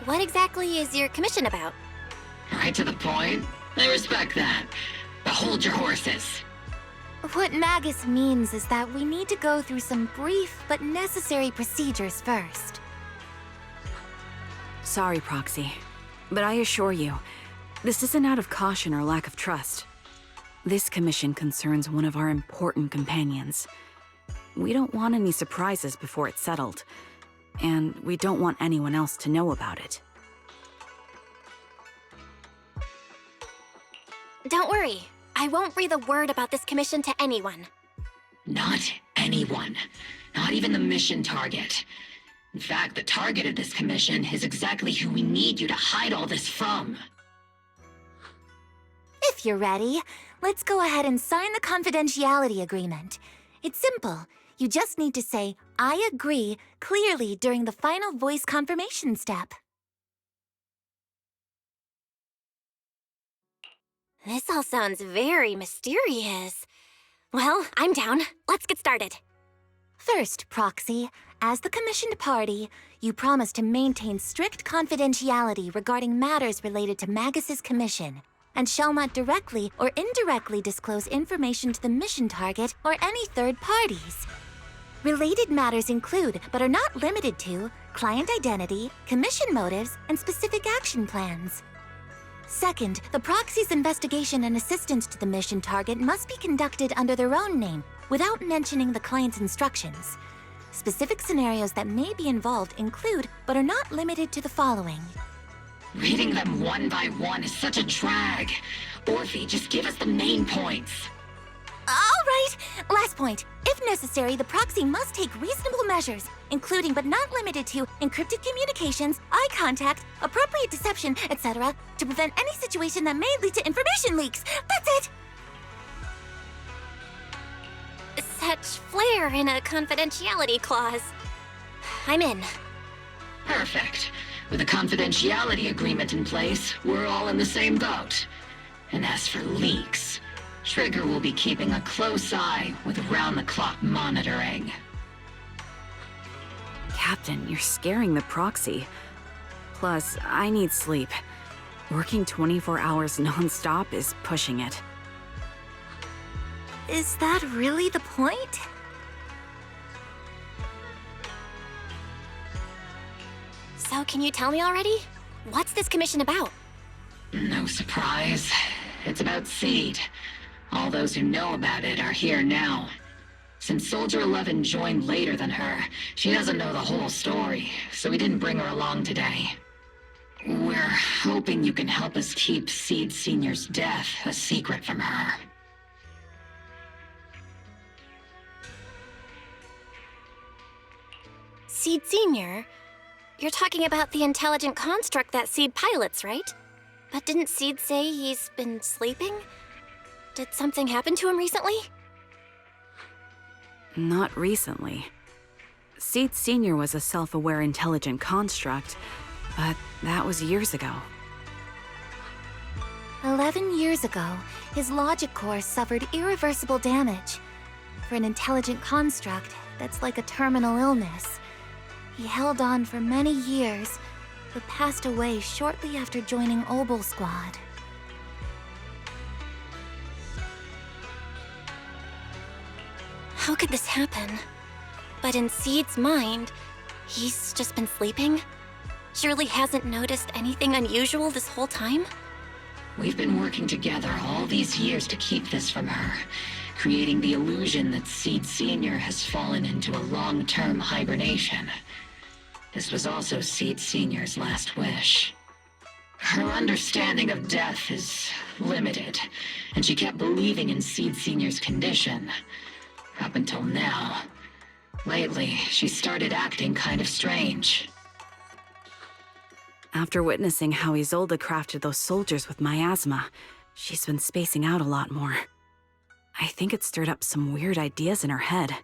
What exactly is your commission about? Right to the point. I respect that. But hold your horses. What Magus means is that we need to go through some brief but necessary procedures first. Sorry, Proxy, but I assure you, this isn't out of caution or lack of trust. This commission concerns one of our important companions. We don't want any surprises before it's settled, and we don't want anyone else to know about it. Don't worry, I won't breathe a word about this commission to anyone. Not anyone. Not even the mission target. In fact, the target of this commission is exactly who we need you to hide all this from. If you're ready, let's go ahead and sign the confidentiality agreement. It's simple. You just need to say, "I agree," clearly during the final voice confirmation step. This all sounds very mysterious. Well, I'm down. Let's get started. First, Proxy, as the commissioned party, you promise to maintain strict confidentiality regarding matters related to Magus's commission, and shall not directly or indirectly disclose information to the mission target or any third parties. Related matters include, but are not limited to, client identity, commission motives, and specific action plans. Second, the proxy's investigation and assistance to the mission target must be conducted under their own name, without mentioning the client's instructions. Specific scenarios that may be involved include, but are not limited to the following. Reading them one by one is such a drag. Orphe, just give us the main points. All right! Last point. If necessary, the proxy must take reasonable measures, including but not limited to encrypted communications, eye contact, appropriate deception, etc., to prevent any situation that may lead to information leaks. That's it! Such flair in a confidentiality clause. I'm in. Perfect. With a confidentiality agreement in place, we're all in the same boat. And as for leaks, Trigger will be keeping a close eye with round-the-clock monitoring. Captain, you're scaring the proxy. Plus, I need sleep. Working 24 hours non-stop is pushing it. Is that really the point? So can you tell me already? What's this commission about? No surprise. It's about Seed. All those who know about it are here now. Since Soldier 11 joined later than her, she doesn't know the whole story, so we didn't bring her along today. We're hoping you can help us keep Seed Senior's death a secret from her. Seed Senior? You're talking about the intelligent construct that Seed pilots, right? But didn't Seed say he's been sleeping? Did something happen to him recently? Not recently. Seed Senior was a self-aware intelligent construct, but that was years ago. 11 years ago, his logic core suffered irreversible damage. For an intelligent construct, that's like a terminal illness. He held on for many years, but passed away shortly after joining Obel Squad. How could this happen? But in Seed's mind, he's just been sleeping? Surely hasn't noticed anything unusual this whole time? We've been working together all these years to keep this from her, creating the illusion that Seed Senior has fallen into a long-term hibernation. This was also Seed Senior's last wish. Her understanding of death is limited, and she kept believing in Seed Senior's condition. Up until now. Lately, she started acting kind of strange. After witnessing how Isolde crafted those soldiers with miasma, she's been spacing out a lot more. I think it stirred up some weird ideas in her head.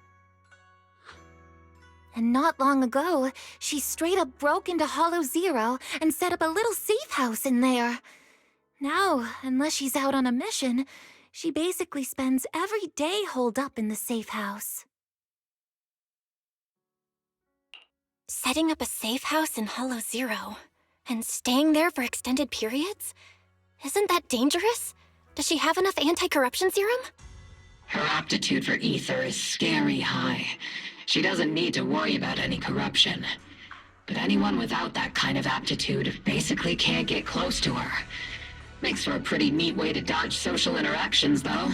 And not long ago, she straight up broke into Hollow Zero and set up a little safe house in there. Now, unless she's out on a mission, she basically spends every day holed up in the safe house. Setting up a safe house in Hollow Zero. And staying there for extended periods? Isn't that dangerous? Does she have enough anti-corruption serum? Her aptitude for ether is scary high. She doesn't need to worry about any corruption. But anyone without that kind of aptitude basically can't get close to her. Makes for a pretty neat way to dodge social interactions, though.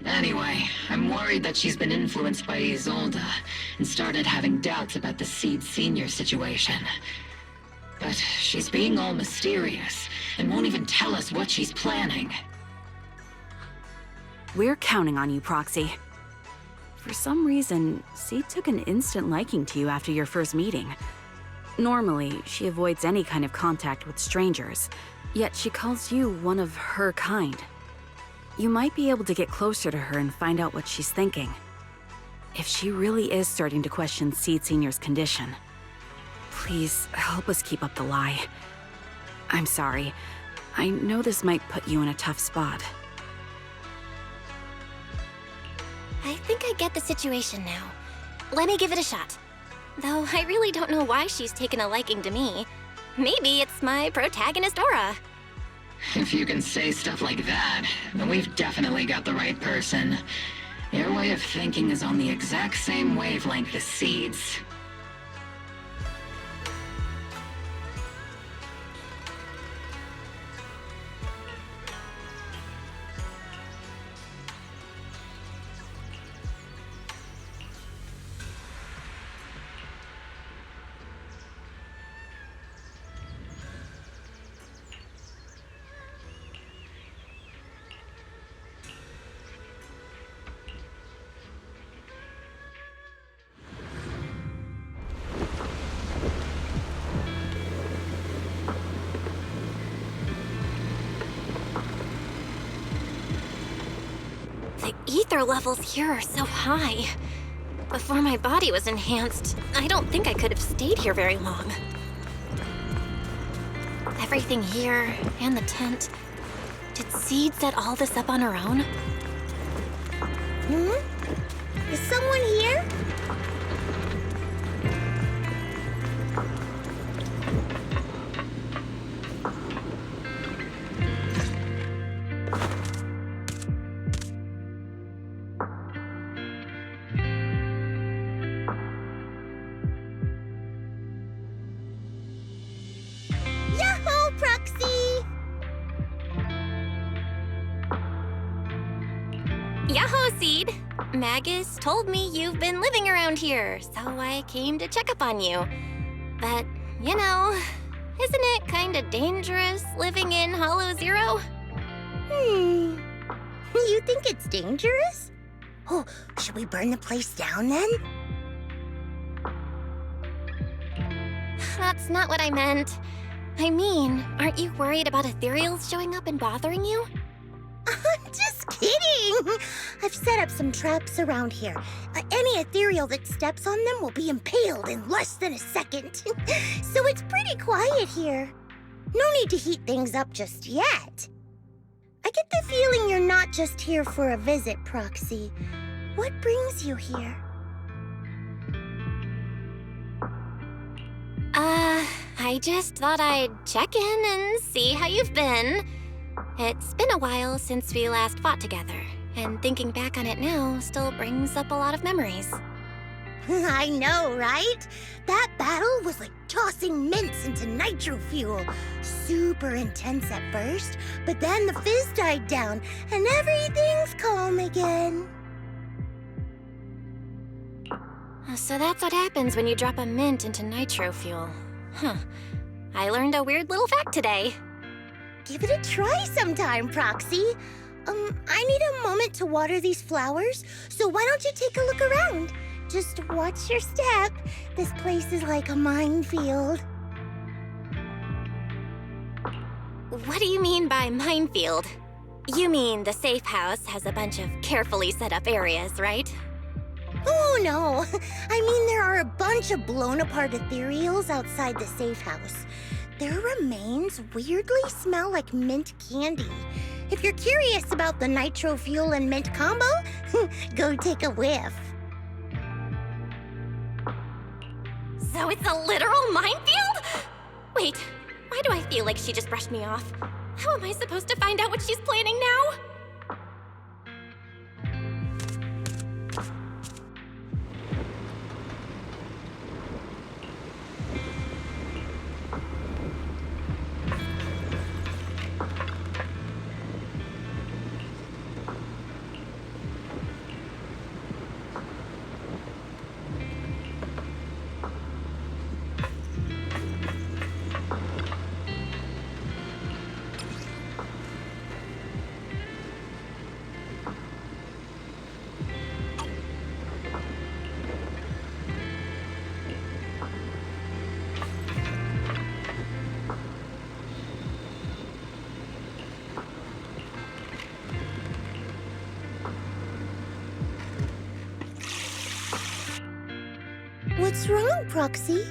Anyway, I'm worried that she's been influenced by Isolde and started having doubts about the Seed Senior situation. But she's being all mysterious and won't even tell us what she's planning. We're counting on you, Proxy. For some reason, Seed took an instant liking to you after your first meeting. Normally, she avoids any kind of contact with strangers, yet she calls you one of her kind. You might be able to get closer to her and find out what she's thinking. If she really is starting to question Seed Senior's condition, please help us keep up the lie. I'm sorry. I know this might put you in a tough spot. I think I get the situation now. Let me give it a shot. Though I really don't know why she's taken a liking to me. Maybe it's my protagonist aura. If you can say stuff like that, then we've definitely got the right person. Your way of thinking is on the exact same wavelength as Seed's. The ether levels here are so high. Before my body was enhanced, I don't think I could have stayed here very long. Everything here, and the tent. Did Seed set all this up on her own? Is someone here? Yahoo, Proxy! Yahoo, Seed! Magus told me you've been living around here, so I came to check up on you. But, you know, isn't it kinda dangerous living in Hollow Zero? You think it's dangerous? Oh, should we burn the place down then? That's not what I meant. I mean, aren't you worried about ethereals showing up and bothering you? Just kidding! I've set up some traps around here. Any ethereal that steps on them will be impaled in less than a second. So it's pretty quiet here. No need to heat things up just yet. I get the feeling you're not just here for a visit, Proxy. What brings you here? I just thought I'd check in and see how you've been. It's been a while since we last fought together, and thinking back on it now still brings up a lot of memories. I know, right? That battle was like tossing mints into nitro fuel. Super intense at first, but then the fizz died down, and everything's calm again. So that's what happens when you drop a mint into nitro fuel. Huh. I learned a weird little fact today. Give it a try sometime, Proxy. I need a moment to water these flowers, so why don't you take a look around? Just watch your step. This place is like a minefield. What do you mean by minefield? You mean the safe house has a bunch of carefully set up areas, right? Oh, no. I mean, there are a bunch of blown-apart ethereals outside the safe house. Their remains weirdly smell like mint candy. If you're curious about the nitro fuel and mint combo, go take a whiff. So it's a literal minefield? Wait, Why do I feel like she just brushed me off? How am I supposed to find out what she's planning now? What's wrong, Proxy?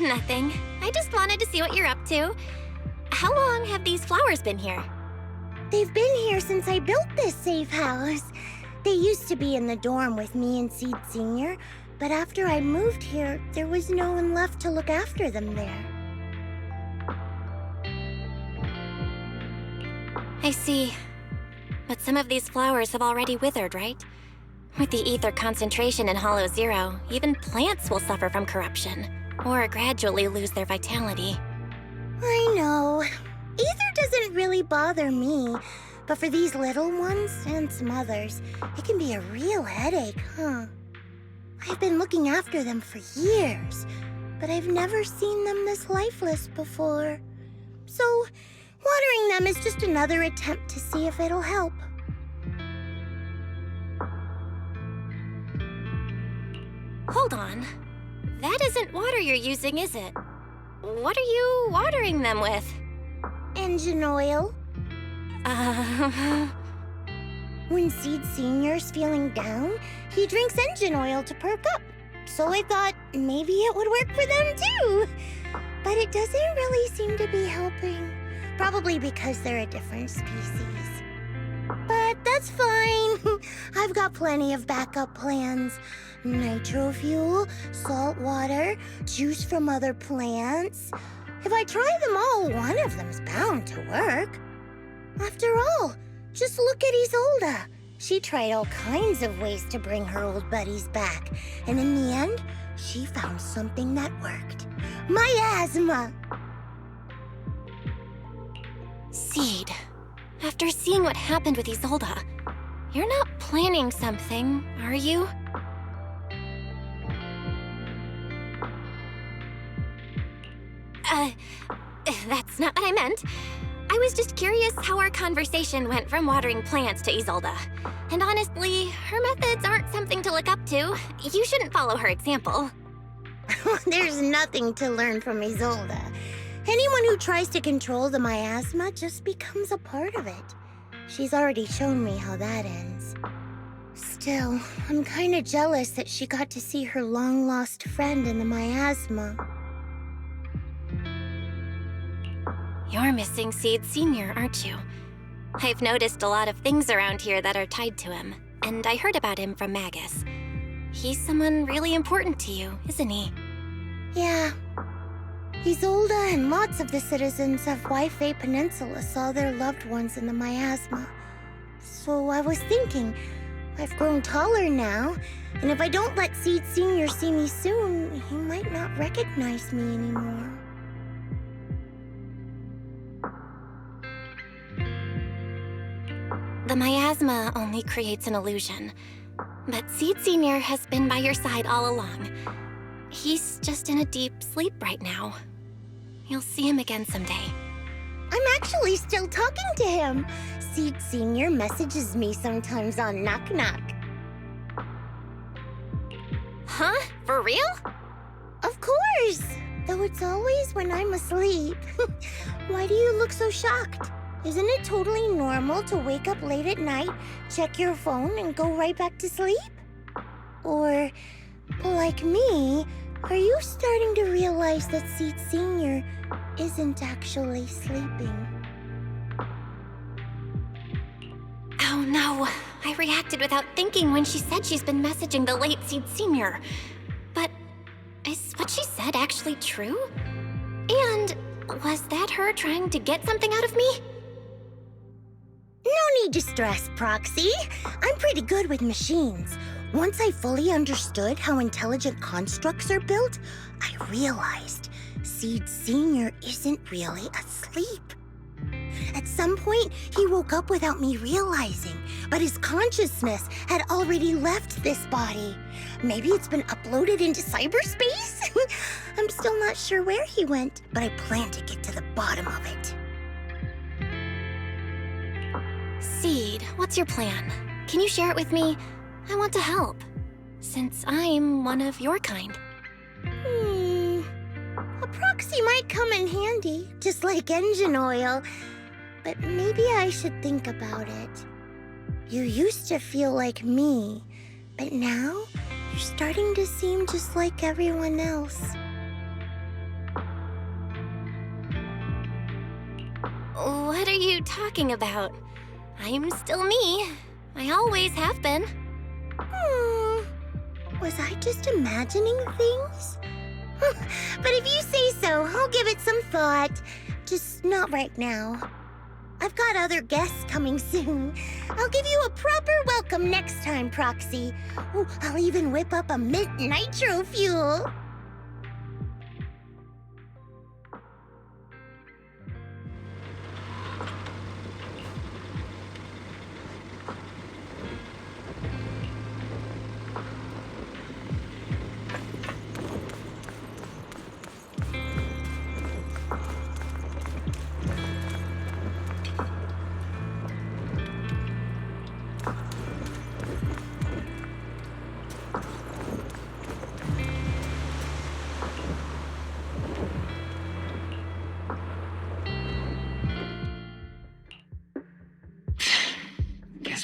Nothing. I just wanted to see what you're up to. How long have these flowers been here? They've been here since I built this safe house. They used to be in the dorm with me and Seed Senior, but after I moved here, there was no one left to look after them there. I see. But some of these flowers have already withered, right? With the ether concentration in Hollow Zero, even plants will suffer from corruption, or gradually lose their vitality. I know. Ether doesn't really bother me, but for these little ones, and some others, it can be a real headache, huh? I've been looking after them for years, but I've never seen them this lifeless before. So, watering them is just another attempt to see if it'll help. Hold on. That isn't water you're using, is it? What are you watering them with? Engine oil. Uh... When Seed Senior's feeling down, he drinks engine oil to perk up. So I thought maybe it would work for them too. But it doesn't really seem to be helping. Probably because they're a different species. But that's fine. I've got plenty of backup plans. Nitro fuel, salt water, juice from other plants. If I try them all, one of them's bound to work. After all, just look at Isolda. She tried all kinds of ways to bring her old buddies back. And in the end, she found something that worked. Miasma! Seed, after seeing what happened with Isolda, you're not planning something, are you? That's not what I meant. I was just curious how our conversation went from watering plants to Isolda. And honestly, her methods aren't something to look up to. You shouldn't follow her example. There's nothing to learn from Isolda. Anyone who tries to control the miasma just becomes a part of it. She's already shown me how that ends. Still, I'm kinda jealous that she got to see her long-lost friend in the miasma. You're missing Seed Senior, aren't you? I've noticed a lot of things around here that are tied to him, and I heard about him from Magus. He's someone really important to you, isn't he? Yeah. Isolda and lots of the citizens of Waifei Peninsula saw their loved ones in the miasma. So I was thinking, I've grown taller now, and if I don't let Seed Senior see me soon, he might not recognize me anymore. The miasma only creates an illusion, but Seed Senior has been by your side all along. He's just in a deep sleep right now. You'll see him again someday. I'm actually still talking to him. Seed Senior messages me sometimes on Knock Knock. Huh? For real? Of course! Though it's always when I'm asleep. Why do you look so shocked? Isn't it totally normal to wake up late at night, check your phone, and go right back to sleep? Or, like me, are you starting to realize that Seed Senior isn't actually sleeping? Oh no, I reacted without thinking when she said she's been messaging the late Seed Senior. But is that actually true? And was that her trying to get something out of me? No need to stress, Proxy. I'm pretty good with machines. Once I fully understood how intelligent constructs are built, I realized Seed Sr. isn't really asleep. At some point, he woke up without me realizing, but his consciousness had already left this body. Maybe it's been uploaded into cyberspace? I'm still not sure where he went, but I plan to get to the bottom of it. Seed, what's your plan? Can you share it with me? I want to help, since I'm one of your kind. A proxy might come in handy, just like engine oil. But maybe I should think about it. You used to feel like me, but now you're starting to seem just like everyone else. What are you talking about? I'm still me. I always have been. Was I just imagining things? But if you say so, I'll give it some thought. Just not right now. I've got other guests coming soon. I'll give you a proper welcome next time, Proxy. Oh, I'll even whip up a mint nitro fuel.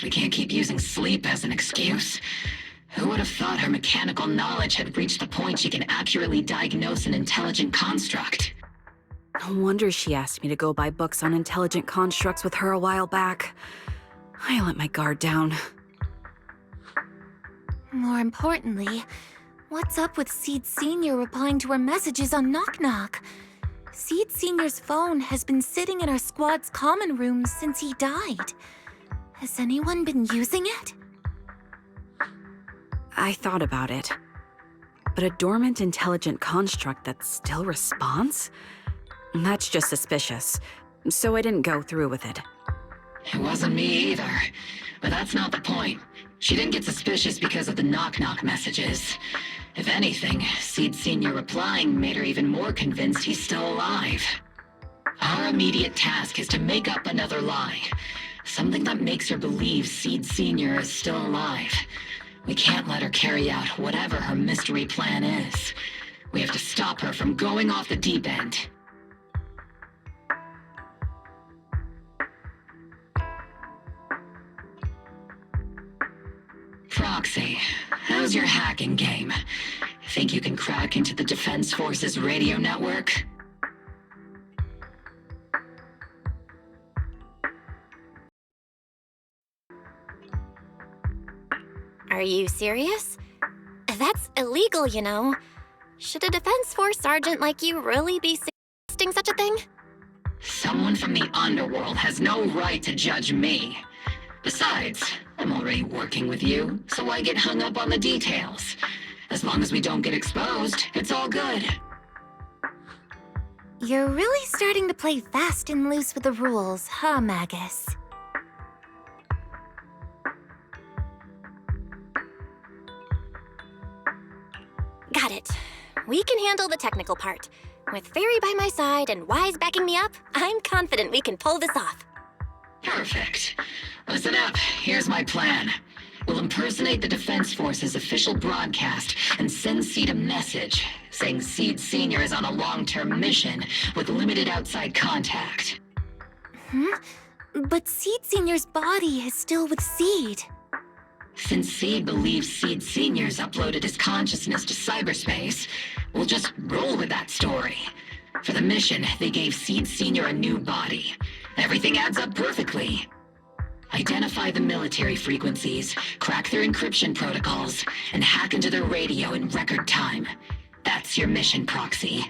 We can't keep using sleep as an excuse. Who would have thought her mechanical knowledge had reached the point she can accurately diagnose an intelligent construct? No wonder she asked me to go buy books on intelligent constructs with her a while back. I let my guard down. More importantly, what's up with Seed Sr. replying to our messages on Knock Knock? Seed Sr.'s phone has been sitting in our squad's common room since he died. Has anyone been using it? I thought about it. But a dormant intelligent construct that still responds? That's just suspicious. So I didn't go through with it. It wasn't me either. But that's not the point. She didn't get suspicious because of the knock-knock messages. If anything, Seed Sr. replying made her even more convinced he's still alive. Our immediate task is to make up another lie. Something that makes her believe Seed Sr. is still alive. We can't let her carry out whatever her mystery plan is. We have to stop her from going off the deep end. Proxy, how's your hacking game? Think you can crack into the Defense Forces radio network? Are you serious? That's illegal, you know. Should a Defense Force sergeant like you really be suggesting such a thing? Someone from the underworld has no right to judge me. Besides, I'm already working with you, so why get hung up on the details? As long as we don't get exposed, it's all good. You're really starting to play fast and loose with the rules, huh, Magus? Got it. We can handle the technical part. With Fairy by my side and Wise backing me up, I'm confident we can pull this off. Perfect. Listen up, here's my plan. We'll impersonate the Defense Force's official broadcast and send Seed a message saying Seed Sr. is on a long-term mission with limited outside contact. But Seed Sr.'s body is still with Seed. Since Seed believes Seed Sr.'s uploaded his consciousness to cyberspace, we'll just roll with that story. For the mission, they gave Seed Sr. a new body. Everything adds up perfectly. Identify the military frequencies, crack their encryption protocols, and hack into their radio in record time. That's That's your mission, Proxy.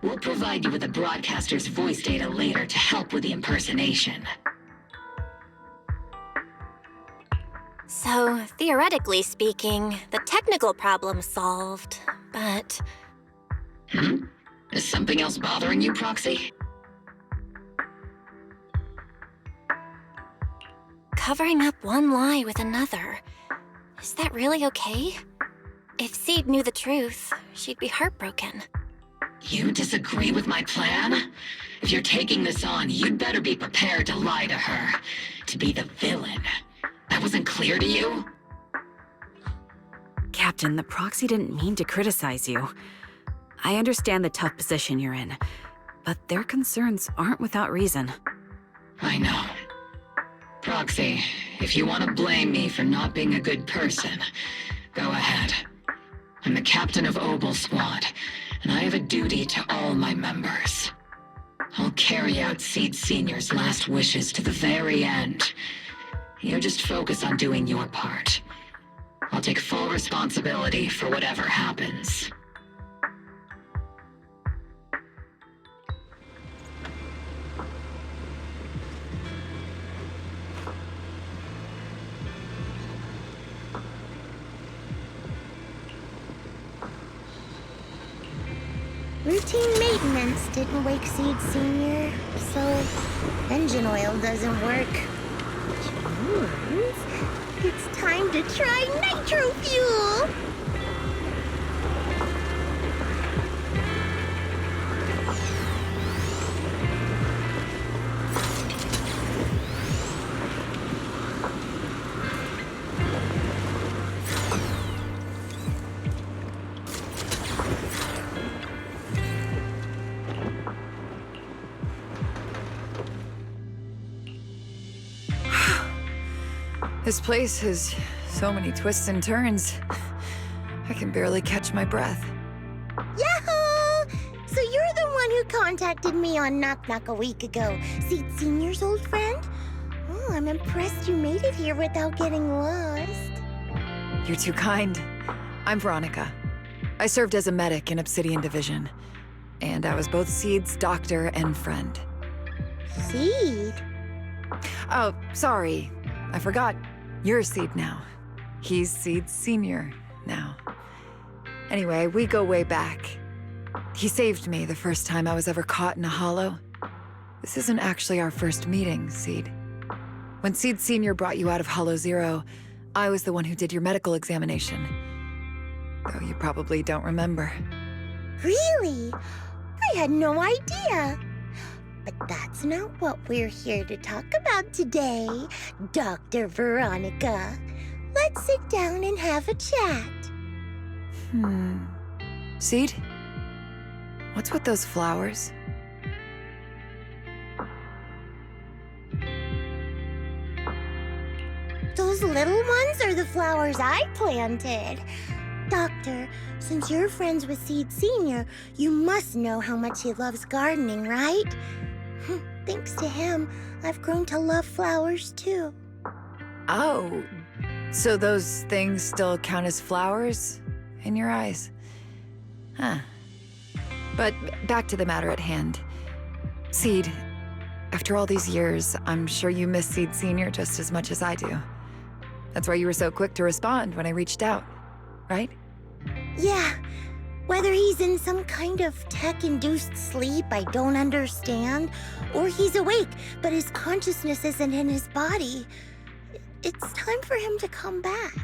We'll provide you with the broadcaster's voice data later to help with the impersonation. So, theoretically speaking, the technical problem's solved, but... Is something else bothering you, Proxy? Covering up one lie with another. Is that really okay? If Seed knew the truth, she'd be heartbroken. You disagree with my plan? If you're taking this on, you'd better be prepared to lie to her. To be the villain. That wasn't clear to you? Captain, the Proxy didn't mean to criticize you. I understand the tough position you're in, but their concerns aren't without reason. I know. Proxy, if you want to blame me for not being a good person, go ahead. I'm the captain of Obel Squad, and I have a duty to all my members. I'll carry out Seed Senior's last wishes to the very end. You just focus on doing your part. I'll take full responsibility for whatever happens. Routine maintenance didn't wake Seed Senior, so engine oil doesn't work. Which means it's time to try nitro fuel! This place has so many twists and turns. I can barely catch my breath. Yahoo! So you're the one who contacted me on Knock Knock a week ago, Seed Senior's old friend? Oh, I'm impressed you made it here without getting lost. You're too kind. I'm Veronica. I served as a medic in Obsidian Division, and I was both Seed's doctor and friend. Seed? Oh, sorry. I forgot. You're Seed now. He's Seed Senior now. Anyway, we go way back. He saved me the first time I was ever caught in a hollow. This isn't actually our first meeting, Seed. When Seed Senior brought you out of Hollow Zero, I was the one who did your medical examination. Though you probably don't remember. Really? I had no idea. But that's not what we're here to talk about today, Dr. Veronica. Let's sit down and have a chat. Seed? What's with those flowers? Those little ones are the flowers I planted. Doctor, since you're friends with Seed Senior, you must know how much he loves gardening, right? Thanks to him, I've grown to love flowers too. Oh, so those things still count as flowers in your eyes? Huh. But back to the matter at hand. Seed, after all these years, I'm sure you miss Seed Senior just as much as I do. That's why you were so quick to respond when I reached out, right? Yeah. Whether he's in some kind of tech-induced sleep I don't understand, or he's awake, but his consciousness isn't in his body, it's time for him to come back.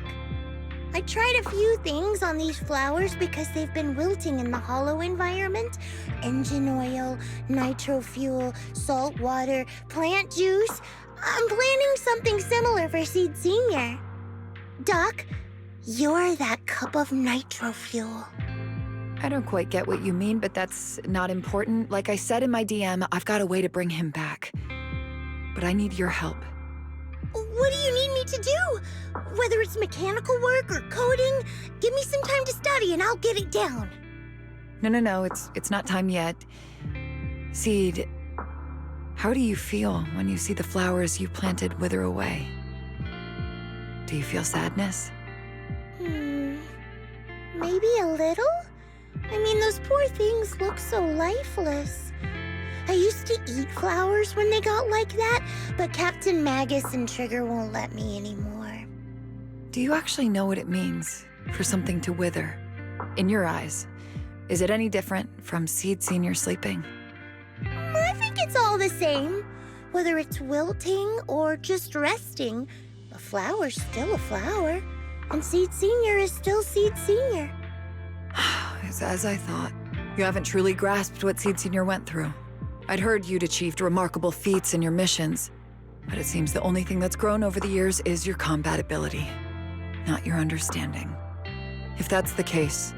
I tried a few things on these flowers because they've been wilting in the hollow environment. Engine oil, nitro fuel, salt water, plant juice. I'm planning something similar for Seed Senior. Doc, you're that cup of nitro fuel. I don't quite get what you mean, but that's not important. Like I said in my DM, I've got a way to bring him back. But I need your help. What do you need me to do? Whether it's mechanical work or coding, give me some time to study and I'll get it down. No, it's not time yet. Seed, how do you feel when you see the flowers you planted wither away? Do you feel sadness? Maybe a little? I mean, those poor things look so lifeless. I used to eat flowers when they got like that, but Captain Magus and Trigger won't let me anymore. Do you actually know what it means for something to wither? In your eyes, is it any different from Seed Senior sleeping? I think it's all the same. Whether it's wilting or just resting, a flower's still a flower, and Seed Senior is still Seed Senior. It's as I thought. You haven't truly grasped what Seed Senior went through. I'd heard you'd achieved remarkable feats in your missions, but it seems the only thing that's grown over the years is your combat ability, not your understanding. If that's the case,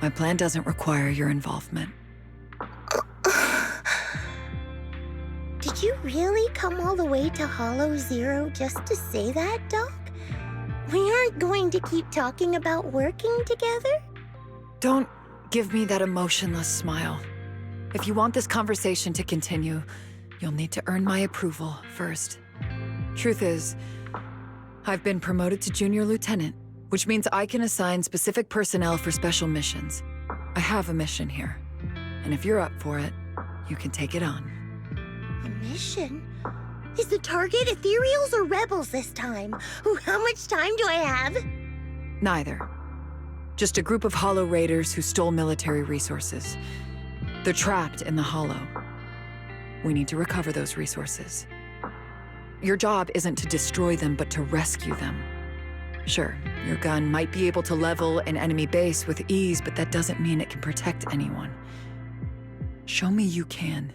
my plan doesn't require your involvement. Did you really come all the way to Hollow Zero just to say that, Doc? We aren't going to keep talking about working together? Don't give me that emotionless smile. If you want this conversation to continue, you'll need to earn my approval first. Truth is, I've been promoted to Junior Lieutenant, which means I can assign specific personnel for special missions. I have a mission here, and if you're up for it, you can take it on. A mission? Is the target Ethereals or Rebels this time? Ooh, how much time do I have? Neither. Just a group of Hollow Raiders who stole military resources. They're trapped in the Hollow. We need to recover those resources. Your job isn't to destroy them, but to rescue them. Sure, your gun might be able to level an enemy base with ease, but that doesn't mean it can protect anyone. Show me you can,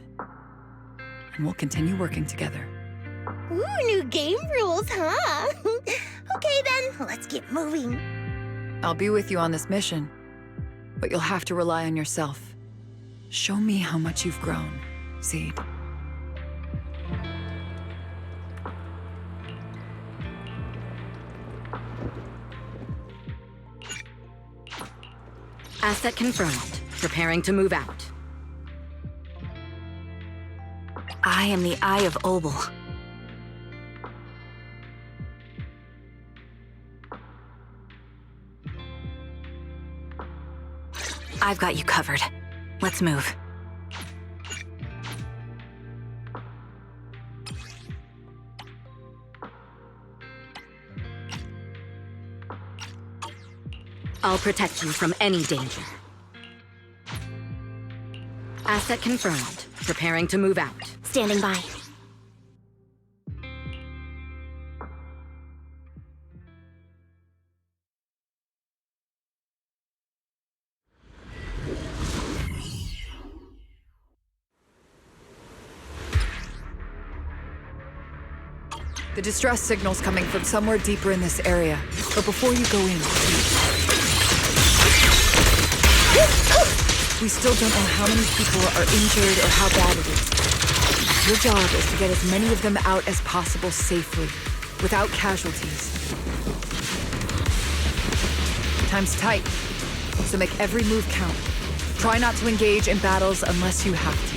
and we'll continue working together. Ooh, new game rules, huh? Okay then, let's get moving. I'll be with you on this mission, but you'll have to rely on yourself. Show me how much you've grown, Seed. Asset confirmed. Preparing to move out. I am the Eye of Obel. I've got you covered. Let's move. I'll protect you from any danger. Asset confirmed. Preparing to move out. Standing by. The distress signal's coming from somewhere deeper in this area. But before you go in, we still don't know how many people are injured or how bad it is. Your job is to get as many of them out as possible safely, without casualties. Time's tight, so make every move count. Try not to engage in battles unless you have to.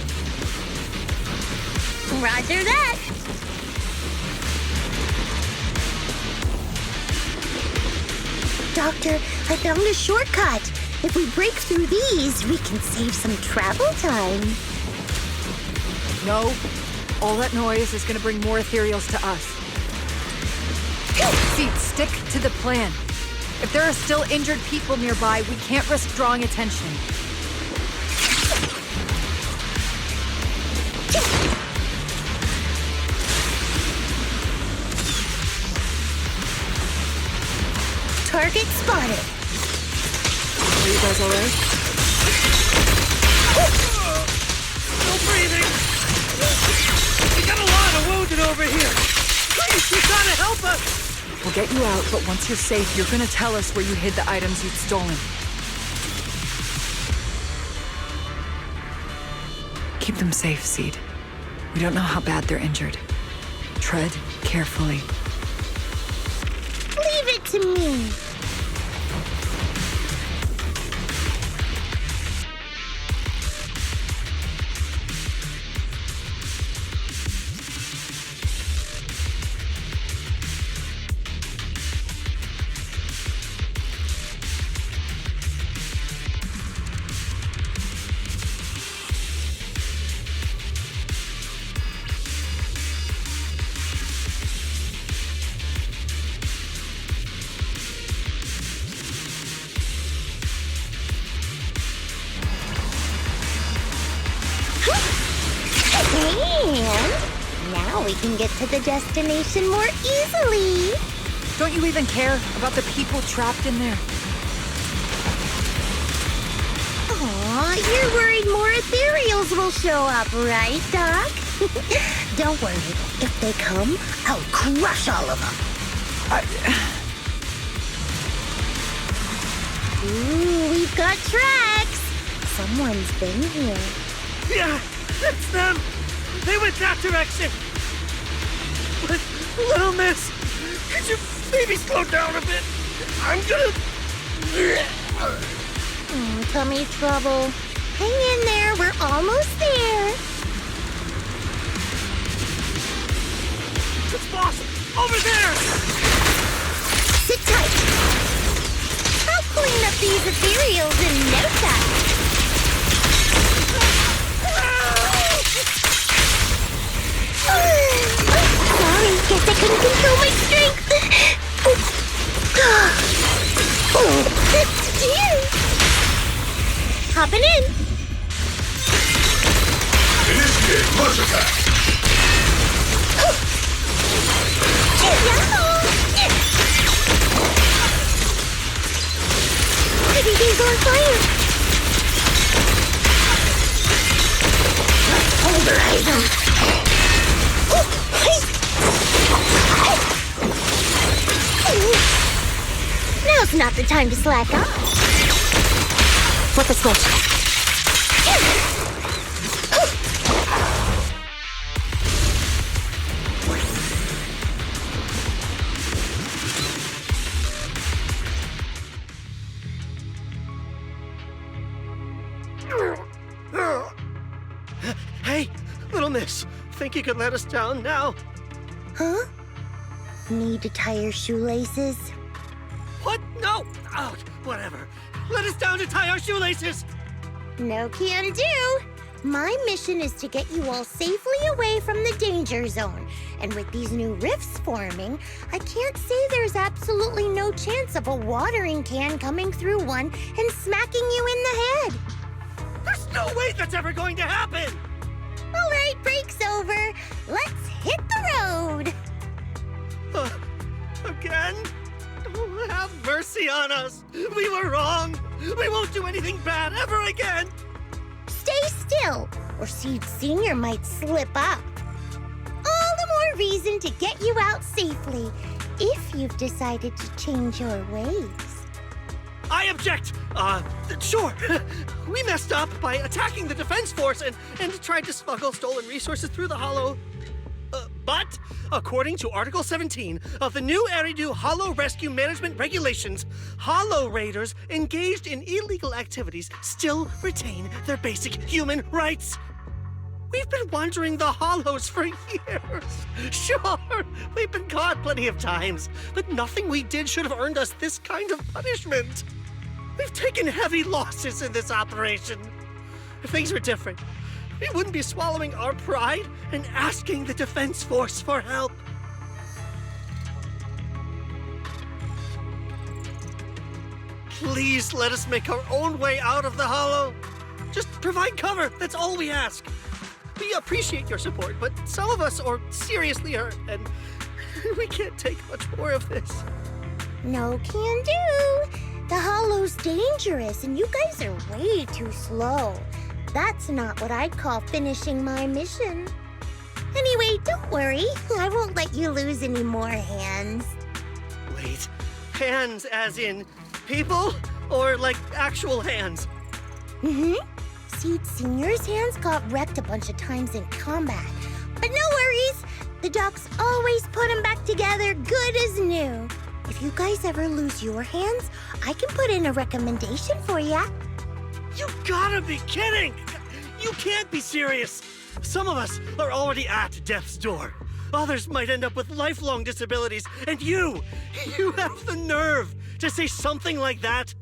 Roger that. Doctor, I found a shortcut. If we break through these, we can save some travel time. No. All that noise is gonna bring more ethereals to us. Seed, stick to the plan. If there are still injured people nearby, we can't risk drawing attention. Target spotted. Are you guys all right? Still breathing. We got a lot of wounded over here. Please, you gotta help us. We'll get you out, but once you're safe, you're gonna tell us where you hid the items you'd stolen. Keep them safe, Seed. We don't know how bad they're injured. Tread carefully. Leave it to me. can get to the destination more easily. Don't you even care about the people trapped in there? Aw, you're worried more ethereals will show up, right, Doc? Don't worry. If they come, I'll crush all of them. Ooh, we've got tracks. Someone's been here. Yeah, it's them! They went that direction! But, little miss, could you maybe slow down a bit? I'm gonna... Tummy trouble. Hang in there, we're almost there. It's boss! Over there! Sit tight. I'll clean up these ethereals in no time. Sorry, guess I couldn't control my strength. Dear. Hopping in. Initiate rush attack. Everything's on fire. Let's pulverize them. Now's not the time to slack off. Flip the switch. Hey, little miss, think you could let us down now? Huh? Need to tie your shoelaces? What? No! Oh, whatever. Let us down to tie our shoelaces! No can do. My mission is to get you all safely away from the danger zone. And with these new rifts forming, I can't say there's absolutely no chance of a watering can coming through one and smacking you in the head. There's no way that's ever going to happen! All right, break's over. Let's hit the road. Again? Oh, have mercy on us! We were wrong! We won't do anything bad ever again! Stay still, or Seed Senior might slip up. All the more reason to get you out safely, if you've decided to change your ways. I object! Sure. We messed up by attacking the defense force and tried to smuggle stolen resources through the hollow. But, according to Article 17 of the new Eridu Hollow Rescue Management Regulations, Hollow Raiders engaged in illegal activities still retain their basic human rights. We've been wandering the hollows for years. Sure, we've been caught plenty of times, but nothing we did should have earned us this kind of punishment. We've taken heavy losses in this operation. If things were different, we wouldn't be swallowing our pride and asking the defense force for help. Please let us make our own way out of the hollow. Just provide cover, that's all we ask. We appreciate your support, but some of us are seriously hurt, and we can't take much more of this. No can do. The hollow's dangerous, and you guys are way too slow. That's not what I'd call finishing my mission. Anyway, don't worry. I won't let you lose any more hands. Wait, hands as in people? Or like actual hands? Mm-hmm. Seed Senior's hands got wrecked a bunch of times in combat. But no worries. The docs always put them back together good as new. If you guys ever lose your hands, I can put in a recommendation for ya. You gotta be kidding! You can't be serious! Some of us are already at death's door. Others might end up with lifelong disabilities, and you have the nerve to say something like that?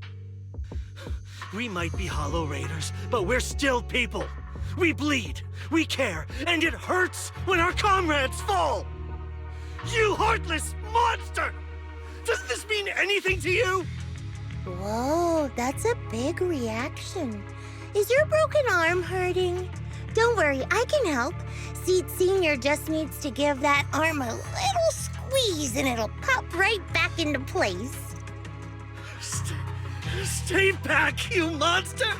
We might be Hollow Raiders, but we're still people. We bleed, we care, and it hurts when our comrades fall! You heartless monster! Does this mean anything to you? Whoa, that's a big reaction. Is your broken arm hurting? Don't worry, I can help. Seed Senior just needs to give that arm a little squeeze and it'll pop right back into place. Stay back, you monster!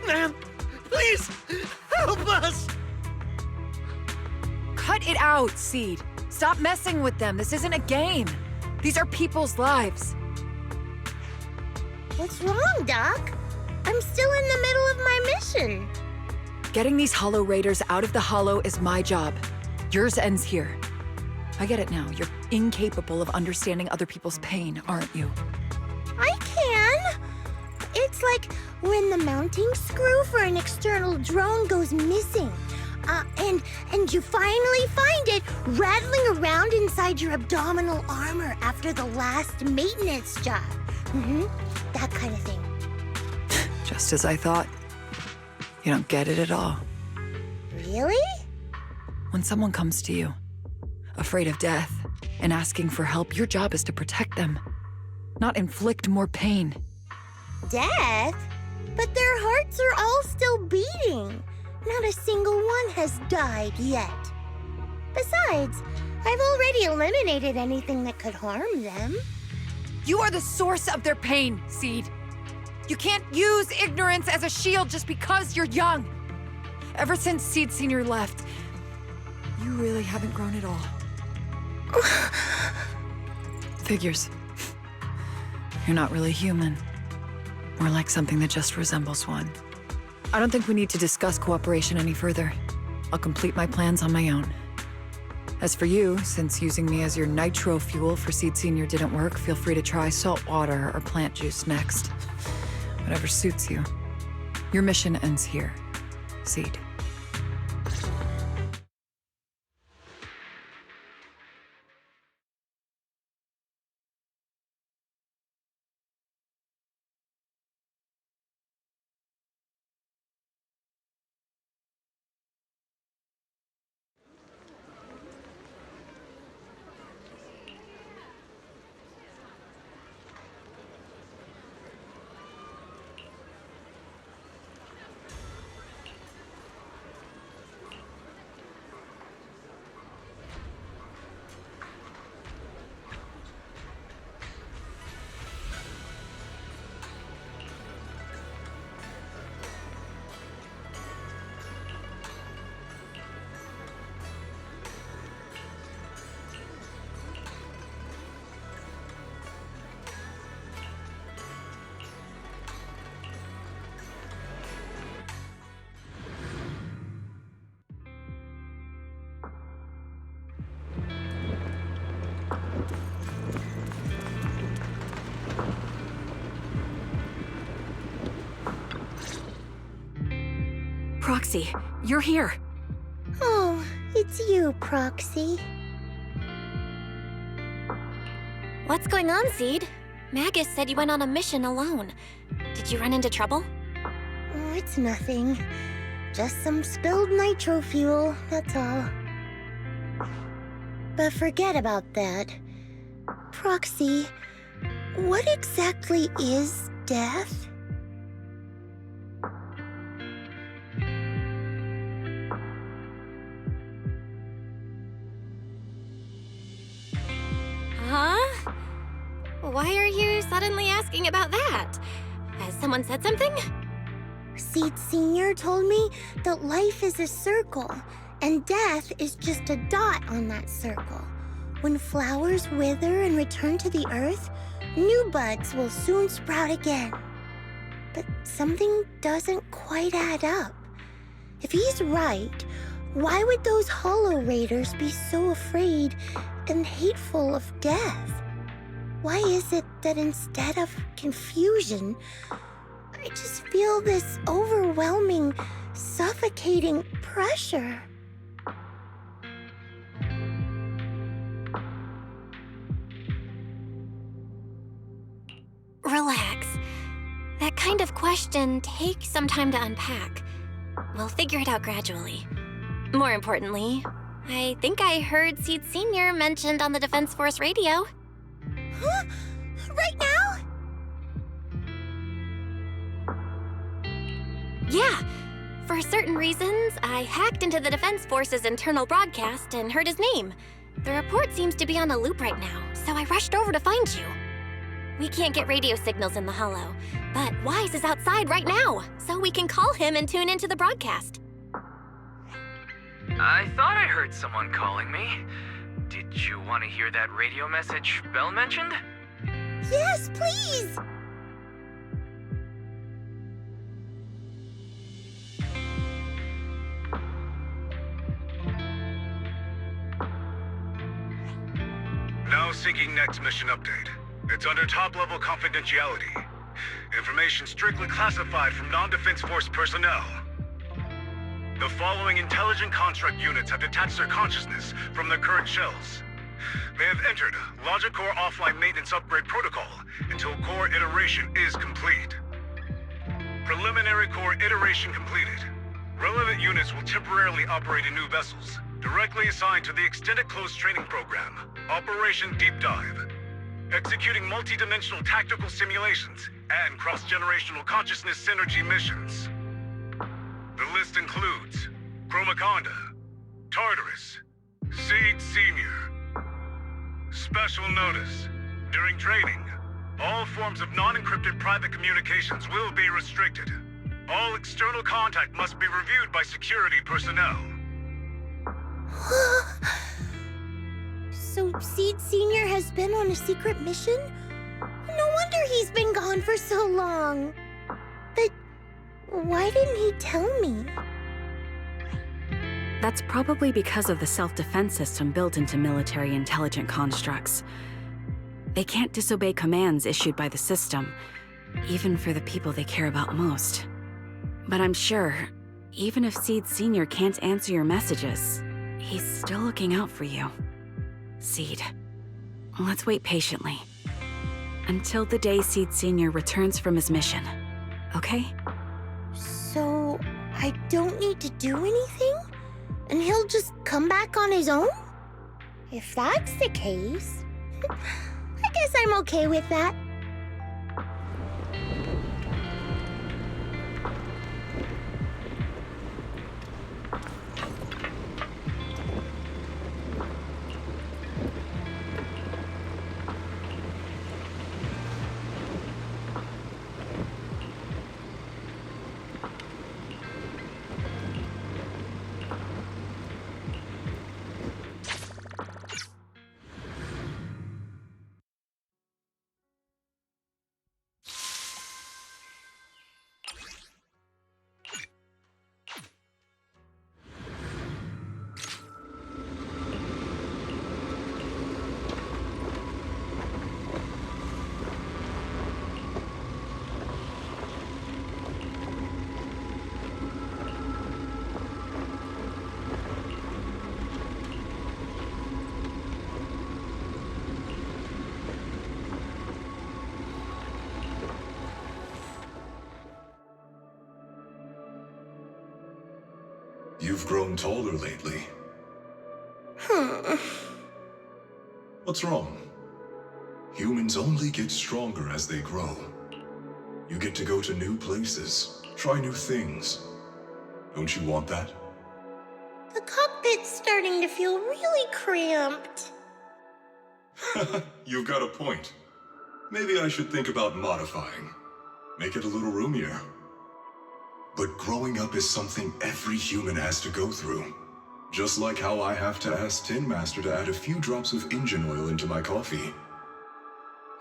Man, please, help us! Cut it out, Seed. Stop messing with them. This isn't a game. These are people's lives. What's wrong, Doc? I'm still in the middle of my mission. Getting these Hollow Raiders out of the Hollow is my job. Yours ends here. I get it now. You're incapable of understanding other people's pain, aren't you? I can. It's like when the mounting screw for an external drone goes missing. And you finally find it rattling around inside your abdominal armor after the last maintenance job. That kind of thing. Just as I thought. You don't get it at all. Really? When someone comes to you, afraid of death, and asking for help, your job is to protect them, not inflict more pain. Death? But their hearts are all still beating. Not a single one has died yet. Besides, I've already eliminated anything that could harm them. You are the source of their pain, Seed. You can't use ignorance as a shield just because you're young. Ever since Seed Senior left, you really haven't grown at all. Figures. You're not really human. More like something that just resembles one. I don't think we need to discuss cooperation any further. I'll complete my plans on my own. As for you, since using me as your nitro fuel for Seed Senior didn't work, feel free to try salt water or plant juice next. Whatever suits you. Your mission ends here, Seed. Proxy, you're here. Oh, it's you, Proxy. What's going on, Seed? Magus said you went on a mission alone. Did you run into trouble? Oh, it's nothing. Just some spilled nitro fuel, that's all. But forget about that. Proxy, what exactly is death? Huh? Why are you suddenly asking about that? Has someone said something? Seed Senior told me that life is a circle, and death is just a dot on that circle. When flowers wither and return to the earth, new buds will soon sprout again. But something doesn't quite add up. If he's right, why would those Hollow Raiders be so afraid and hateful of death? Why is it that instead of confusion, I just feel this overwhelming, suffocating pressure? Relax. That kind of question takes some time to unpack. We'll figure it out gradually. More importantly, I think I heard Seed Senior mentioned on the Defense Force radio. Huh? Right now? Yeah, For certain reasons, I hacked into the Defense Force's internal broadcast and heard his name. The report seems to be on a loop right now, so I rushed over to find you. We can't get radio signals in the Hollow, but Wise is outside right now, so we can call him and tune into the broadcast. I thought I heard someone calling me. Did you want to hear that radio message Belle mentioned? Yes, please! Now seeking next mission update. It's under top-level confidentiality. Information strictly classified from non-Defense Force personnel. The following intelligent construct units have detached their consciousness from their current shells. They have entered Logic Core offline maintenance upgrade protocol until core iteration is complete. Preliminary core iteration completed. Relevant units will temporarily operate in new vessels, directly assigned to the Extended Close Training Program, Operation Deep Dive, executing multi-dimensional tactical simulations and cross-generational consciousness synergy missions. The list includes Chromaconda, Tartarus, Seed Senior. Special notice. During training, all forms of non-encrypted private communications will be restricted. All external contact must be reviewed by security personnel. So Seed Senior has been on a secret mission? No wonder he's been gone for so long. But why didn't he tell me? That's probably because of the self-defense system built into military intelligent constructs. They can't disobey commands issued by the system, even for the people they care about most. But I'm sure, even if Seed Senior can't answer your messages, he's still looking out for you. Seed, let's wait patiently. Until the day Seed Senior returns from his mission, okay? So I don't need to do anything? And he'll just come back on his own? If that's the case, I guess I'm okay with that. You've grown taller lately. What's wrong? Humans only get stronger as they grow. You get to go to new places, try new things. Don't you want that? The cockpit's starting to feel really cramped. You've got a point. Maybe I should think about modifying. Make it a little roomier. But growing up is something every human has to go through. Just like how I have to ask Tin Master to add a few drops of engine oil into my coffee.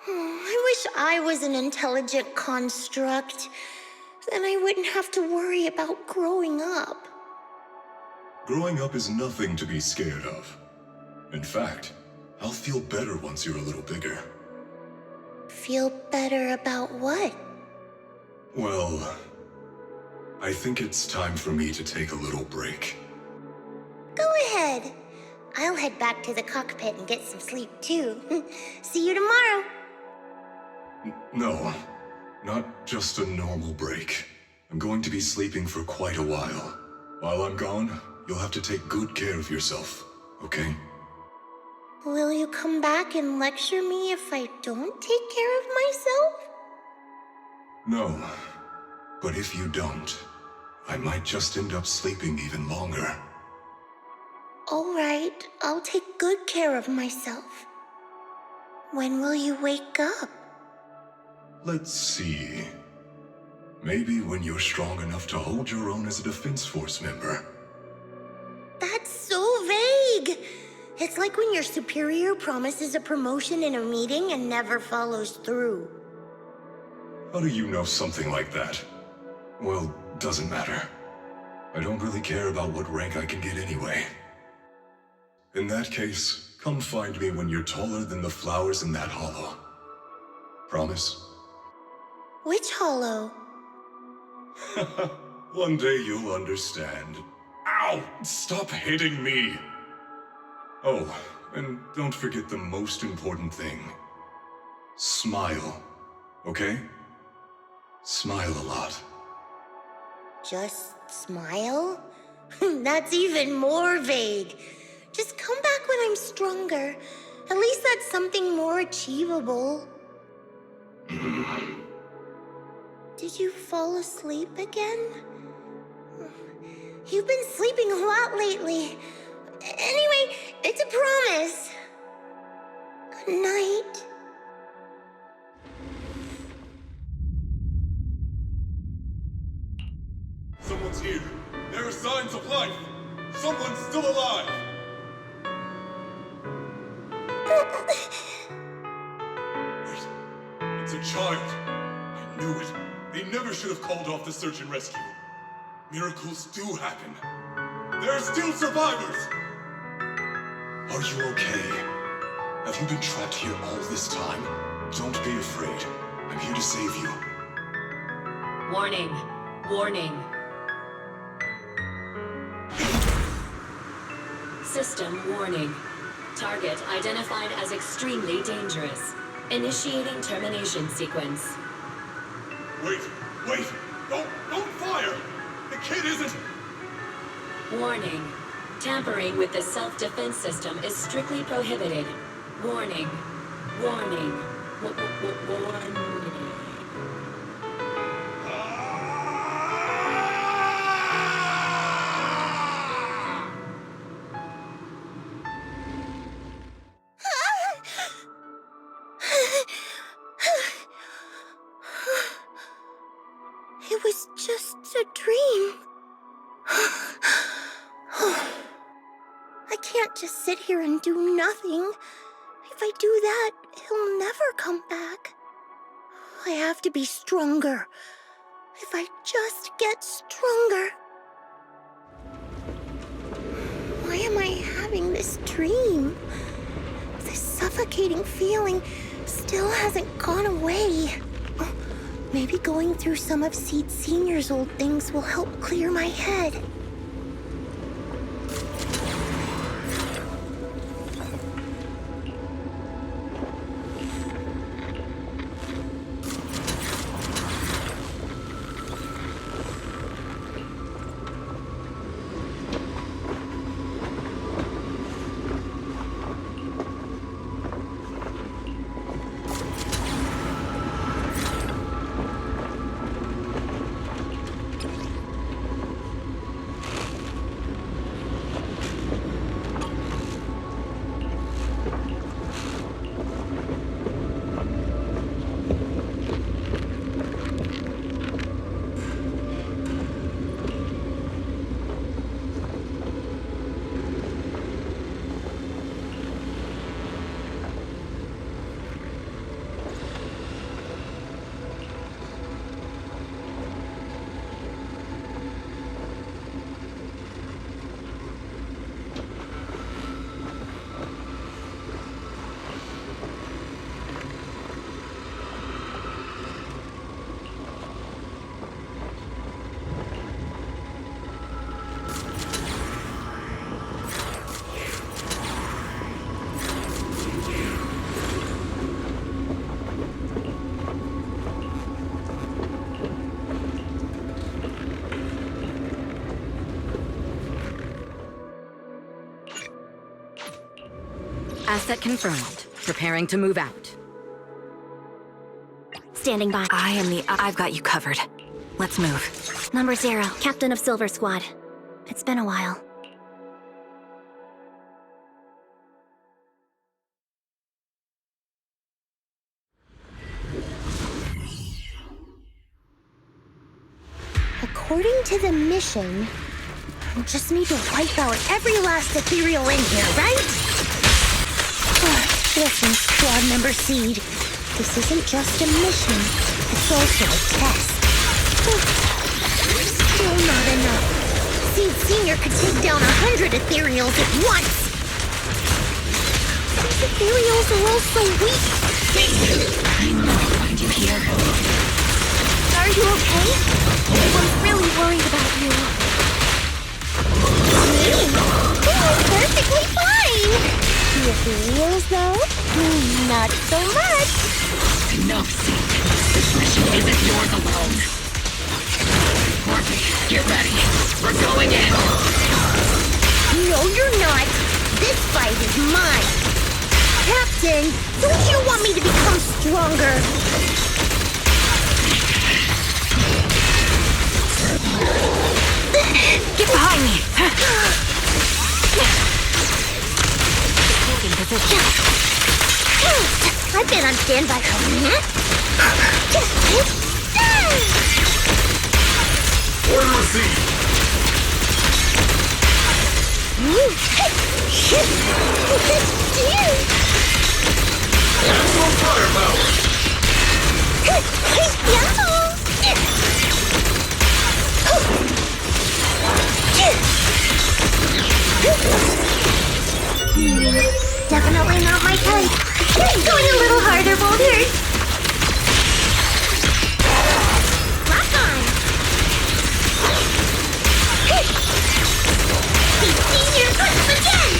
I wish I was an intelligent construct. Then I wouldn't have to worry about growing up. Growing up is nothing to be scared of. In fact, I'll feel better once you're a little bigger. Feel better about what? Well, I think it's time for me to take a little break. Go ahead. I'll head back to the cockpit and get some sleep too. See you tomorrow. No, not just a normal break. I'm going to be sleeping for quite a while. While I'm gone, you'll have to take good care of yourself, okay? Will you come back and lecture me if I don't take care of myself? No, but if you don't, I might just end up sleeping even longer. All right, I'll take good care of myself. When will you wake up? Let's see. Maybe when you're strong enough to hold your own as a Defense Force member. That's so vague! It's like when your superior promises a promotion in a meeting and never follows through. How do you know something like that? Well, doesn't matter. I don't really care about what rank I can get anyway. In that case, come find me when you're taller than the flowers in that hollow. Promise? Which hollow? One day you'll understand. Ow! Stop hitting me! Oh, and don't forget the most important thing. Smile, okay? Smile a lot. Just smile? That's even more vague. Just come back when I'm stronger. At least that's something more achievable. Did you fall asleep again? You've been sleeping a lot lately. Anyway, it's a promise. Good night. Someone's here. There are signs of life. Someone's still alive. Wait, it's a child. I knew it. They never should have called off the search and rescue. Miracles do happen. There are still survivors. Are you okay? Have you been trapped here all this time? Don't be afraid. I'm here to save you. Warning. Warning. System warning. Target identified as extremely dangerous. Initiating termination sequence. Wait! Don't fire! The kid isn't... Warning. Tampering with the self-defense system is strictly prohibited. Warning. Warning. Warning. It was just a dream. I can't just sit here and do nothing. If I do that, he'll never come back. I have to be stronger. If I just get stronger. Why am I having this dream? This suffocating feeling still hasn't gone away. Maybe going through some of Seed Senior's old things will help clear my head. Asset confirmed. Preparing to move out. Standing by. I've got you covered. Let's move. Number 0, Captain of Silver Squad. It's been a while. According to the mission, we just need to wipe out every last ethereal in here, right? Listen, Squad Member Seed. This isn't just a mission, it's also a test. Still not enough. Seed Senior could take down 100 ethereals at once. These ethereals are all so weak. I know I'll find you here. Are you okay? I was really worried about you. Me? Oh, perfectly fine. The ethereals, though? Not so much. Enough, Seed. This mission isn't yours alone. Morphe, get ready. We're going in. No, you're not. This fight is mine. Captain, don't you want me to become stronger? Get behind me! Holding position. I've been on standby for a minute. Order received. Maximum firepower. Definitely not my type. Going a little harder, Boulders. Lock on. He's senior grip again.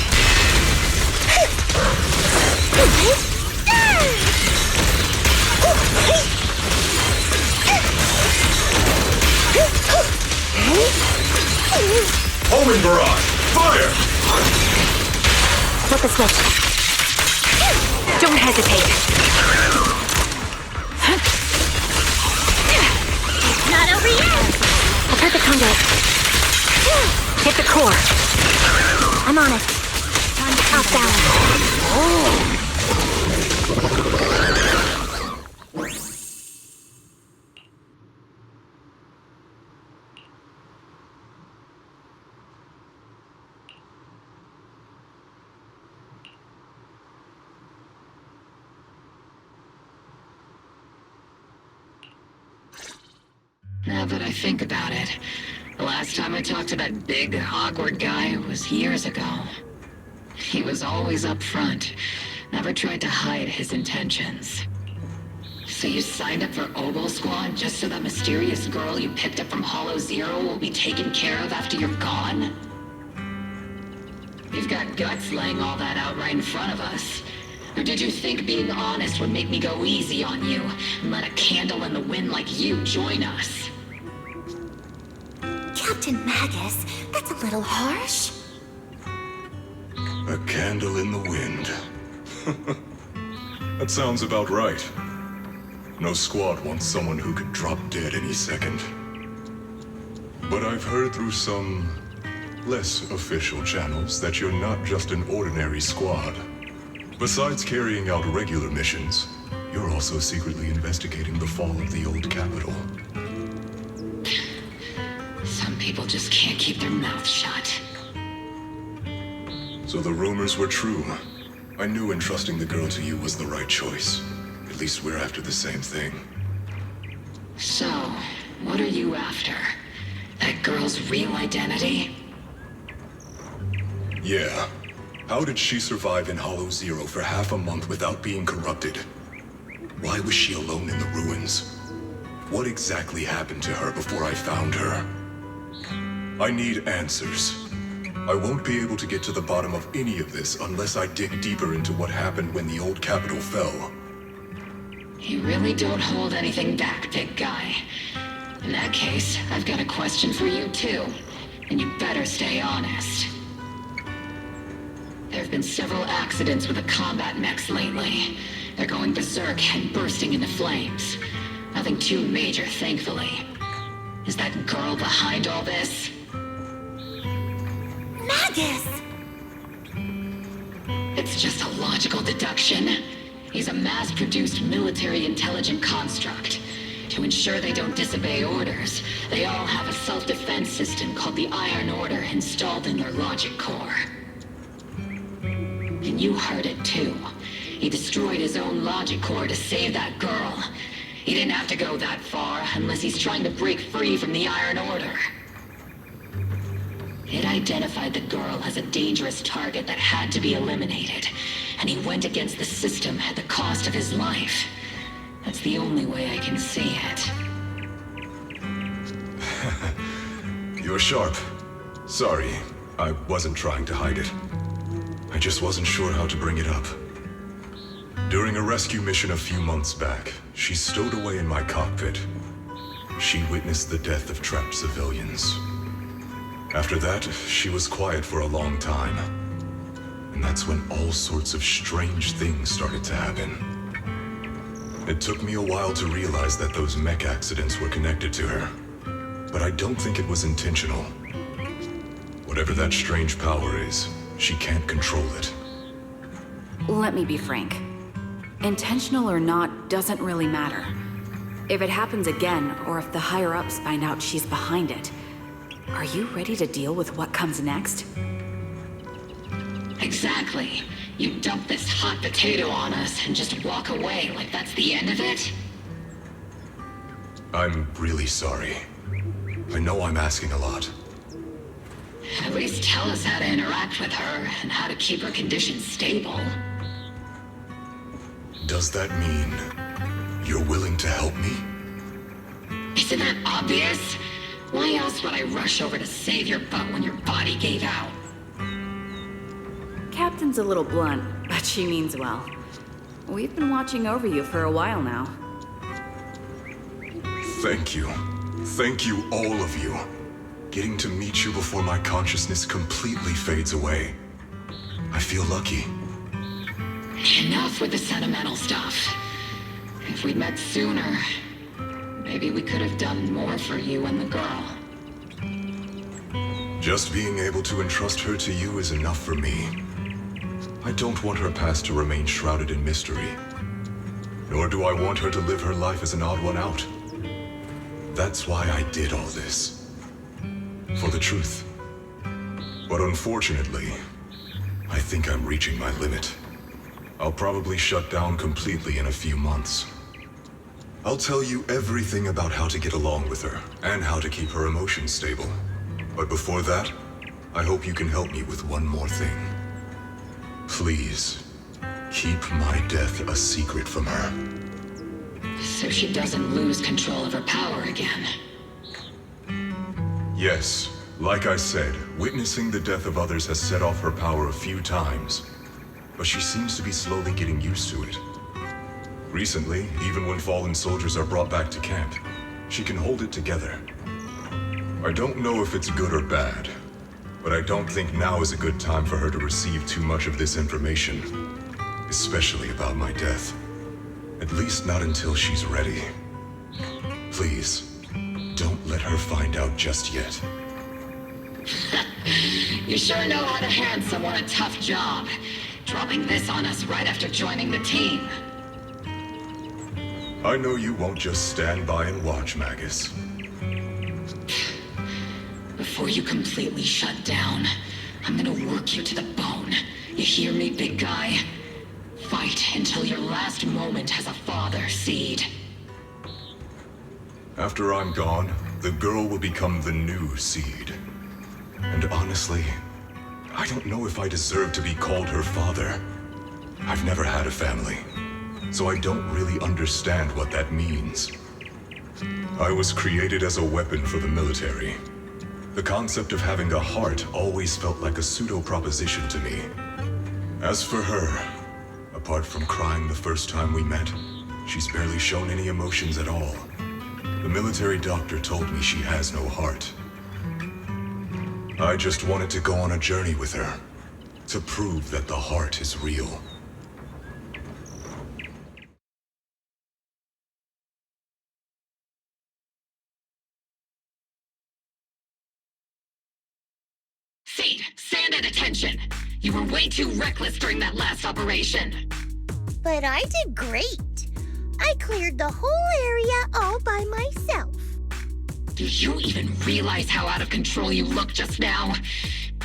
Homing barrage. Fire. Flip the switch. Don't hesitate. Not over yet. I've heard the conduit. Hit the core. I'm on it. Time to count down. Now that I think about it, the last time I talked to that big, awkward guy was years ago. He was always up front, never tried to hide his intentions. So you signed up for Oboe Squad just so that mysterious girl you picked up from Hollow Zero will be taken care of after you're gone? You've got guts laying all that out right in front of us. Or did you think being honest would make me go easy on you and let a candle in the wind like you join us? Captain Magus, that's a little harsh. A candle in the wind. That sounds about right. No squad wants someone who could drop dead any second. But I've heard through some less official channels that you're not just an ordinary squad. Besides carrying out regular missions, you're also secretly investigating the fall of the old capital. Some people just can't keep their mouths shut. So the rumors were true. I knew entrusting the girl to you was the right choice. At least we're after the same thing. So, what are you after? That girl's real identity? Yeah. How did she survive in Hollow Zero for half a month without being corrupted? Why was she alone in the ruins? What exactly happened to her before I found her? I need answers. I won't be able to get to the bottom of any of this unless I dig deeper into what happened when the old capital fell. You really don't hold anything back, big guy. In that case, I've got a question for you too. And you better stay honest. There have been several accidents with the combat mechs lately. They're going berserk and bursting into flames. Nothing too major, thankfully. Is that girl behind all this? Magus! It's just a logical deduction. He's a mass-produced military intelligent construct. To ensure they don't disobey orders, they all have a self-defense system called the Iron Order installed in their logic core. And you heard it too. He destroyed his own logic core to save that girl. He didn't have to go that far unless he's trying to break free from the Iron Order. It identified the girl as a dangerous target that had to be eliminated, and he went against the system at the cost of his life. That's the only way I can see it. You're sharp. Sorry, I wasn't trying to hide it. I just wasn't sure how to bring it up. During a rescue mission a few months back, she stowed away in my cockpit. She witnessed the death of trapped civilians. After that, she was quiet for a long time. And that's when all sorts of strange things started to happen. It took me a while to realize that those mech accidents were connected to her. But I don't think it was intentional. Whatever that strange power is, she can't control it. Let me be frank. Intentional or not doesn't really matter. If it happens again, or if the higher-ups find out she's behind it, are you ready to deal with what comes next? Exactly. You dump this hot potato on us and just walk away like that's the end of it? I'm really sorry. I know I'm asking a lot. At least tell us how to interact with her and how to keep her condition stable. Does that mean you're willing to help me? Isn't that obvious? Why else would I rush over to save your butt when your body gave out? Captain's a little blunt, but she means well. We've been watching over you for a while now. Thank you. Thank you, all of you. Getting to meet you before my consciousness completely fades away. I feel lucky. Enough with the sentimental stuff. If we'd met sooner, maybe we could have done more for you and the girl. Just being able to entrust her to you is enough for me. I don't want her past to remain shrouded in mystery. Nor do I want her to live her life as an odd one out. That's why I did all this. For the truth. But unfortunately, I think I'm reaching my limit. I'll probably shut down completely in a few months. I'll tell you everything about how to get along with her, and how to keep her emotions stable. But before that, I hope you can help me with one more thing. Please, keep my death a secret from her. So she doesn't lose control of her power again. Yes, like I said, witnessing the death of others has set off her power a few times. But she seems to be slowly getting used to it. Recently, even when fallen soldiers are brought back to camp, she can hold it together. I don't know if it's good or bad, but I don't think now is a good time for her to receive too much of this information, especially about my death. At least not until she's ready. Please, don't let her find out just yet. You sure know how to hand someone a tough job, dropping this on us right after joining the team. I know you won't just stand by and watch, Magus. Before you completely shut down, I'm gonna work you to the bone. You hear me, big guy? Fight until your last moment as a father, Seed. After I'm gone, the girl will become the new Seed. And honestly, I don't know if I deserve to be called her father. I've never had a family, so I don't really understand what that means. I was created as a weapon for the military. The concept of having a heart always felt like a pseudo-proposition to me. As for her, apart from crying the first time we met, she's barely shown any emotions at all. The military doctor told me she has no heart. I just wanted to go on a journey with her, to prove that the heart is real. Seed, stand at attention. You were way too reckless during that last operation. But I did great. I cleared the whole area all by myself. Do you even realize how out of control you look just now?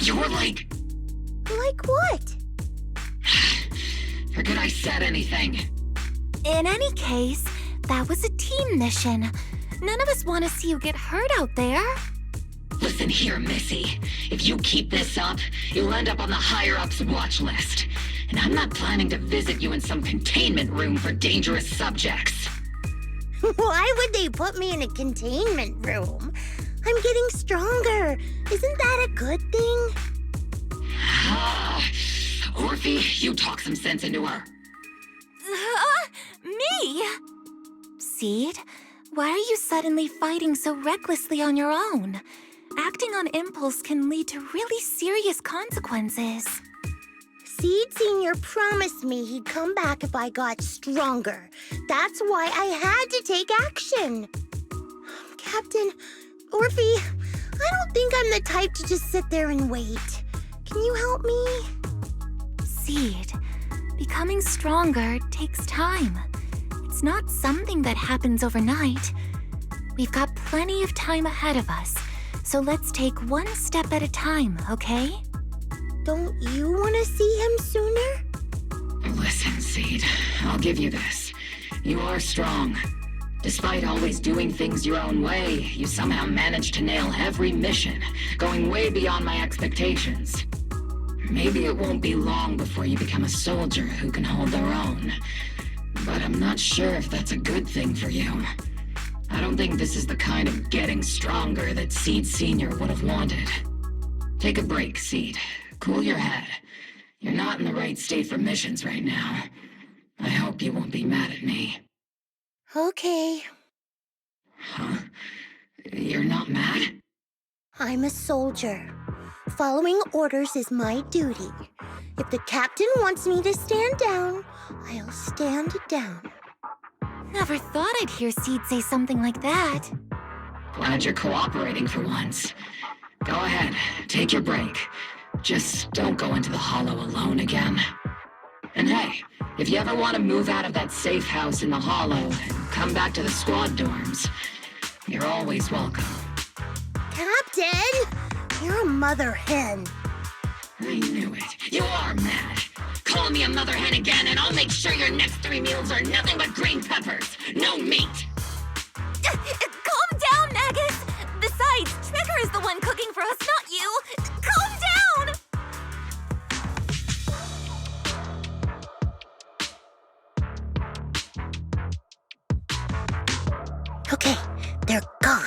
You were like... Like what? Forget I said anything. In any case, that was a team mission. None of us want to see you get hurt out there. Listen here, Missy. If you keep this up, you'll end up on the higher-ups watch list. And I'm not planning to visit you in some containment room for dangerous subjects. Why would they put me in a containment room? I'm getting stronger. Isn't that a good thing? Orphe, you talk some sense into her. Me? Seed, why are you suddenly fighting so recklessly on your own? Acting on impulse can lead to really serious consequences. Seed Senior promised me he'd come back if I got stronger. That's why I had to take action. Captain, Orphe, I don't think I'm the type to just sit there and wait. Can you help me? Seed, becoming stronger takes time. It's not something that happens overnight. We've got plenty of time ahead of us, so let's take one step at a time, okay? Don't you want to see him sooner? Listen, Seed, I'll give you this. You are strong. Despite always doing things your own way, you somehow managed to nail every mission, going way beyond my expectations. Maybe it won't be long before you become a soldier who can hold their own. But I'm not sure if that's a good thing for you. I don't think this is the kind of getting stronger that Seed Senior would have wanted. Take a break, Seed. Cool your head. You're not in the right state for missions right now. I hope you won't be mad at me. Okay. Huh? You're not mad? I'm a soldier. Following orders is my duty. If the captain wants me to stand down, I'll stand down. Never thought I'd hear Seed say something like that. Glad you're cooperating for once. Go ahead, take your break. Just don't go into the hollow alone again. And hey, if you ever want to move out of that safe house in the hollow and come back to the squad dorms, you're always welcome. Captain! You're a mother hen. I knew it. You are mad. Call me a mother hen again and I'll make sure your next 3 meals are nothing but green peppers. No meat. Calm down, Magus! Besides, Trigger is the one cooking for us, not you! Calm down! Okay, they're gone.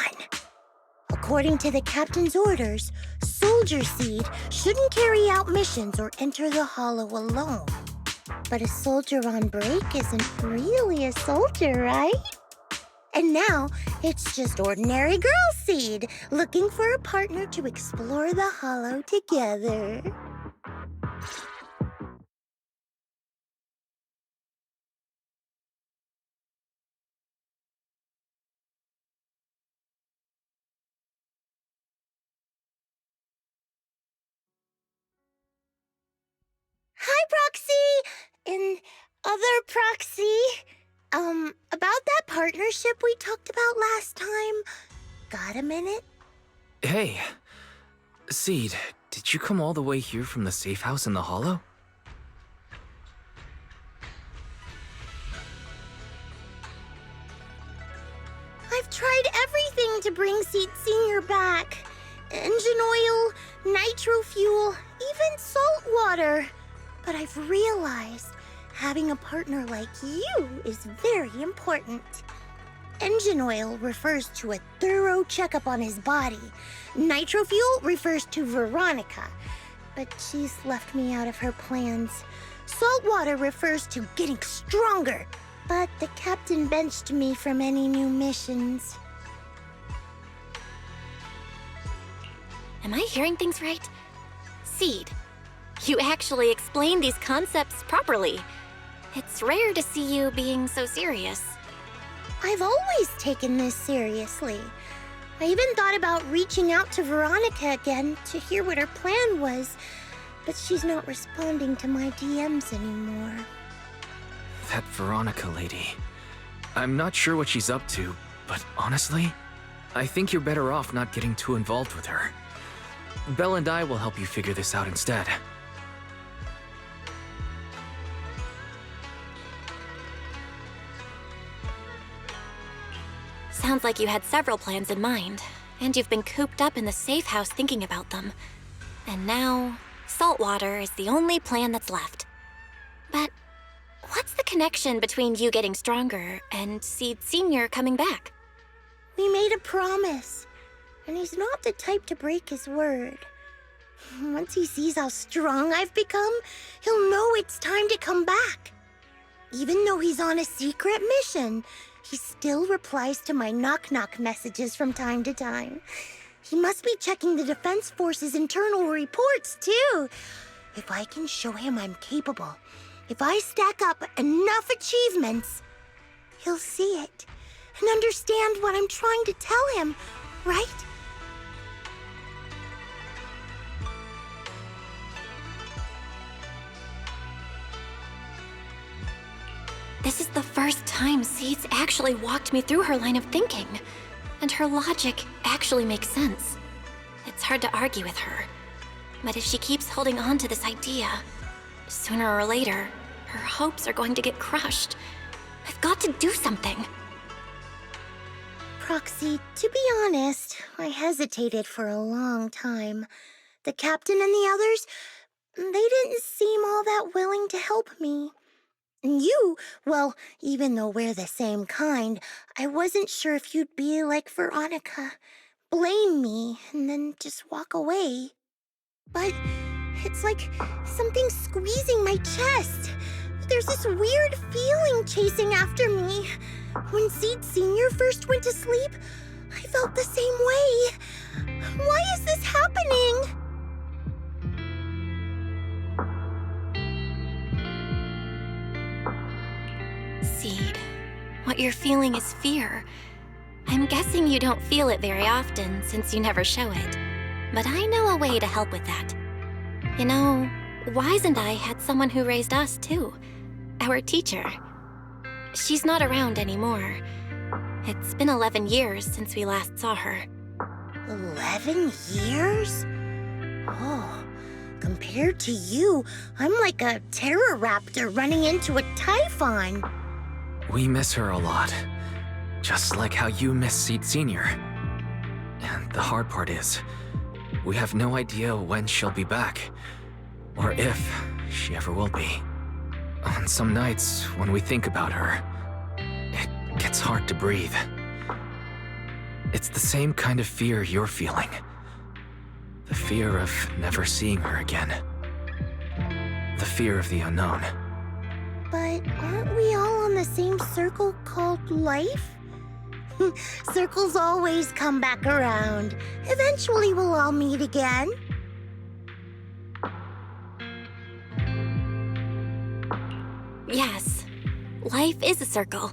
According to the captain's orders, Soldier Seed shouldn't carry out missions or enter the hollow alone. But a soldier on break isn't really a soldier, right? And now, it's just ordinary girl Seed looking for a partner to explore the hollow together. Hi, Proxy! And other Proxy. About that partnership we talked about last time. Got a minute? Hey, Seed, did you come all the way here from the safe house in the hollow? I've tried everything to bring Seed Senior back. Engine oil, nitro fuel, even salt water. But I've realized having a partner like you is very important. Engine oil refers to a thorough checkup on his body. Nitro fuel refers to Veronica, but she's left me out of her plans. Salt water refers to getting stronger, but the captain benched me from any new missions. Am I hearing things right? Seed, you actually explained these concepts properly. It's rare to see you being so serious. I've always taken this seriously. I even thought about reaching out to Veronica again to hear what her plan was, but she's not responding to my DMs anymore. That Veronica lady. I'm not sure what she's up to, but honestly, I think you're better off not getting too involved with her. Belle and I will help you figure this out instead. Sounds like you had several plans in mind, and you've been cooped up in the safe house thinking about them. And now, saltwater is the only plan that's left. But what's the connection between you getting stronger and Seed Senior coming back? We made a promise, and he's not the type to break his word. Once he sees how strong I've become, he'll know it's time to come back. Even though he's on a secret mission, he still replies to my knock-knock messages from time to time. He must be checking the Defense Force's internal reports, too. If I can show him I'm capable, if I stack up enough achievements, he'll see it and understand what I'm trying to tell him, right? This is the first time Seed's actually walked me through her line of thinking, and her logic actually makes sense. It's hard to argue with her, but if she keeps holding on to this idea, sooner or later, her hopes are going to get crushed. I've got to do something. Proxy, to be honest, I hesitated for a long time. The captain and the others, they didn't seem all that willing to help me. And you, well, even though we're the same kind, I wasn't sure if you'd be like Veronica. Blame me, and then just walk away. But it's like something's squeezing my chest. There's this weird feeling chasing after me. When Seed Senior first went to sleep, I felt the same way. Why is this happening? Seed, what you're feeling is fear. I'm guessing you don't feel it very often since you never show it. But I know a way to help with that. You know, Wise and I had someone who raised us too. Our teacher. She's not around anymore. It's been 11 years since we last saw her. 11 years? Oh, compared to you, I'm like a terror raptor running into a typhon. We miss her a lot. Just like how you miss Seed Senior. And the hard part is, we have no idea when she'll be back. Or if she ever will be. On some nights, when we think about her, it gets hard to breathe. It's the same kind of fear you're feeling. The fear of never seeing her again. The fear of the unknown. But aren't we all on the same circle called life? Circles always come back around. Eventually we'll all meet again. Yes, life is a circle.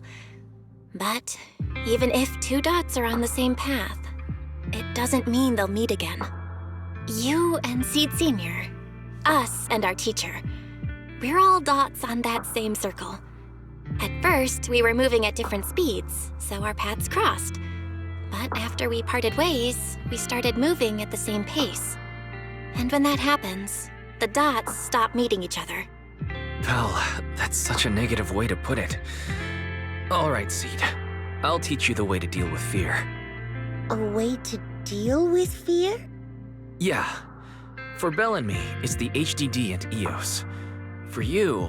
But even if two dots are on the same path, it doesn't mean they'll meet again. You and Seed Senior, us and our teacher, we're all dots on that same circle. At first, we were moving at different speeds, so our paths crossed. But after we parted ways, we started moving at the same pace. And when that happens, the dots stop meeting each other. Well, that's such a negative way to put it. All right, Seed. I'll teach you the way to deal with fear. A way to deal with fear? Yeah. For Belle and me, it's the HDD and EOS. For you,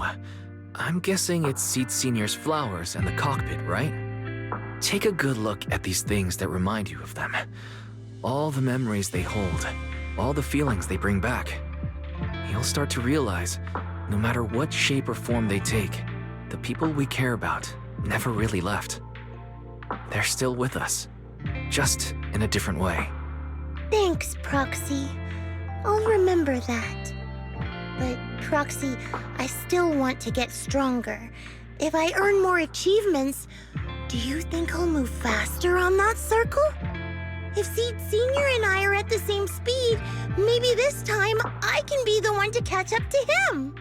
I'm guessing it's Seed Senior's flowers and the cockpit, right? Take a good look at these things that remind you of them. All the memories they hold, all the feelings they bring back. You'll start to realize, no matter what shape or form they take, the people we care about never really left. They're still with us, just in a different way. Thanks, Proxy. I'll remember that. But, Proxy, I still want to get stronger. If I earn more achievements, do you think I'll move faster on that circle? If Seed Senior and I are at the same speed, maybe this time I can be the one to catch up to him.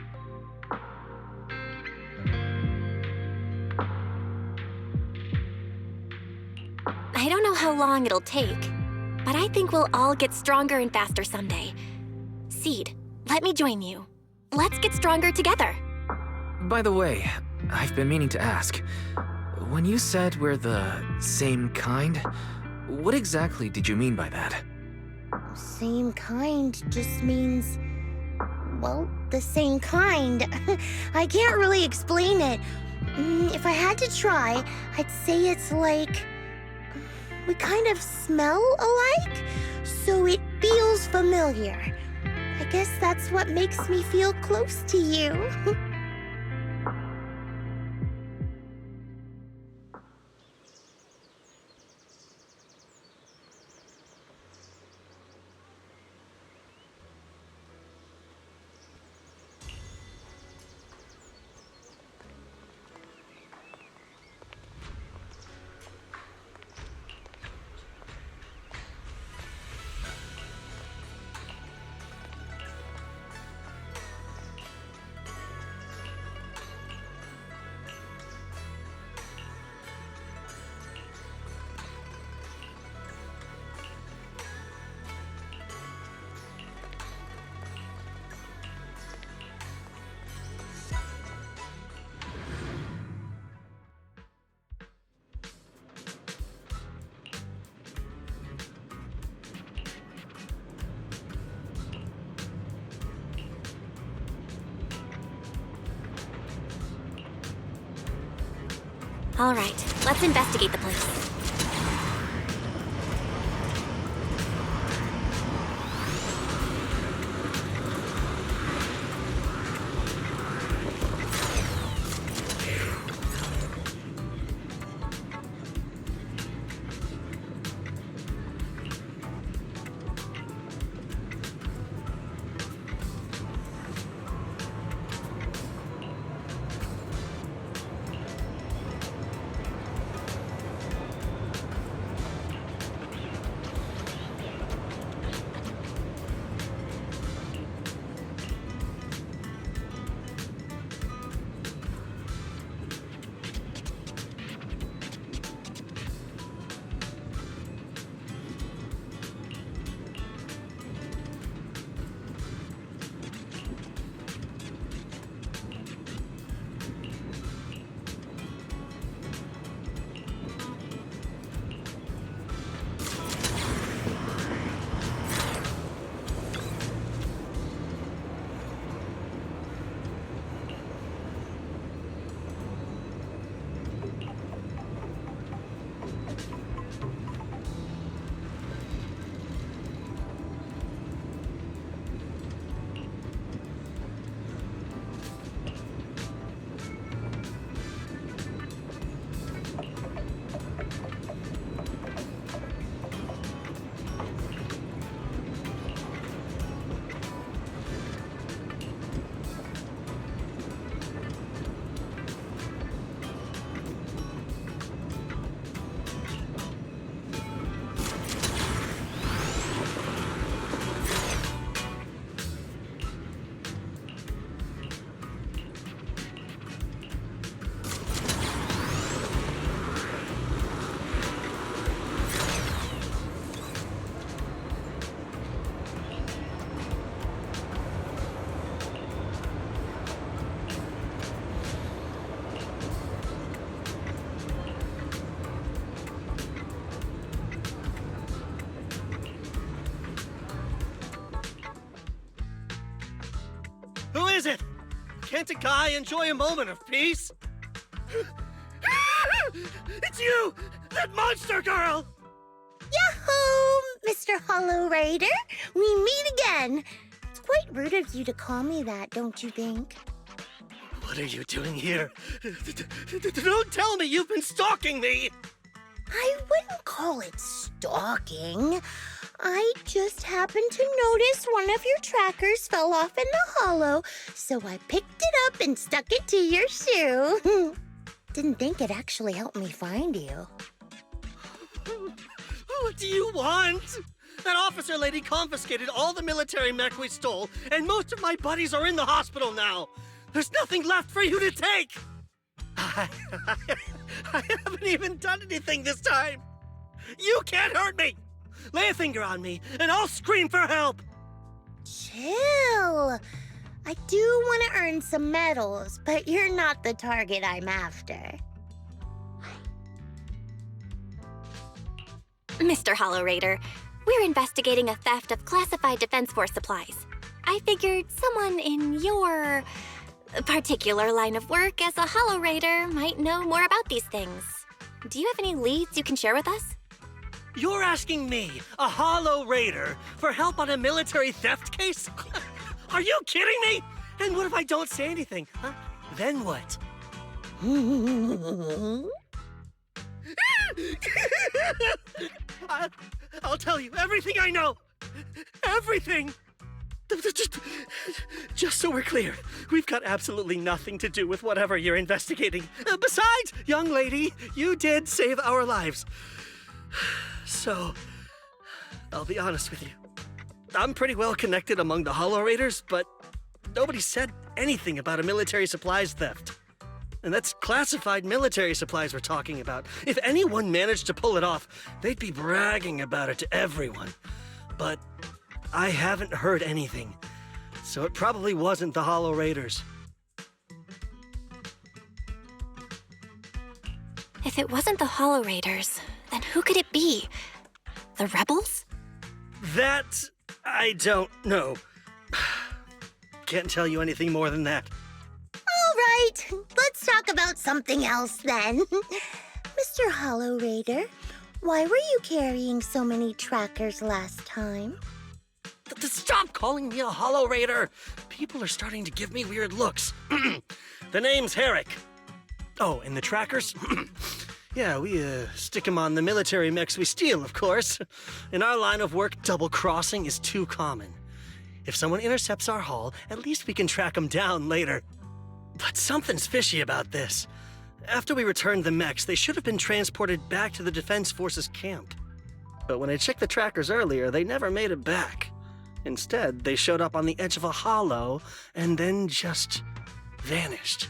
I don't know how long it'll take, but I think we'll all get stronger and faster someday. Seed, let me join you. Let's get stronger together. By the way, I've been meaning to ask. When you said we're the same kind, what exactly did you mean by that? Same kind just means, well, the same kind. I can't really explain it. If I had to try, I'd say it's like we kind of smell alike, so it feels familiar. I guess that's what makes me feel close to you. All right, let's investigate the place. Who is it? Can't a guy enjoy a moment of peace? It's you! That monster girl! Yahoo, Mr. Hollow Rider! We meet again! It's quite rude of you to call me that, don't you think? What are you doing here? Don't tell me you've been stalking me! I wouldn't call it stalking. I just happened to notice one of your trackers fell off in the hollow, so I picked it up and stuck it to your shoe. Didn't think it actually helped me find you. What do you want? That officer lady confiscated all the military mech we stole, and most of my buddies are in the hospital now. There's nothing left for you to take! I haven't even done anything this time! You can't hurt me! Lay a finger on me, and I'll scream for help! Chill. I do want to earn some medals, but you're not the target I'm after. Mr. Hollow Raider, we're investigating a theft of classified Defense Force supplies. I figured someone in your particular line of work as a Hollow Raider might know more about these things. Do you have any leads you can share with us? You're asking me, a Hollow Raider, for help on a military theft case? Are you kidding me? And what if I don't say anything, huh? Then what? I'll tell you everything I know. Everything. Just so we're clear, we've got absolutely nothing to do with whatever you're investigating. Besides, young lady, you did save our lives. So, I'll be honest with you. I'm pretty well connected among the Hollow Raiders, but nobody said anything about a military supplies theft. And that's classified military supplies we're talking about. If anyone managed to pull it off, they'd be bragging about it to everyone. But I haven't heard anything, so it probably wasn't the Hollow Raiders. If it wasn't the Hollow Raiders, then who could it be? The rebels? That I don't know. Can't tell you anything more than that. All right, let's talk about something else then. Mr. Hollow Raider, why were you carrying so many trackers last time? Stop calling me a Hollow Raider! People are starting to give me weird looks. The name's Herrick. Oh, and the trackers? Yeah, we stick them on the military mechs we steal, of course. In our line of work, double-crossing is too common. If someone intercepts our haul, at least we can track them down later. But something's fishy about this. After we returned the mechs, they should have been transported back to the Defense Forces camp. But when I checked the trackers earlier, they never made it back. Instead, they showed up on the edge of a hollow and then just vanished.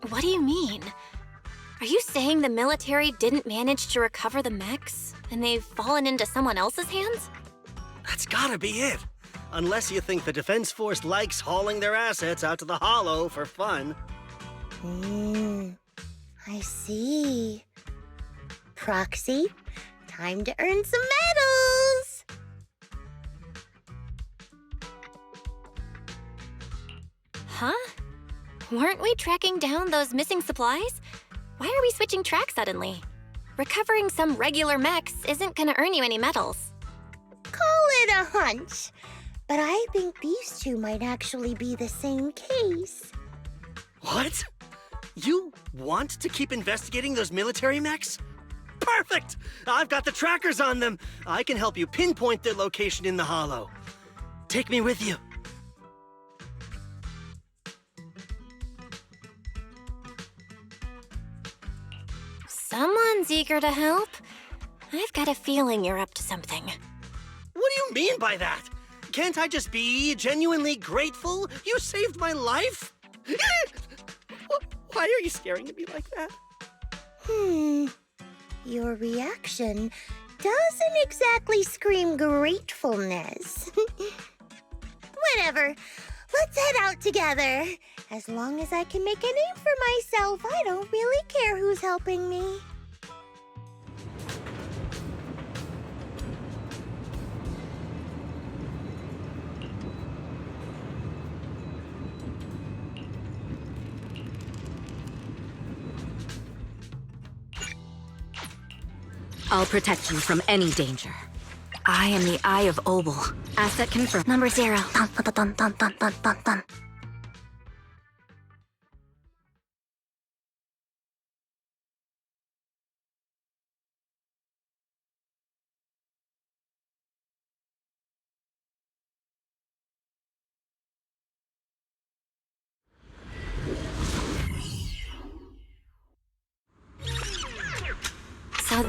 What do you mean? Are you saying the military didn't manage to recover the mechs, and they've fallen into someone else's hands? That's gotta be it. Unless you think the Defense Force likes hauling their assets out to the hollow for fun. I see. Proxy, time to earn some medals! Huh? Weren't we tracking down those missing supplies? Why are we switching tracks suddenly? Recovering some regular mechs isn't gonna earn you any medals. Call it a hunch, but I think these two might actually be the same case. What? You want to keep investigating those military mechs? Perfect! I've got the trackers on them. I can help you pinpoint their location in the hollow. Take me with you. Someone's eager to help. I've got a feeling you're up to something. What do you mean by that? Can't I just be genuinely grateful? You saved my life? Why are you staring at me like that? Your reaction doesn't exactly scream gratefulness. Whatever. Let's head out together. As long as I can make a name for myself, I don't really care who's helping me. I'll protect you from any danger. I am the Eye of Obel. Asset confirmed. Number 0. Dun, dun, dun, dun, dun, dun, dun, dun.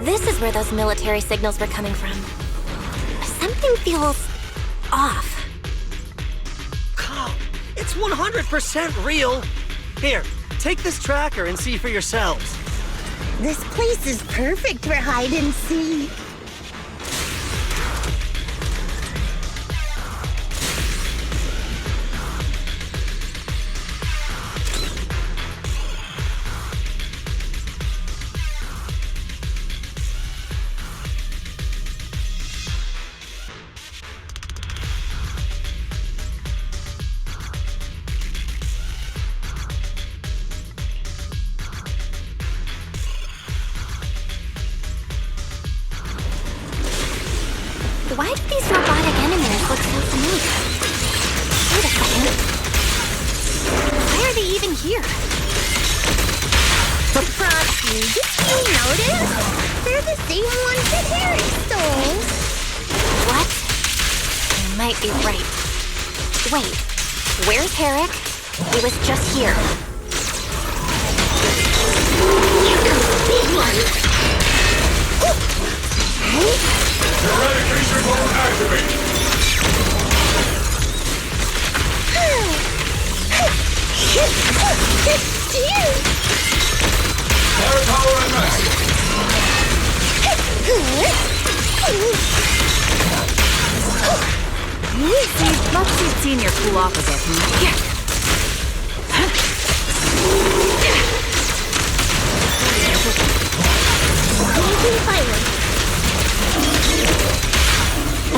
this is where those military signals were coming from. Something feels off. Oh, it's 100% real. Here, take this tracker and see for yourselves. This place is perfect for hide and seek. Why do these robotic enemies look so familiar? Wait a second. Why are they even here? Proxy, did you notice? They're the same ones that Harry stole. What? You might be right. Wait, where's Herrick? He was just here. Big one. Eradication mode activated. Firepower at max. Let's see Senior cool off a bit.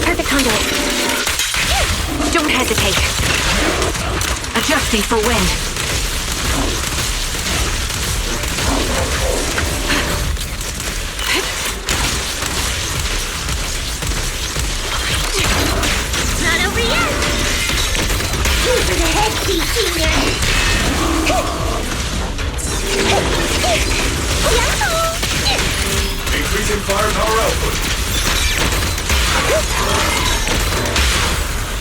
Perfect conduit. Don't hesitate. Adjusting for wind. Not over yet. Over the head, Senior. Increasing firepower output.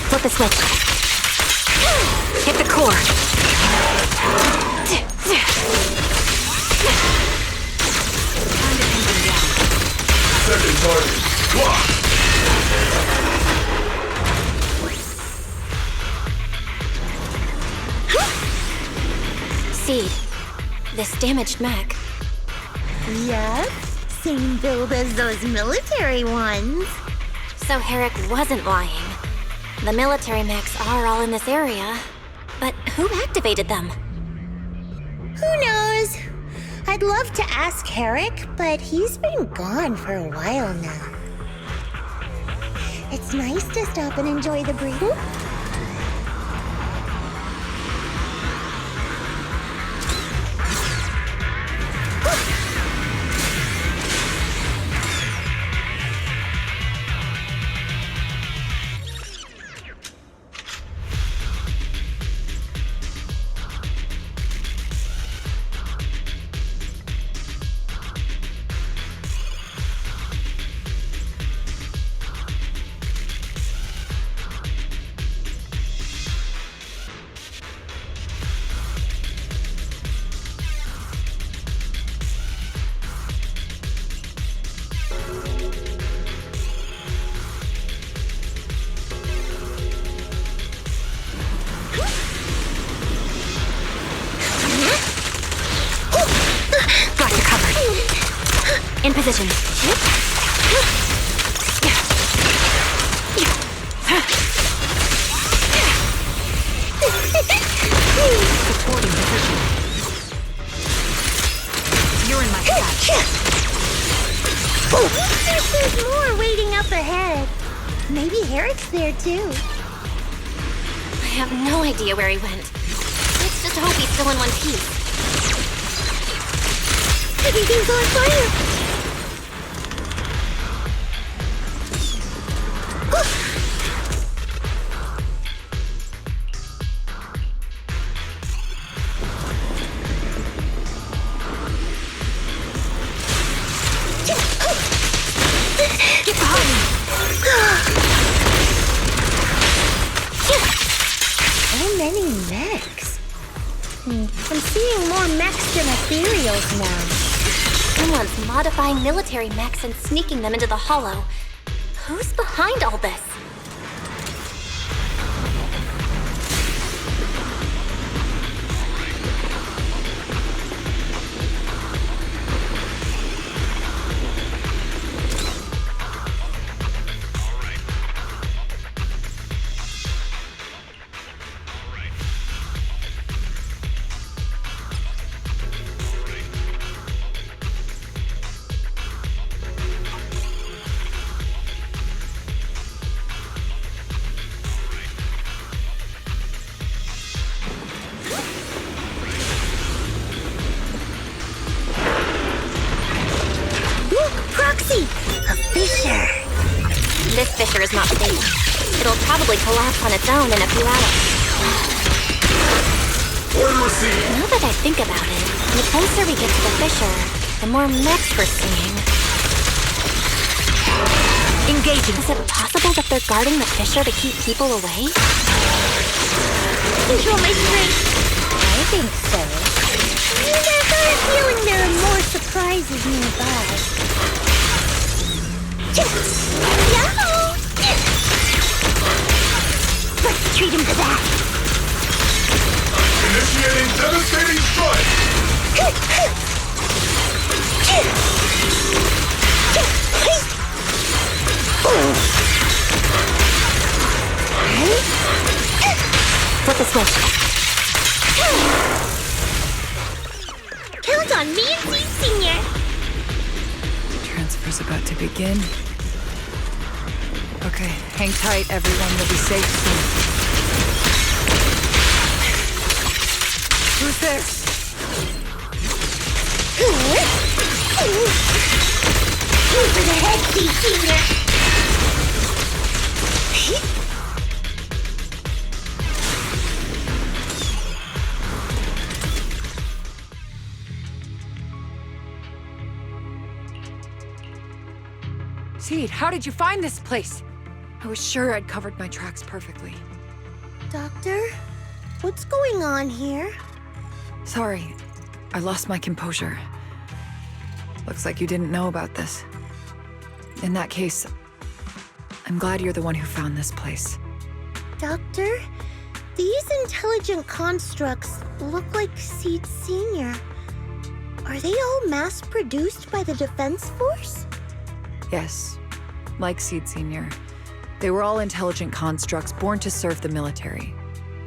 Flip the switch. Hit the core. Second target. Locked. Seed. This damaged mech. Yep, same build as those military ones. So Herrick wasn't lying. The military mechs are all in this area. But who activated them? Who knows? I'd love to ask Herrick, but he's been gone for a while now. It's nice to stop and enjoy the breeze. In position. Supporting position. You're in my patch. There's more waiting up ahead. Maybe Herrick's there too. I have no idea where he went. Let's just hope he's still in one piece. Everything's on fire! Get behind me! So many mechs. I'm seeing more mechs than ethereals now. Someone's modifying military mechs and sneaking them into the Hollow. Who's behind all this? This fissure is not safe. It'll probably collapse on its own in a few hours. Order received. Now that I think about it, the closer we get to the fissure, the more mechs we're seeing. Engaging. Is it possible that they're guarding the fissure to keep people away? Control my strength. I think so. And I've got a feeling there are more surprises nearby. Yahoo! Let's treat him to that. Initiating devastating strike. Flip the switch. Count on me and Seed Senior. Transfer's about to begin. Okay, hang tight, everyone. We'll be safe soon. Who's there? Over the head, Seed Senior. Seed, how did you find this place? I was sure I'd covered my tracks perfectly. Doctor, what's going on here? Sorry, I lost my composure. Looks like you didn't know about this. In that case, I'm glad you're the one who found this place. Doctor, these intelligent constructs look like Seed Senior. Are they all mass-produced by the Defense Force? Yes, like Seed Senior. They were all intelligent constructs born to serve the military,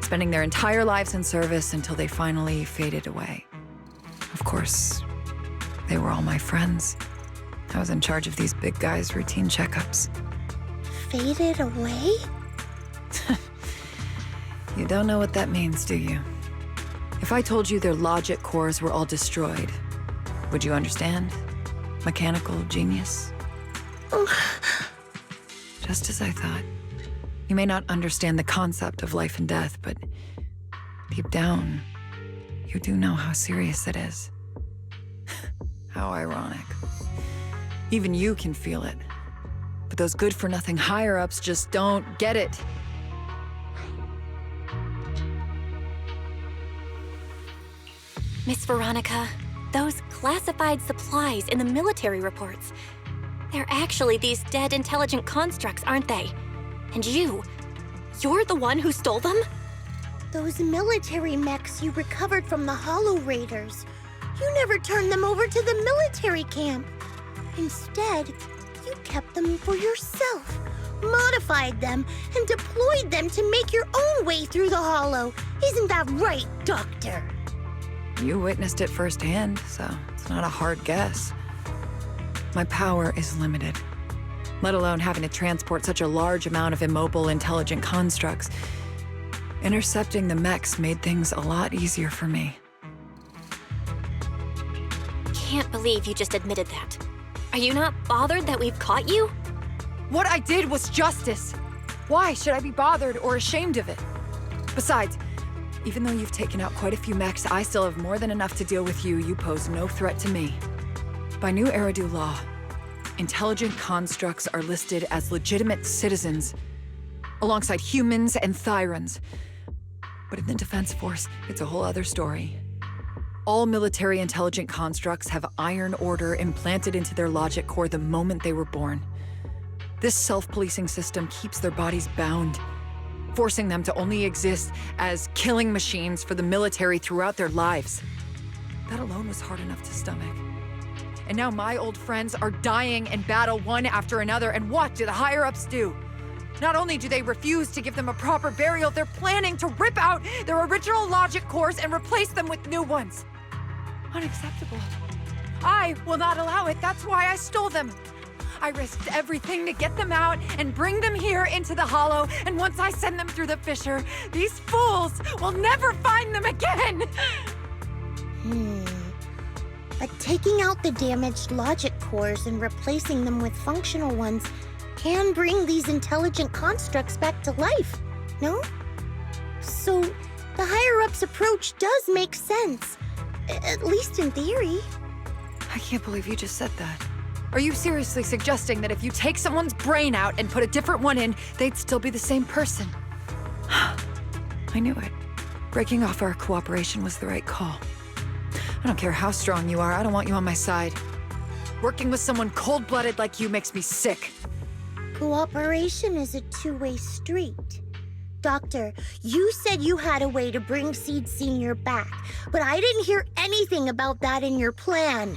spending their entire lives in service until they finally faded away. Of course, they were all my friends. I was in charge of these big guys' routine checkups. Faded away? You don't know what that means, do you? If I told you their logic cores were all destroyed, would you understand? Mechanical genius? Just as I thought. You may not understand the concept of life and death, but deep down, you do know how serious it is. How ironic. Even you can feel it. But those good-for-nothing higher-ups just don't get it. Miss Veronica, those classified supplies in the military reports, they're actually these dead intelligent constructs, aren't they? And you're the one who stole them? Those military mechs you recovered from the Hollow Raiders. You never turned them over to the military camp. Instead, you kept them for yourself, modified them, and deployed them to make your own way through the Hollow. Isn't that right, Doctor? You witnessed it firsthand, so it's not a hard guess. My power is limited, let alone having to transport such a large amount of immobile, intelligent constructs. Intercepting the mechs made things a lot easier for me. Can't believe you just admitted that. Are you not bothered that we've caught you? What I did was justice. Why should I be bothered or ashamed of it? Besides, even though you've taken out quite a few mechs, I still have more than enough to deal with you. You pose no threat to me. By new Eridu law, intelligent constructs are listed as legitimate citizens, alongside humans and Thyrans. But in the Defense Force, it's a whole other story. All military intelligent constructs have iron order implanted into their logic core the moment they were born. This self-policing system keeps their bodies bound, forcing them to only exist as killing machines for the military throughout their lives. That alone was hard enough to stomach. And now my old friends are dying in battle one after another, and what do the higher-ups do? Not only do they refuse to give them a proper burial, they're planning to rip out their original logic cores and replace them with new ones. Unacceptable. I will not allow it. That's why I stole them. I risked everything to get them out and bring them here into the Hollow, and once I send them through the fissure, these fools will never find them again! But taking out the damaged logic cores and replacing them with functional ones can bring these intelligent constructs back to life, no? So, the higher-ups approach does make sense, at least in theory. I can't believe you just said that. Are you seriously suggesting that if you take someone's brain out and put a different one in, they'd still be the same person? I knew it. Breaking off our cooperation was the right call. I don't care how strong you are, I don't want you on my side. Working with someone cold-blooded like you makes me sick. Cooperation is a two-way street. Doctor, you said you had a way to bring Seed Senior back, but I didn't hear anything about that in your plan.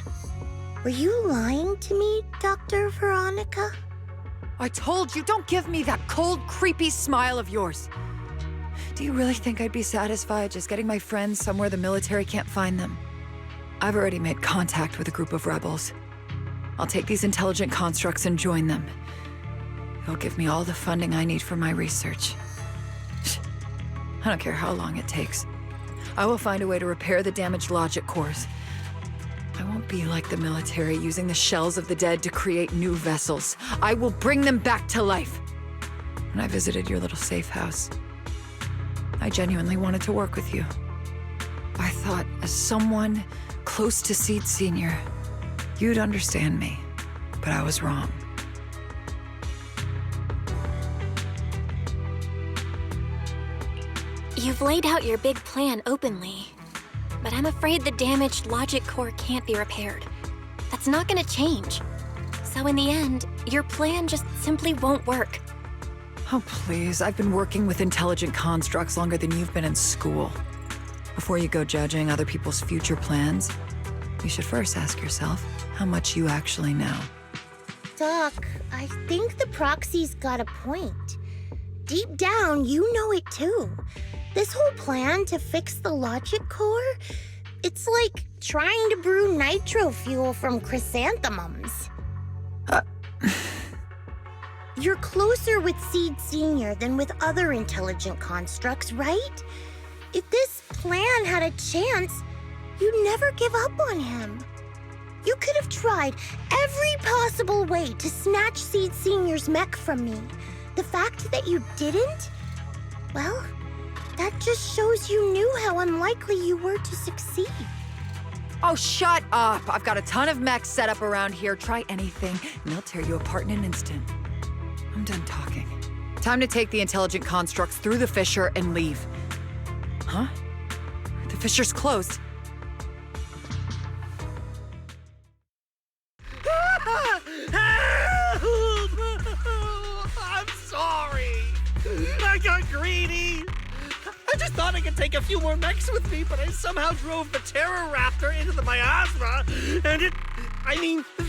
Were you lying to me, Dr. Veronica? I told you, don't give me that cold, creepy smile of yours. Do you really think I'd be satisfied just getting my friends somewhere the military can't find them? I've already made contact with a group of rebels. I'll take these intelligent constructs and join them. They'll give me all the funding I need for my research. I don't care how long it takes. I will find a way to repair the damaged logic cores. I won't be like the military, using the shells of the dead to create new vessels. I will bring them back to life. When I visited your little safe house, I genuinely wanted to work with you. I thought, as someone close to Seed Senior, you'd understand me, but I was wrong. You've laid out your big plan openly, but I'm afraid the damaged logic core can't be repaired. That's not gonna change. So in the end, your plan just simply won't work. Oh, please. I've been working with intelligent constructs longer than you've been in school. Before you go judging other people's future plans, you should first ask yourself how much you actually know. Doc, I think the proxy's got a point. Deep down, you know it too. This whole plan to fix the logic core, it's like trying to brew nitro fuel from chrysanthemums. You're closer with Seed Senior than with other intelligent constructs, right? If this plan had a chance, you'd never give up on him. You could have tried every possible way to snatch Seed Senior's mech from me. The fact that you didn't, well, that just shows you knew how unlikely you were to succeed. Oh, shut up! I've got a ton of mechs set up around here. Try anything, and they'll tear you apart in an instant. I'm done talking. Time to take the intelligent constructs through the fissure and leave. Huh? The fissure's closed. I'm sorry. I got greedy. I just thought I could take a few more mechs with me, but I somehow drove the Terror Raptor into the miasma, and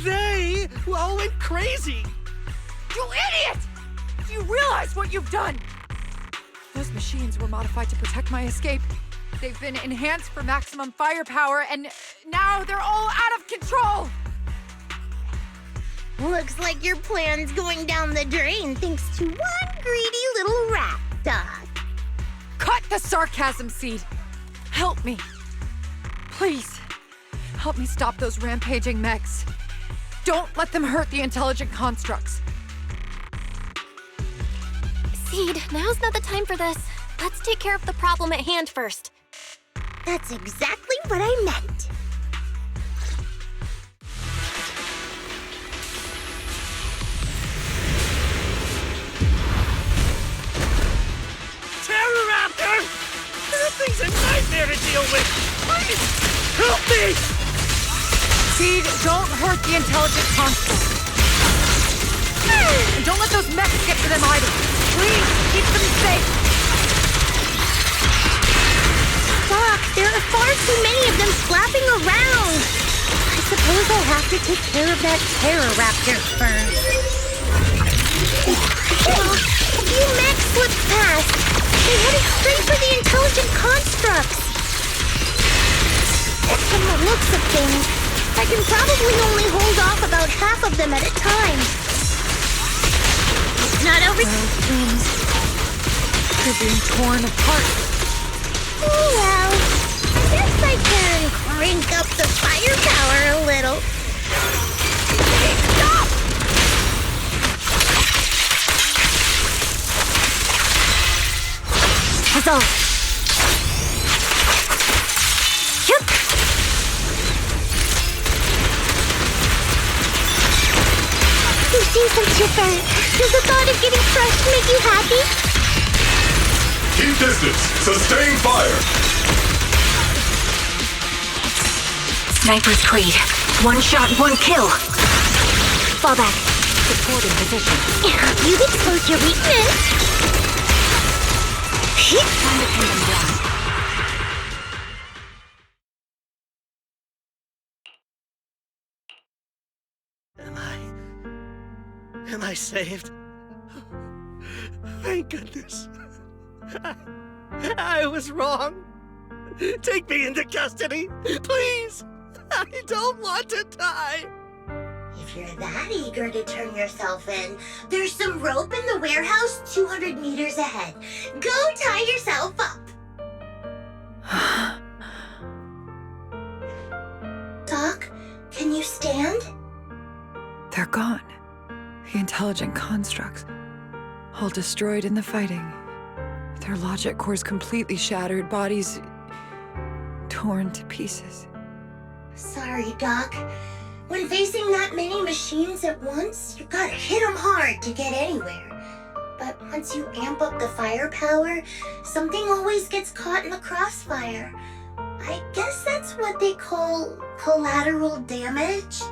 they all went crazy. You idiot! Do you realize what you've done? Those machines were modified to protect my escape. They've been enhanced for maximum firepower, and now they're all out of control! Looks like your plan's going down the drain thanks to one greedy little rat, Doc. Cut the sarcasm, Seed. Help me. Please. Help me stop those rampaging mechs. Don't let them hurt the intelligent constructs. Seed, now's not the time for this. Let's take care of the problem at hand first. That's exactly what I meant. Terror Raptor! thing's a nightmare to deal with! Please, help me! Seed, don't hurt the intelligent construct. And don't let those mechs get to them either. Please, keep them safe. Doc, there are far too many of them flapping around. I suppose I'll have to take care of that terror raptor first. A few mechs slipped past. They headed straight for the intelligent constructs. From the looks of things, I can probably only hold off about half of them at a time. It's not over. Things are being torn apart. Oh well, I guess I can crank up the firepower a little. Stop! Puzzle! Yep! You seem so chipper. Does the thought of getting crushed make you happy? Keep distance. Sustain fire. Sniper's Creed. One shot, one kill. Fall back. Support in position. You've exposed your weakness. Time to pin them down. Am I saved? Thank goodness. I was wrong. Take me into custody, please. I don't want to die. If you're that eager to turn yourself in, there's some rope in the warehouse 200 meters ahead. Go tie yourself up. Doc, can you stand? They're gone. The intelligent constructs. All destroyed in the fighting. Their logic cores completely shattered, bodies torn to pieces. Sorry, Doc. When facing that many machines at once, you gotta hit them hard to get anywhere. But once you amp up the firepower, something always gets caught in the crossfire. I guess that's what they call collateral damage.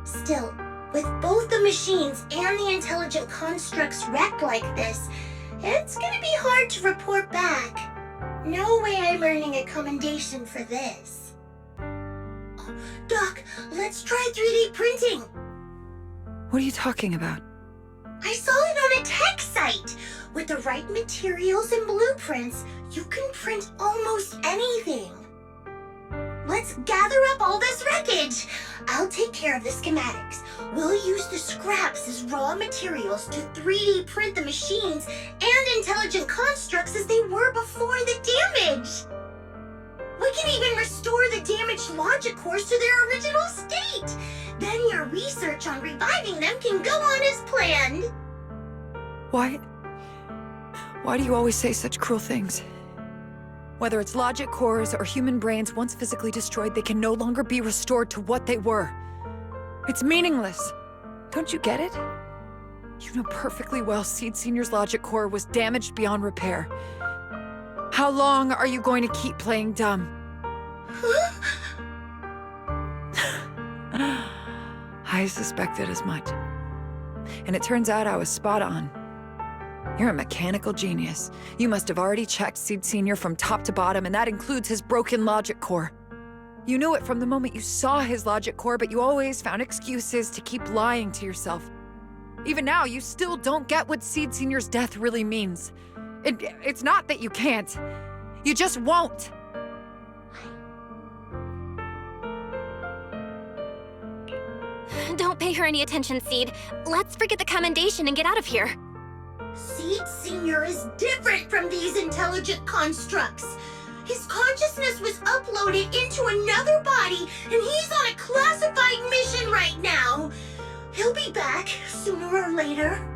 Still, with both the machines and the intelligent constructs wrecked like this, it's gonna be hard to report back. No way I'm earning a commendation for this. Doc, let's try 3D printing. What are you talking about? I saw it on a tech site. With the right materials and blueprints, you can print almost anything. Let's gather up all this wreckage. I'll take care of the schematics. We'll use the scraps as raw materials to 3D print the machines and intelligent constructs as they were before the damage. We can even restore the damaged logic cores to their original state. Then your research on reviving them can go on as planned. Why do you always say such cruel things? Whether it's logic cores or human brains, once physically destroyed, they can no longer be restored to what they were. It's meaningless. Don't you get it? You know perfectly well Seed Senior's logic core was damaged beyond repair. How long are you going to keep playing dumb? I suspected as much. And it turns out I was spot on. You're a mechanical genius. You must have already checked Seed Senior from top to bottom, and that includes his broken logic core. You knew it from the moment you saw his logic core, but you always found excuses to keep lying to yourself. Even now, you still don't get what Seed Senior's death really means. It's not that you can't. You just won't. Don't pay her any attention, Seed. Let's forget the commendation and get out of here. Seed Senior is different from these intelligent constructs. His consciousness was uploaded into another body, and he's on a classified mission right now. He'll be back sooner or later.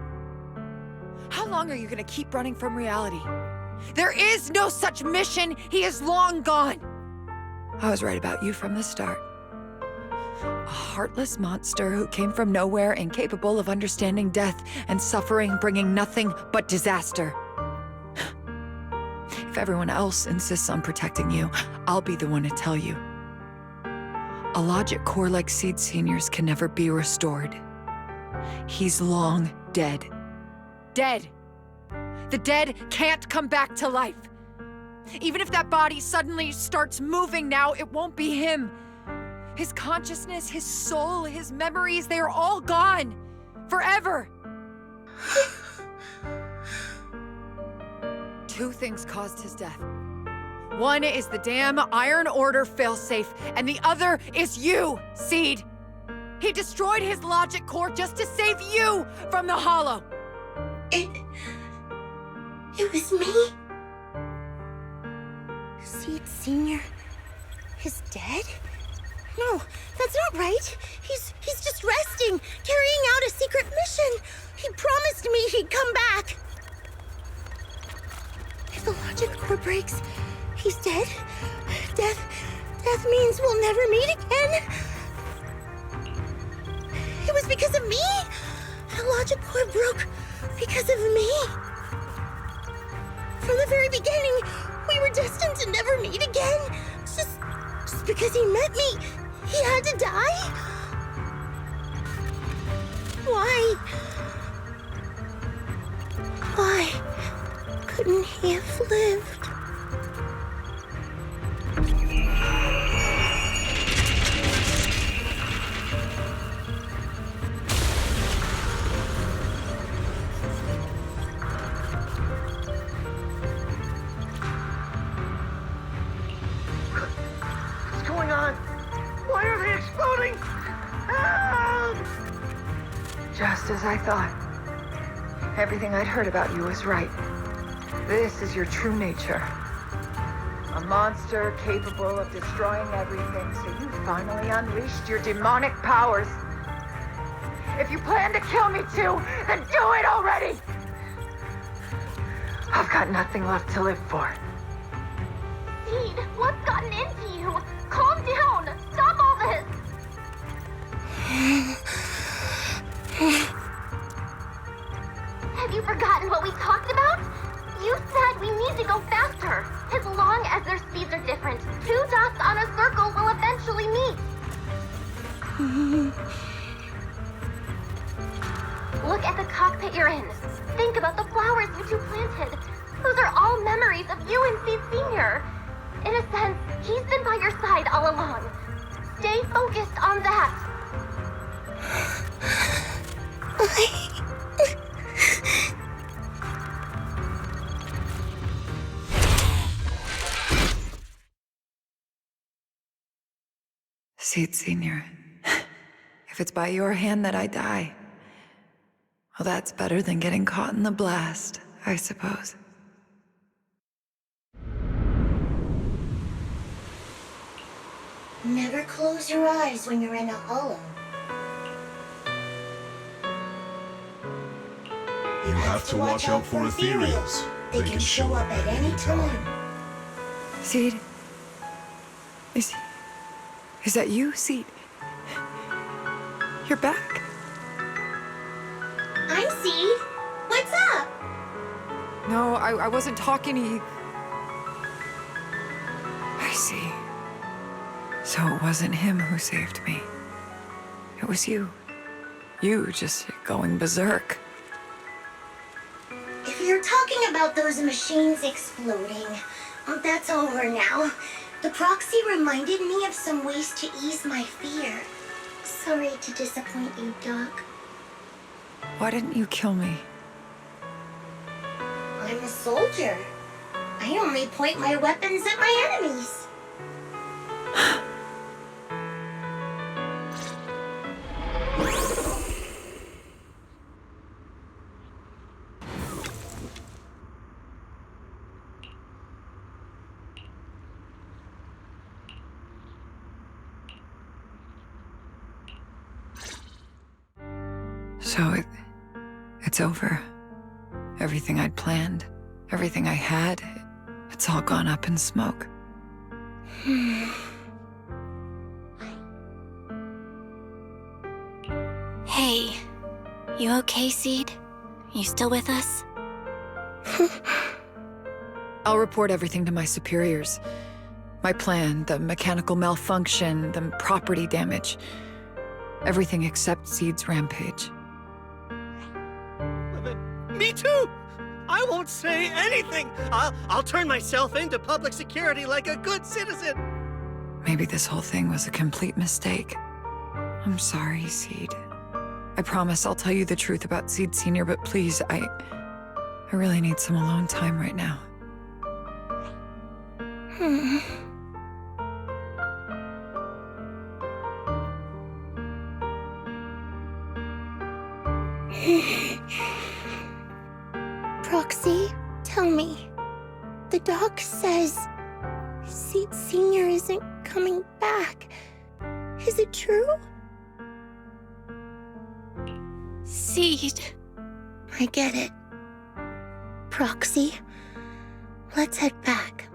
How long are you gonna keep running from reality? There is no such mission! He is long gone! I was right about you from the start. A heartless monster who came from nowhere, incapable of understanding death and suffering, bringing nothing but disaster. If if everyone else insists on protecting you, I'll be the one to tell you. A logic core like Seed Senior's can never be restored. He's long dead. Dead! The dead can't come back to life. Even if that body suddenly starts moving now, it won't be him. His consciousness, his soul, his memories, they are all gone. Forever. Two things caused his death. One is the damn Iron Order failsafe, and the other is you, Seed. He destroyed his logic core just to save you from the Hollow. It was me? Seed Senior is dead? No, that's not right. He's just resting, carrying out a secret mission. He promised me he'd come back. If the logic core breaks, he's dead. Death means we'll never meet again. It was because of me. The logic core broke because of me. From the very beginning, we were destined to never meet again. Just because he met me, he had to die? Why? Why couldn't he have lived? What's going on? Why are they exploding? Help! Just as I thought. Everything I'd heard about you was right. This is your true nature. A monster capable of destroying everything, so you finally unleashed your demonic powers. If you plan to kill me too, then do it already! I've got nothing left to live for. Seed, what's gotten into you? Calm down! Stop all this! Have you forgotten what we talked about? You said we need to go faster. As long as their speeds are different, two dots on a circle will eventually meet. Look at the cockpit you're in. Think about the flowers you two planted. Those are all memories of you and Seed Senior. In a sense, he's been by your side all along. Stay focused on that. Seed Senior, if it's by your hand that I die, well, that's better than getting caught in the blast, I suppose. Never close your eyes when you're in a hollow. You have to watch out for ethereals. They can show up at any time. Seed? Is that you, Seed? You're back. I'm Seed. What's up? No, I wasn't talking to you. I see. So it wasn't him who saved me. It was you. You just going berserk. If you're talking about those machines exploding, that's over now. The proxy reminded me of some ways to ease my fear. Sorry to disappoint you, Doc. Why didn't you kill me? I'm a soldier. I only point my weapons at my enemies. So it's over. Everything I'd planned, everything I had, it's all gone up in smoke. Hey, you okay, Seed? You still with us? I'll report everything to my superiors. My plan, the mechanical malfunction, the property damage. Everything except Seed's rampage. Me too! I won't say anything! I'll turn myself into public security like a good citizen! Maybe this whole thing was a complete mistake. I'm sorry, Seed. I promise I'll tell you the truth about Seed Senior, but please, I really need some alone time right now. Proxy, tell me. The doc says Seed Senior isn't coming back. Is it true? Seed. I get it. Proxy, let's head back.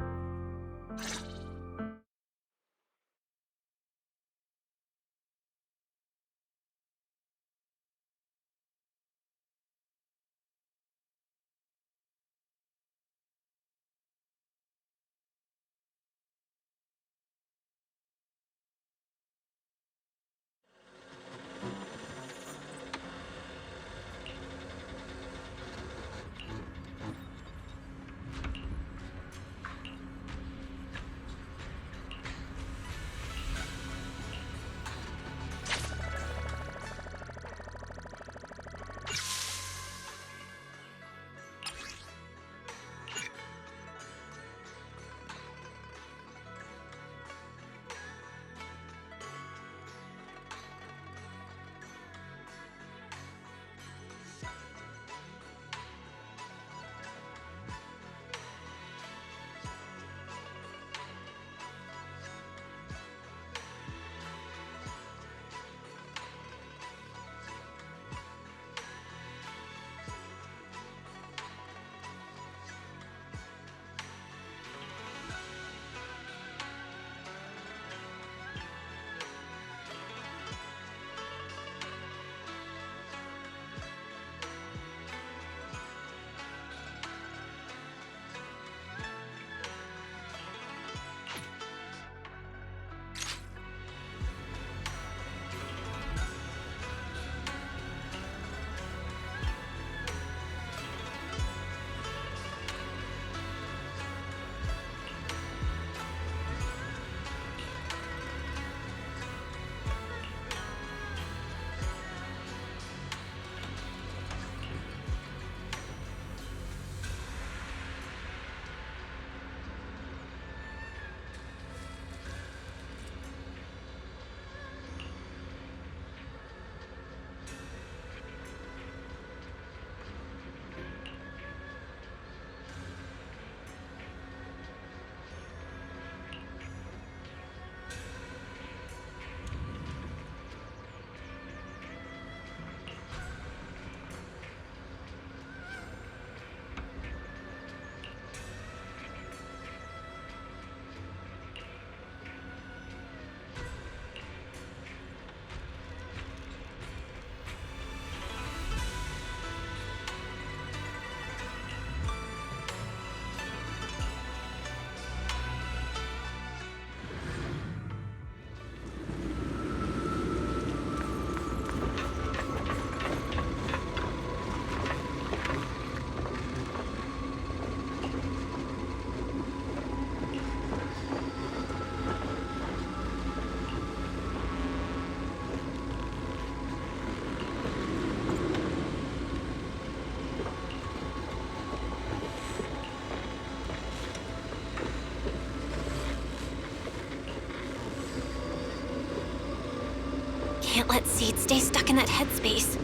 Can't let Seed stay stuck in that headspace.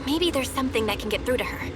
Maybe there's something that can get through to her.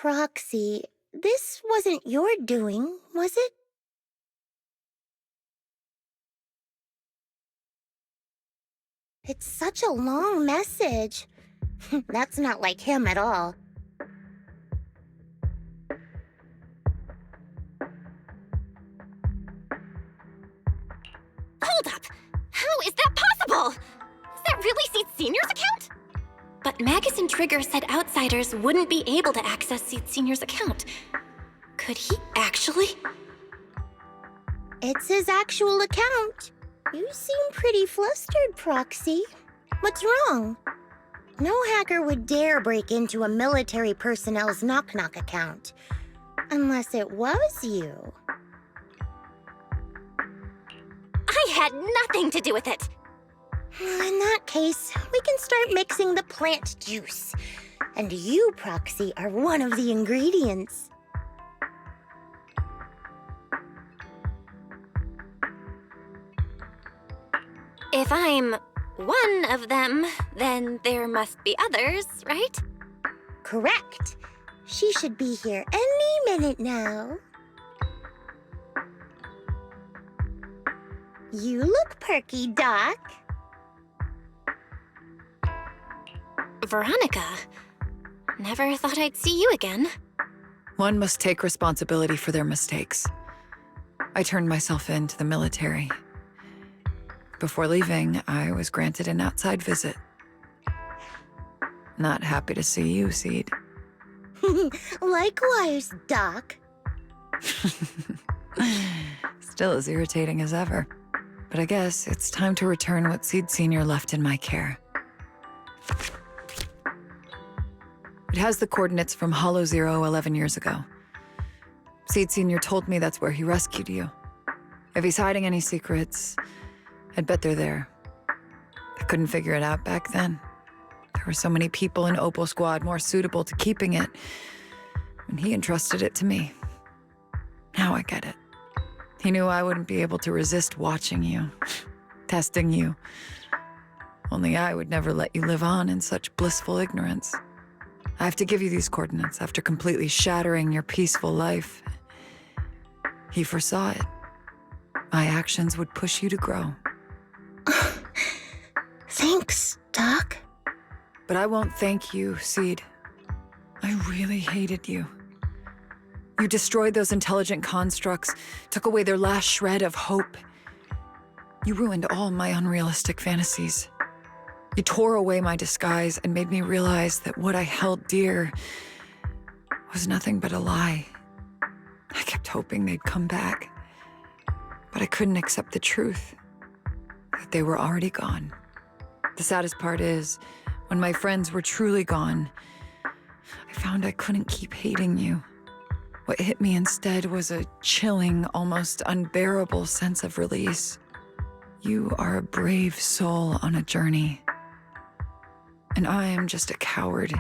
Proxy, this wasn't your doing, was it? It's such a long message. That's not like him at all. Hold up! How is that possible? Is that really Seed Senior's account? But Magus and Trigger said outsiders wouldn't be able to access Seed Senior's account. Could he actually? It's his actual account. You seem pretty flustered, Proxy. What's wrong? No hacker would dare break into a military personnel's knock-knock account. Unless it was you. I had nothing to do with it! In that case, we can start mixing the plant juice. And you, Proxy, are one of the ingredients. If I'm one of them, then there must be others, right? Correct. She should be here any minute now. You look perky, Doc. Veronica, never thought I'd see you again. One must take responsibility for their mistakes. I turned myself in to the military. Before leaving, I was granted an outside visit. Not happy to see you, Seed. Likewise, Doc. Still as irritating as ever. But I guess it's time to return what Seed Senior left in my care. It has the coordinates from Hollow Zero 11 years ago. Seed Senior told me that's where he rescued you. If he's hiding any secrets, I'd bet they're there. I couldn't figure it out back then. There were so many people in Opal Squad more suitable to keeping it, and he entrusted it to me. Now I get it. He knew I wouldn't be able to resist watching you, testing you. Only I would never let you live on in such blissful ignorance. I have to give you these coordinates after completely shattering your peaceful life. He foresaw it. My actions would push you to grow. Thanks, Doc. But I won't thank you, Seed. I really hated you. You destroyed those intelligent constructs, took away their last shred of hope. You ruined all my unrealistic fantasies. You tore away my disguise and made me realize that what I held dear was nothing but a lie. I kept hoping they'd come back, but I couldn't accept the truth, that they were already gone. The saddest part is, when my friends were truly gone, I found I couldn't keep hating you. What hit me instead was a chilling, almost unbearable sense of release. You are a brave soul on a journey. And I am just a coward,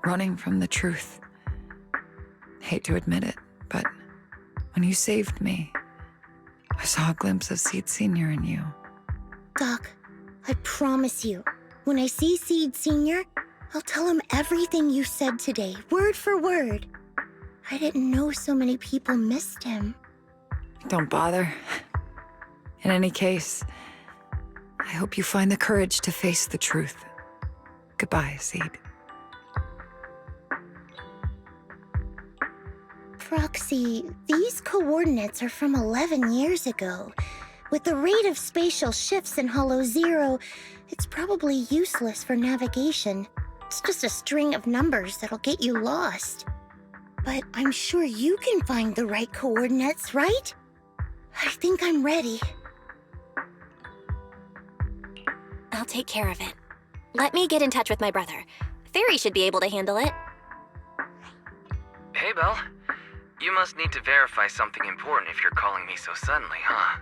running from the truth. Hate to admit it, but when you saved me, I saw a glimpse of Seed Senior in you. Doc, I promise you, when I see Seed Senior, I'll tell him everything you said today, word for word. I didn't know so many people missed him. Don't bother. In any case, I hope you find the courage to face the truth. Goodbye, Seed. Proxy, these coordinates are from 11 years ago. With the rate of spatial shifts in Hollow Zero, it's probably useless for navigation. It's just a string of numbers that'll get you lost. But I'm sure you can find the right coordinates, right? I think I'm ready. I'll take care of it. Let me get in touch with my brother. Fairy should be able to handle it. Hey, Belle. You must need to verify something important if you're calling me so suddenly, huh?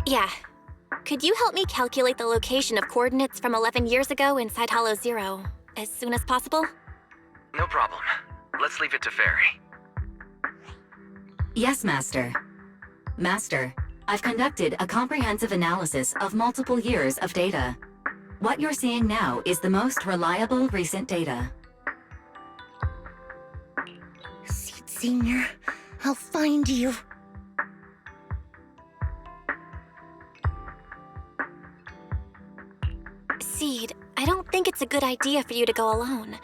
Yeah. Could you help me calculate the location of coordinates from 11 years ago inside Hollow Zero as soon as possible? No problem. Let's leave it to Fairy. Yes, Master. Master, I've conducted a comprehensive analysis of multiple years of data. What you're seeing now is the most reliable recent data. Senior. I'll find you. Seed, I don't think it's a good idea for you to go alone.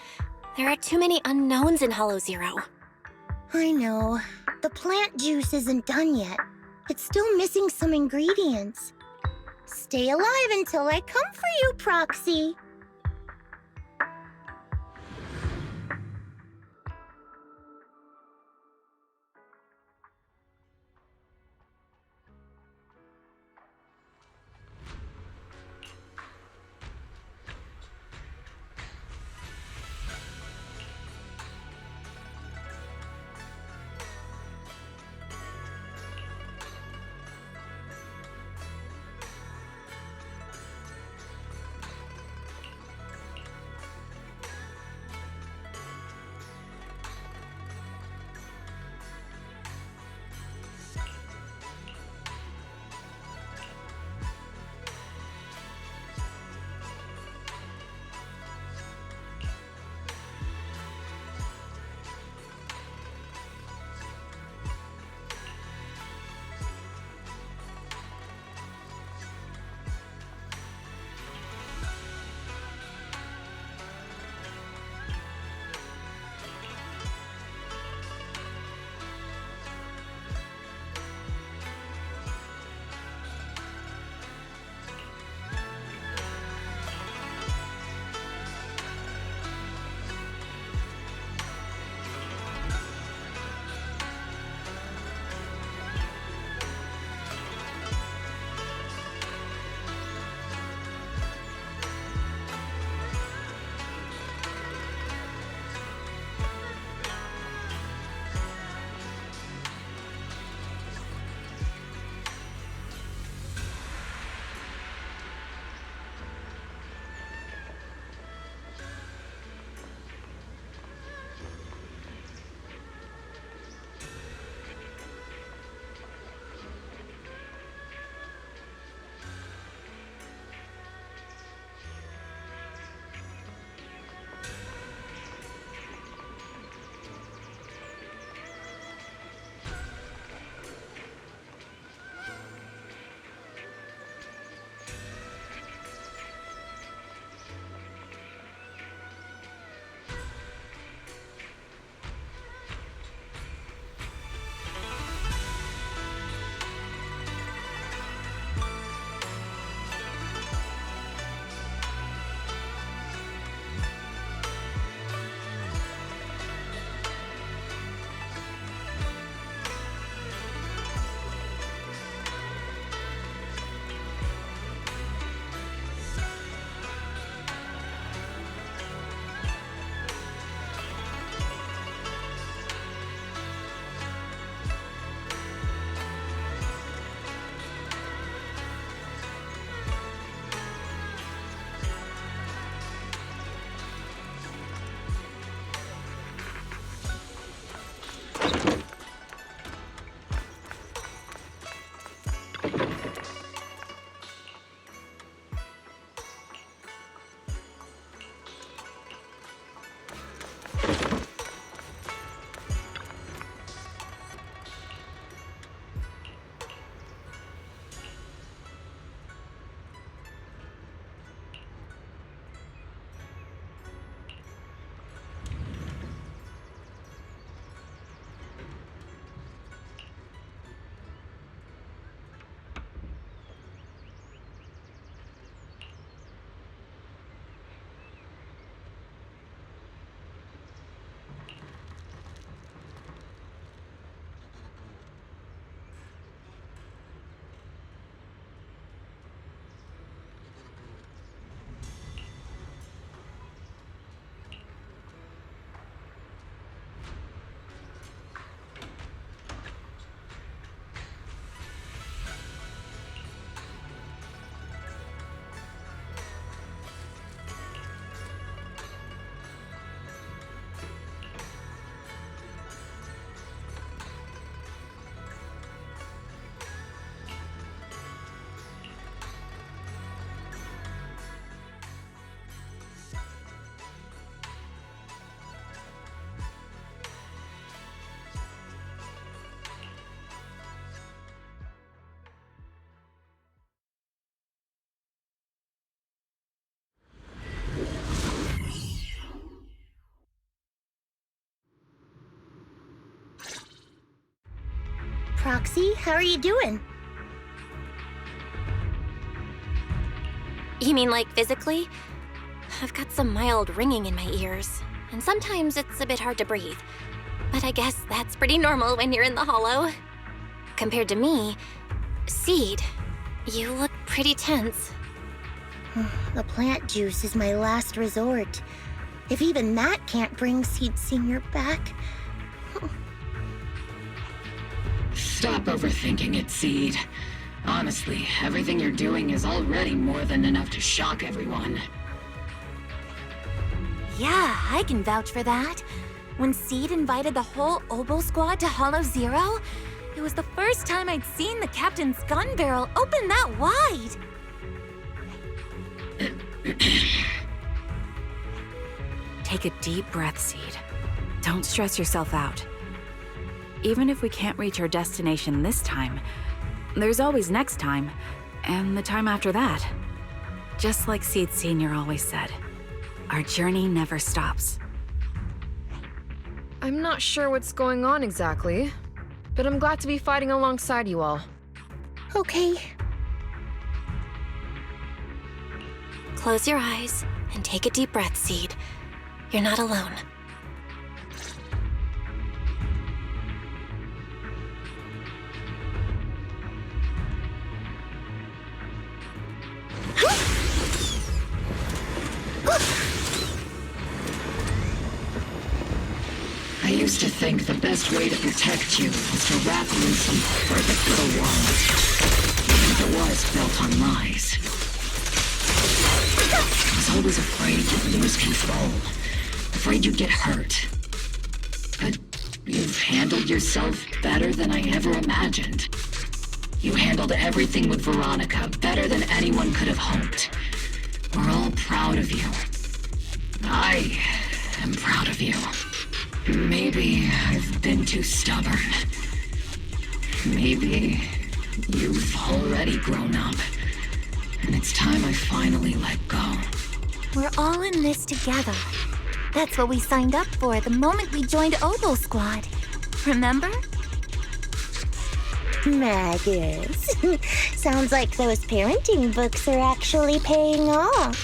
There are too many unknowns in Hollow Zero. I know. The plant juice isn't done yet. It's still missing some ingredients. Stay alive until I come for you, Proxy. Proxy. How are you doing? You mean like physically? I've got some mild ringing in my ears, and sometimes it's a bit hard to breathe. But I guess that's pretty normal when you're in the hollow. Compared to me, Seed, you look pretty tense. The plant juice is my last resort. If even that can't bring Seed Senior back... Stop overthinking it, Seed. Honestly, everything you're doing is already more than enough to shock everyone. Yeah, I can vouch for that. When Seed invited the whole Obol squad to Hollow Zero, it was the first time I'd seen the captain's gun barrel open that wide. Take a deep breath, Seed. Don't stress yourself out. Even if we can't reach our destination this time, there's always next time, and the time after that. Just like Seed Senior always said, our journey never stops. I'm not sure what's going on exactly, but I'm glad to be fighting alongside you all. Okay. Close your eyes and take a deep breath, Seed. You're not alone. I used to think the best way to protect you was to wrap you in some perfect little world, even if it was built on lies. I was always afraid you'd lose control, afraid you'd get hurt. But you've handled yourself better than I ever imagined. You handled everything with Veronica better than anyone could have hoped. We're all proud of you. I am proud of you. Maybe I've been too stubborn. Maybe you've already grown up, and it's time I finally let go. We're all in this together. That's what we signed up for the moment we joined Obol Squad. Remember? Magus. Sounds like those parenting books are actually paying off.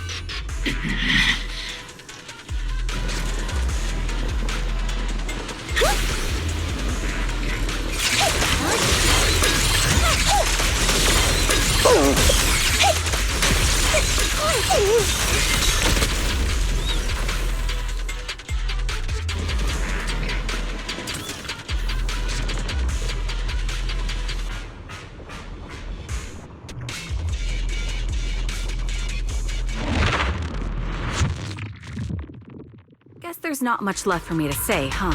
Guess there's not much left for me to say, huh?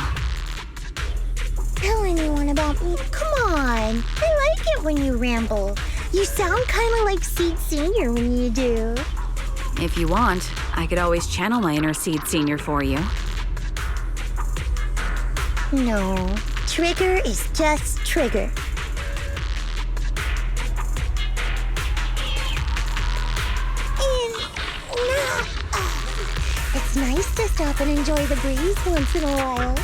Tell anyone about me. Come on. I like it when you ramble. You sound kind of like Seed Senior when you do. If you want, I could always channel my inner Seed Senior for you. No. Trigger is just Trigger. It's nice to stop and enjoy the breeze once in a while.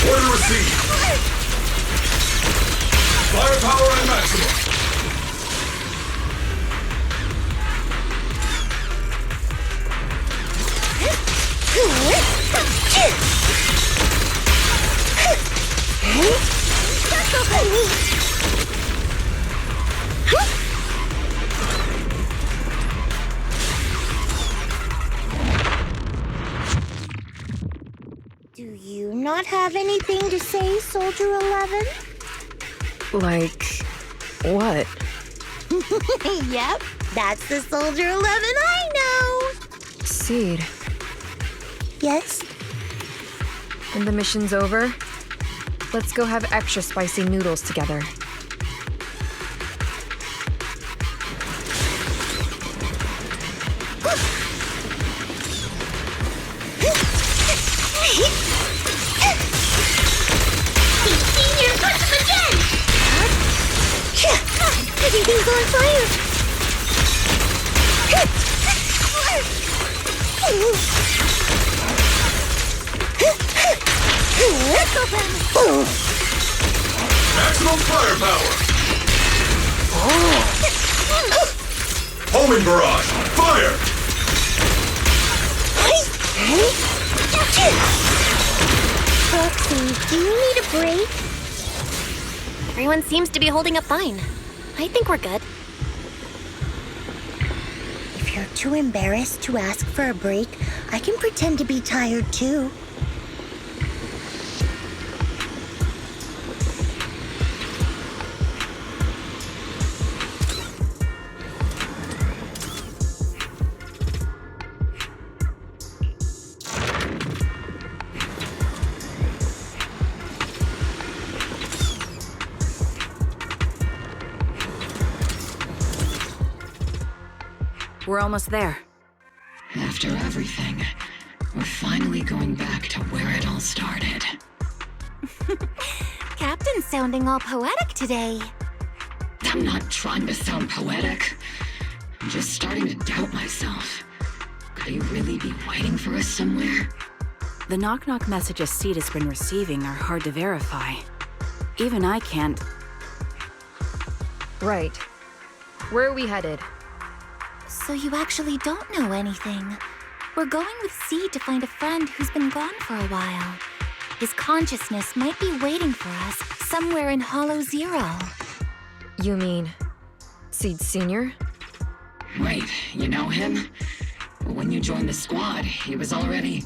Order received. Firepower at maximum. Do you not have anything to say, Soldier 11? Like, what? Yep, that's the Soldier 11 I know! Seed. Yes? When the mission's over, let's go have extra spicy noodles together. Senior, punch him again! Maximum firepower! Homing barrage! Fire! Proxy, do you need a break? Everyone seems to be holding up fine. I think we're good. If you're too embarrassed to ask for a break, I can pretend to be tired too. We're almost there. After everything, we're finally going back to where it all started. Captain's sounding all poetic today. I'm not trying to sound poetic. I'm just starting to doubt myself. Could he really be waiting for us somewhere? The knock-knock messages Seed has been receiving are hard to verify. Even I can't... Right. Where are we headed? So you actually don't know anything. We're going with Seed to find a friend who's been gone for a while. His consciousness might be waiting for us somewhere in Hollow Zero. You mean... Seed Sr.? Wait, you know him? When you joined the squad, he was already...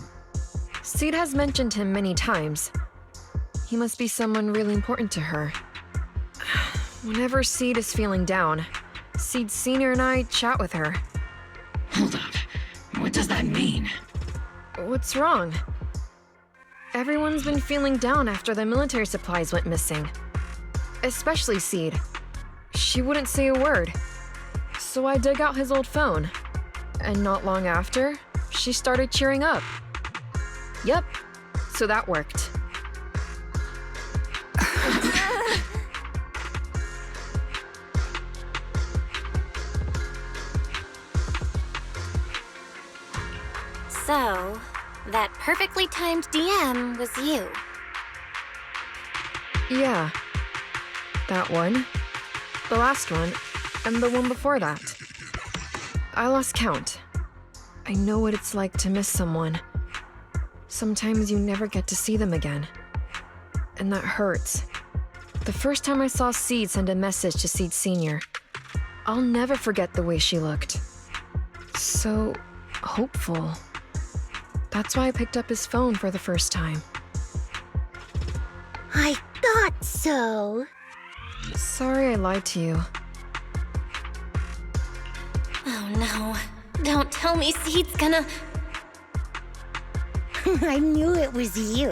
Seed has mentioned him many times. He must be someone really important to her. Whenever Seed is feeling down, Seed Sr. and I chat with her. Hold up. What does that mean? What's wrong? Everyone's been feeling down after the military supplies went missing. Especially Seed. She wouldn't say a word. So I dug out his old phone. And not long after, she started cheering up. Yep, so that worked. So, that perfectly timed DM was you. Yeah. That one. The last one. And the one before that. I lost count. I know what it's like to miss someone. Sometimes you never get to see them again. And that hurts. The first time I saw Seed send a message to Seed Sr., I'll never forget the way she looked. So hopeful. That's why I picked up his phone for the first time. I thought so. Sorry I lied to you. Oh no. Don't tell me Seed's gonna... I knew it was you.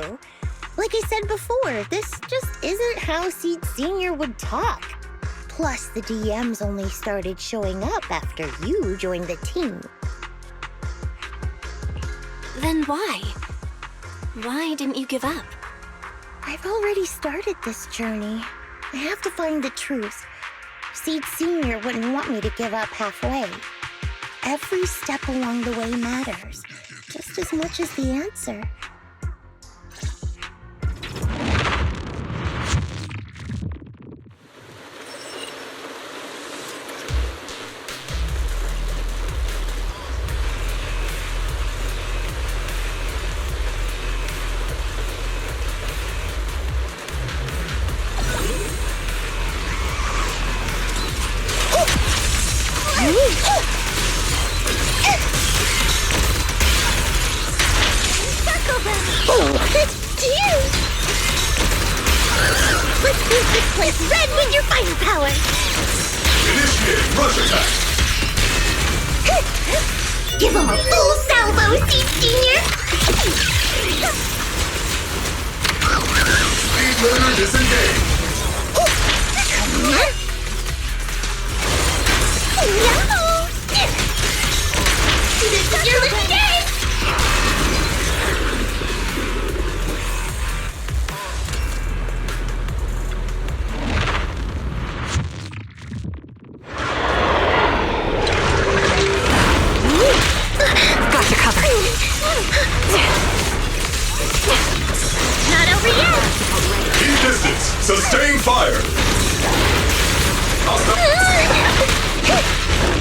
Like I said before, this just isn't how Seed Sr. would talk. Plus, the DMs only started showing up after you joined the team. Then why? Why didn't you give up? I've already started this journey. I have to find the truth. Seed Sr. wouldn't want me to give up halfway. Every step along the way matters, just as much as the answer. Let's paint this place red with your firepower! Initiate rush attack! Give him a full salvo, Seed Sr.! Speed limiter disengaged! No! This is your lucky day! Got you covered. Not over yet! fire!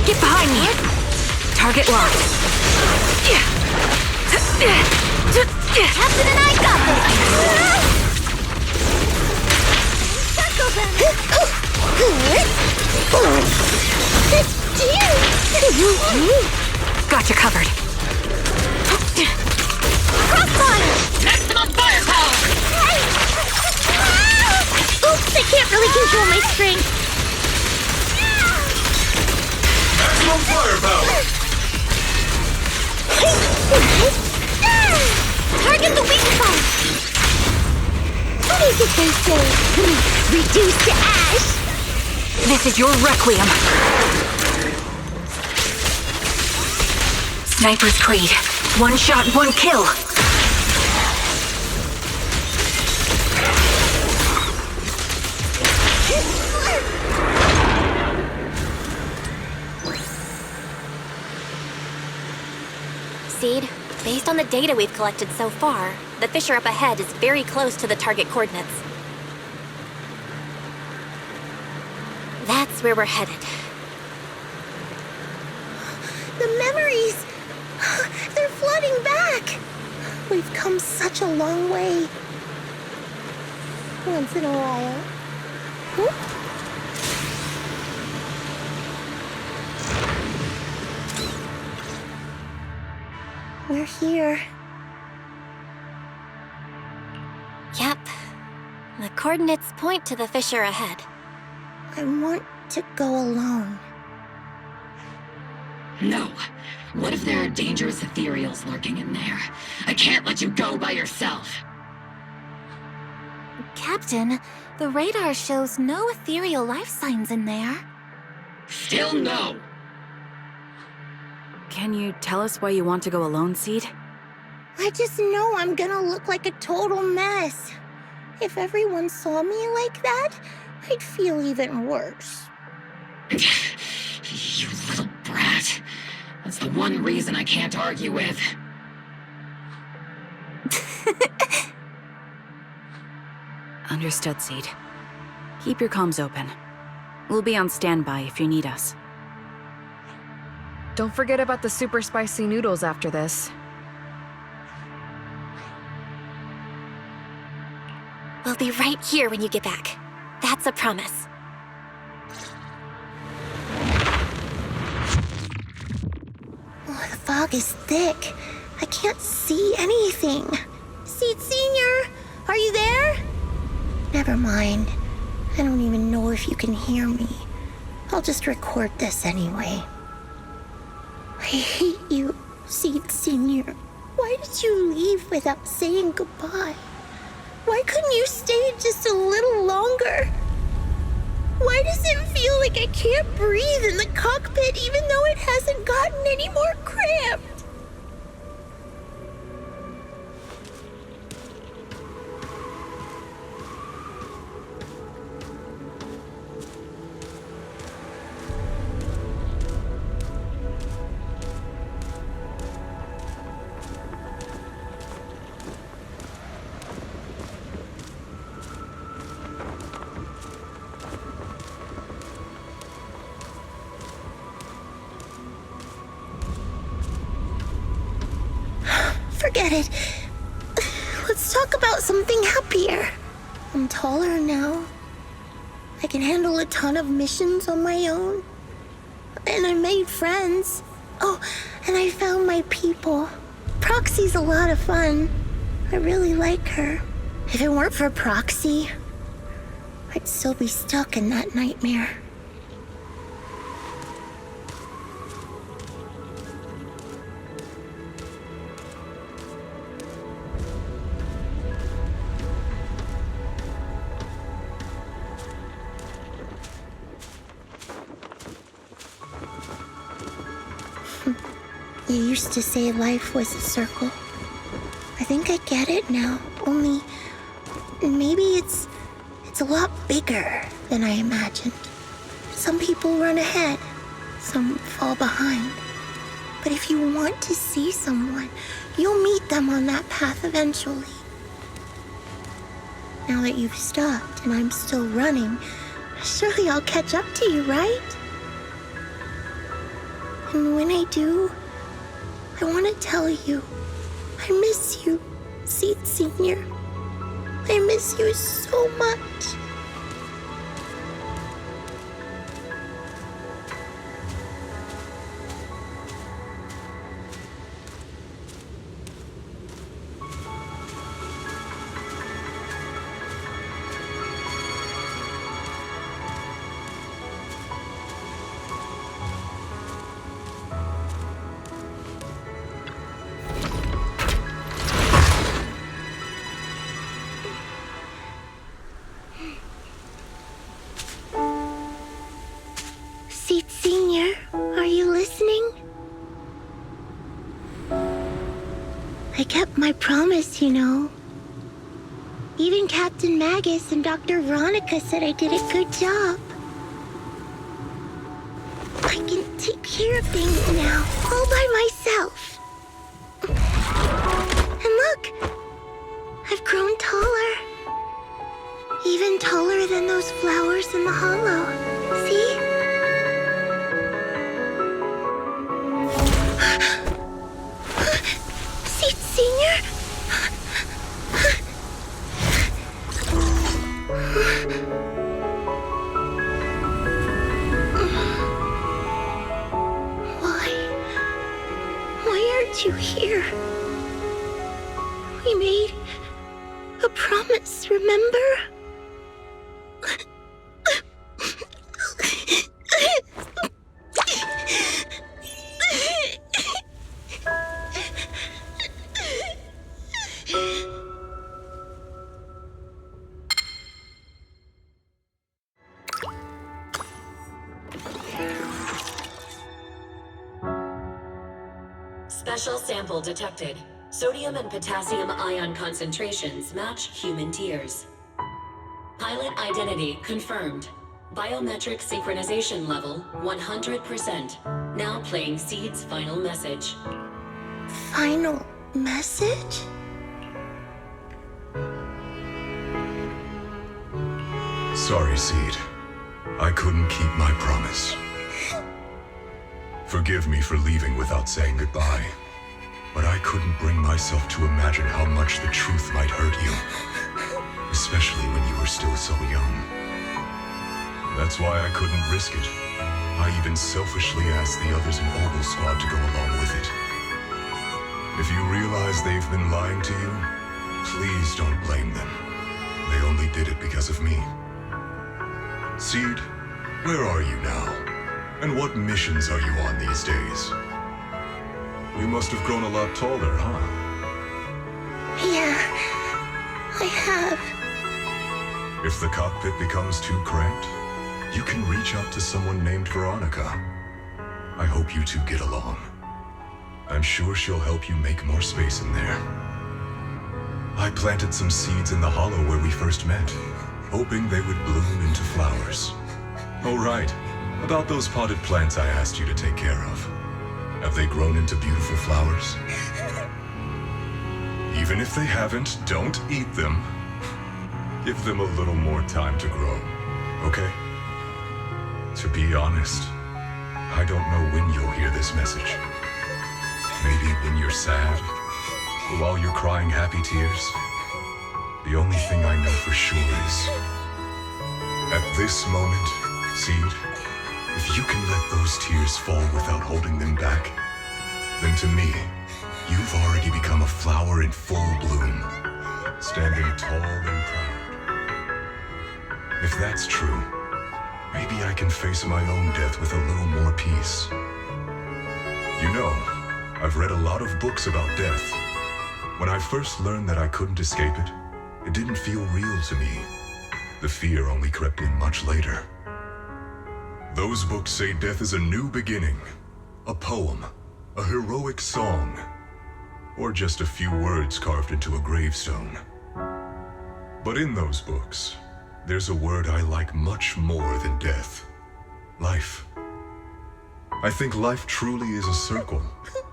Get behind me! Target locked. Captain and I got this! Got you covered. Crossfire! Maximum firepower! Oops, I can't really control my strength. Maximum firepower! Target the weak spot! What is it they say? Reduced to ash? This is your requiem. Sniper's Creed. One shot, one kill. Seed, based on the data we've collected so far, the fissure up ahead is very close to the target coordinates. That's where we're headed. The memories! They're flooding back! We've come such a long way. Once in a while. Whoop. We're here. Yep. The coordinates point to the fissure ahead. I want to go alone. No. What if there are dangerous ethereals lurking in there? I can't let you go by yourself. Captain, the radar shows no ethereal life signs in there. Still no. Can you tell us why you want to go alone, Seed? I just know I'm gonna look like a total mess. If everyone saw me like that, I'd feel even worse. You little brat. That's the one reason I can't argue with. Understood, Seed. Keep your comms open. We'll be on standby if you need us. Don't forget about the super spicy noodles after this. We'll be right here when you get back. That's a promise. Oh, the fog is thick. I can't see anything. Seed Senior, are you there? Never mind. I don't even know if you can hear me. I'll just record this anyway. I hate you, Seed Senior. Why did you leave without saying goodbye? Why couldn't you stay just a little longer? Why does it feel like I can't breathe in the cockpit even though it hasn't gotten any more cramped? Forget it. Let's talk about something happier. I'm taller now. I can handle a ton of missions on my own. And I made friends. Oh, and I found my people. Proxy's a lot of fun. I really like her. If it weren't for Proxy, I'd still be stuck in that nightmare. You used to say life was a circle. I think I get it now, only maybe it's a lot bigger than I imagined. Some people run ahead, some fall behind. But if you want to see someone, you'll meet them on that path eventually. Now that you've stopped and I'm still running, surely I'll catch up to you, right? And when I do, I want to tell you, I miss you, Seed Senior. I miss you so much. Senior, are you listening? I kept my promise, you know. Even Captain Magus and Dr. Veronica said I did a good job. I can take care of things now, all by myself. And look, I've grown taller. Even taller than those flowers in the hollow. See? Senior? Why aren't you here? We made a promise, remember? Special sample detected. Sodium and potassium ion concentrations match human tears. Pilot identity confirmed. Biometric synchronization level 100%. Now playing Seed's final message. Final message? Sorry, Seed. I couldn't keep my promise. Forgive me for leaving without saying goodbye, but I couldn't bring myself to imagine how much the truth might hurt you, especially when you were still so young. That's why I couldn't risk it. I even selfishly asked the others in Ogle Squad to go along with it. If you realize they've been lying to you, please don't blame them. They only did it because of me. Seed, where are you now? And what missions are you on these days? You must have grown a lot taller, huh? Yeah, I have. If the cockpit becomes too cramped, you can reach out to someone named Veronica. I hope you two get along. I'm sure she'll help you make more space in there. I planted some seeds in the hollow where we first met, hoping they would bloom into flowers. Oh, right. About those potted plants I asked you to take care of. Have they grown into beautiful flowers? Even if they haven't, don't eat them. Give them a little more time to grow, okay? To be honest, I don't know when you'll hear this message. Maybe when you're sad, or while you're crying happy tears. The only thing I know for sure is, at this moment, Seed, if you can let those tears fall without holding them back, then to me, you've already become a flower in full bloom, standing tall and proud. If that's true, maybe I can face my own death with a little more peace. You know, I've read a lot of books about death. When I first learned that I couldn't escape it, it didn't feel real to me. The fear only crept in much later. Those books say death is a new beginning, a poem, a heroic song, or just a few words carved into a gravestone. But in those books, there's a word I like much more than death: life. I think life truly is a circle,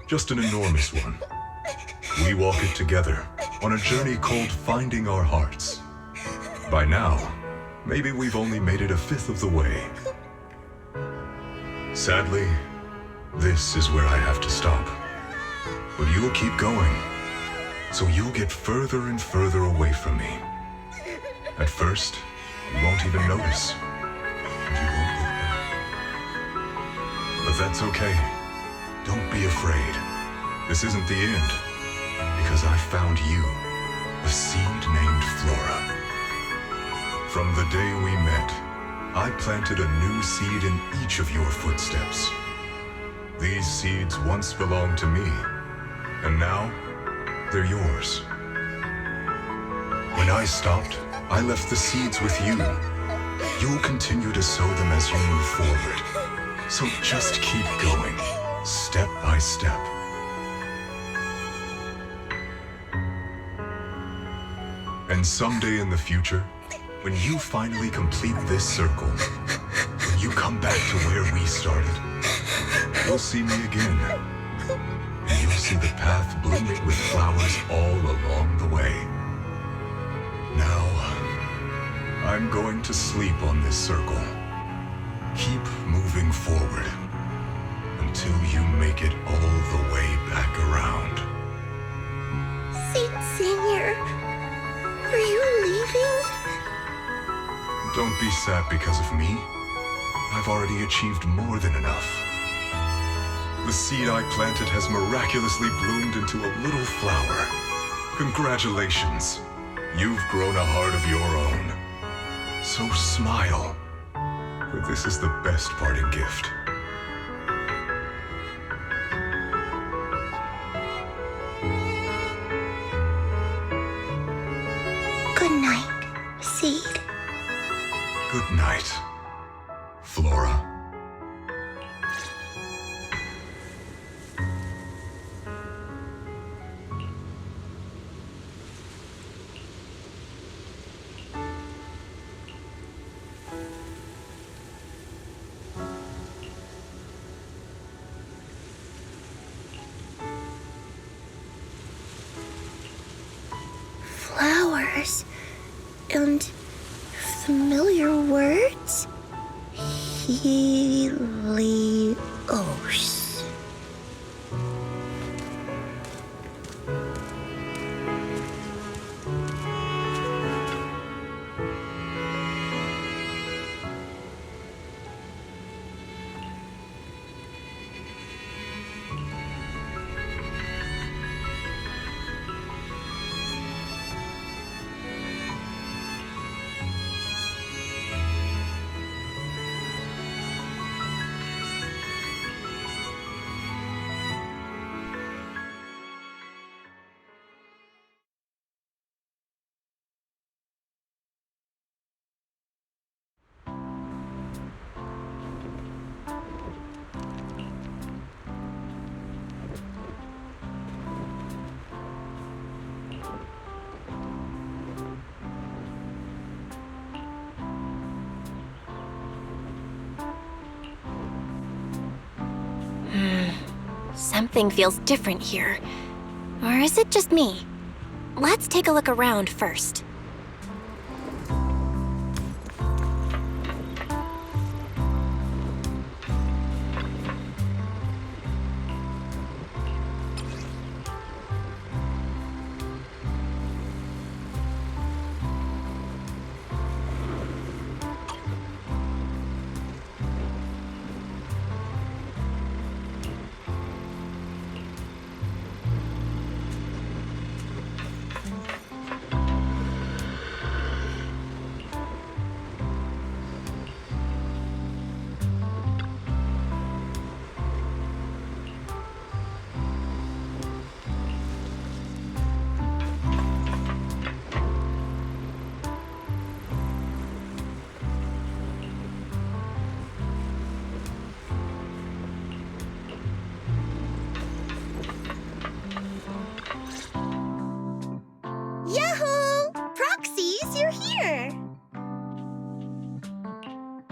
just an enormous one. We walk it together on a journey called finding our hearts. By now, maybe we've only made it a fifth of the way. Sadly, this is where I have to stop. But you'll keep going, so you'll get further and further away from me. At first, you won't even notice, and you won't look back. But that's okay. Don't be afraid. This isn't the end, because I found you, a seed named Flora. From the day we met, I planted a new seed in each of your footsteps. These seeds once belonged to me, and now they're yours. When I stopped, I left the seeds with you. You'll continue to sow them as you move forward. So just keep going, step by step. And someday in the future, when you finally complete this circle, when you come back to where we started, you'll see me again. And you'll see the path blooming with flowers all along the way. Now, I'm going to sleep on this circle. Keep moving forward until you make it all the way back around. Seed Senior, are you leaving? Don't be sad because of me. I've already achieved more than enough. The seed I planted has miraculously bloomed into a little flower. Congratulations. You've grown a heart of your own. So smile, for this is the best parting gift. Good night, Seed. Good night, Flora. Flowers and familiar words. Helios. Something feels different here. Or is it just me? Let's take a look around first.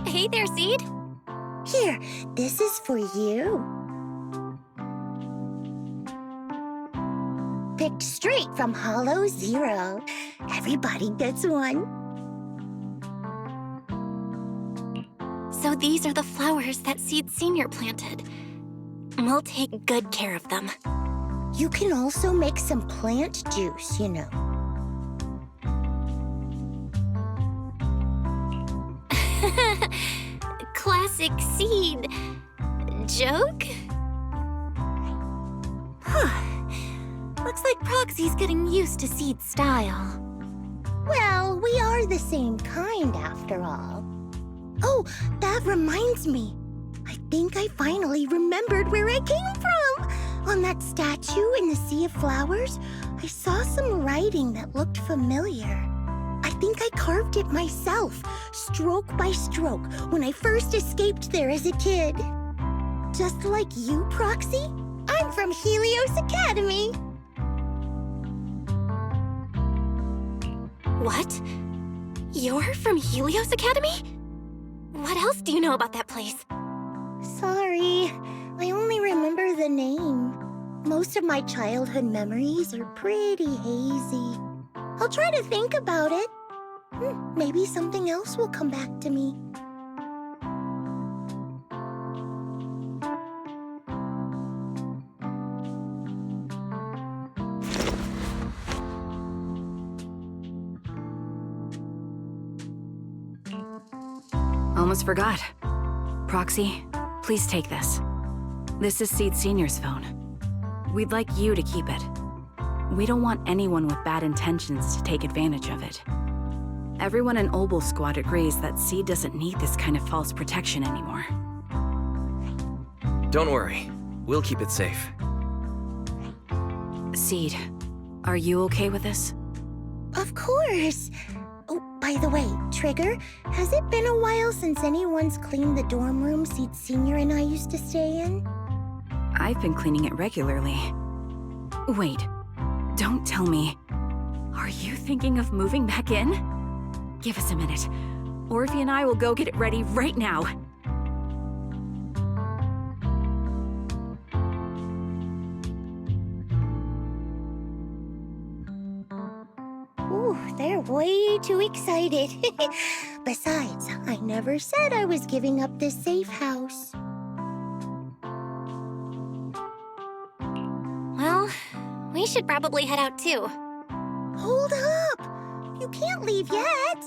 Hey there, Seed. Here, this is for you. Picked straight from Hollow Zero. Everybody gets one. So these are the flowers that Seed Senior planted. We'll take good care of them. You can also make some plant juice, you know. Classic Seed. Joke? Looks like Proxy's getting used to Seed's style. Well, we are the same kind after all. Oh, that reminds me. I think I finally remembered where I came from. On that statue in the Sea of Flowers, I saw some writing that looked familiar. I think I carved it myself, stroke by stroke, when I first escaped there as a kid. Just like you, Proxy, I'm from Helios Academy. What? You're from Helios Academy? What else do you know about that place? Sorry, I only remember the name. Most of my childhood memories are pretty hazy. I'll try to think about it. Maybe something else will come back to me. Almost forgot. Proxy, please take this. This is Seed Senior's phone. We'd like you to keep it. We don't want anyone with bad intentions to take advantage of it. Everyone in Obel Squad agrees that Seed doesn't need this kind of false protection anymore. Don't worry. We'll keep it safe. Seed, are you okay with this? Of course. Oh, by the way, Trigger, has it been a while since anyone's cleaned the dorm room Seed Senior and I used to stay in? I've been cleaning it regularly. Wait, don't tell me. Are you thinking of moving back in? Give us a minute. Orphe and I will go get it ready right now. Ooh, they're way too excited. Besides, I never said I was giving up this safe house. Well, we should probably head out too. Hold up! You can't leave yet!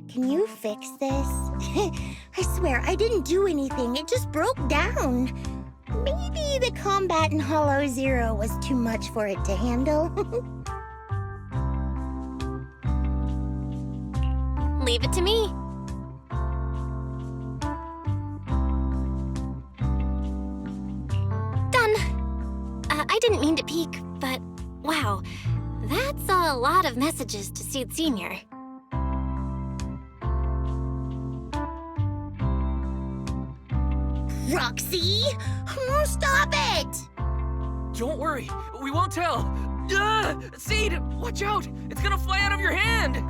Can you fix this? I swear, I didn't do anything. It just broke down. Maybe the combat in Hollow Zero was too much for it to handle. Leave it to me. Done. I didn't mean to peek, but wow, that's a lot of messages to Seed Senior. Roxy! Stop it! Don't worry. We won't tell. Seed, watch out! It's gonna fly out of your hand!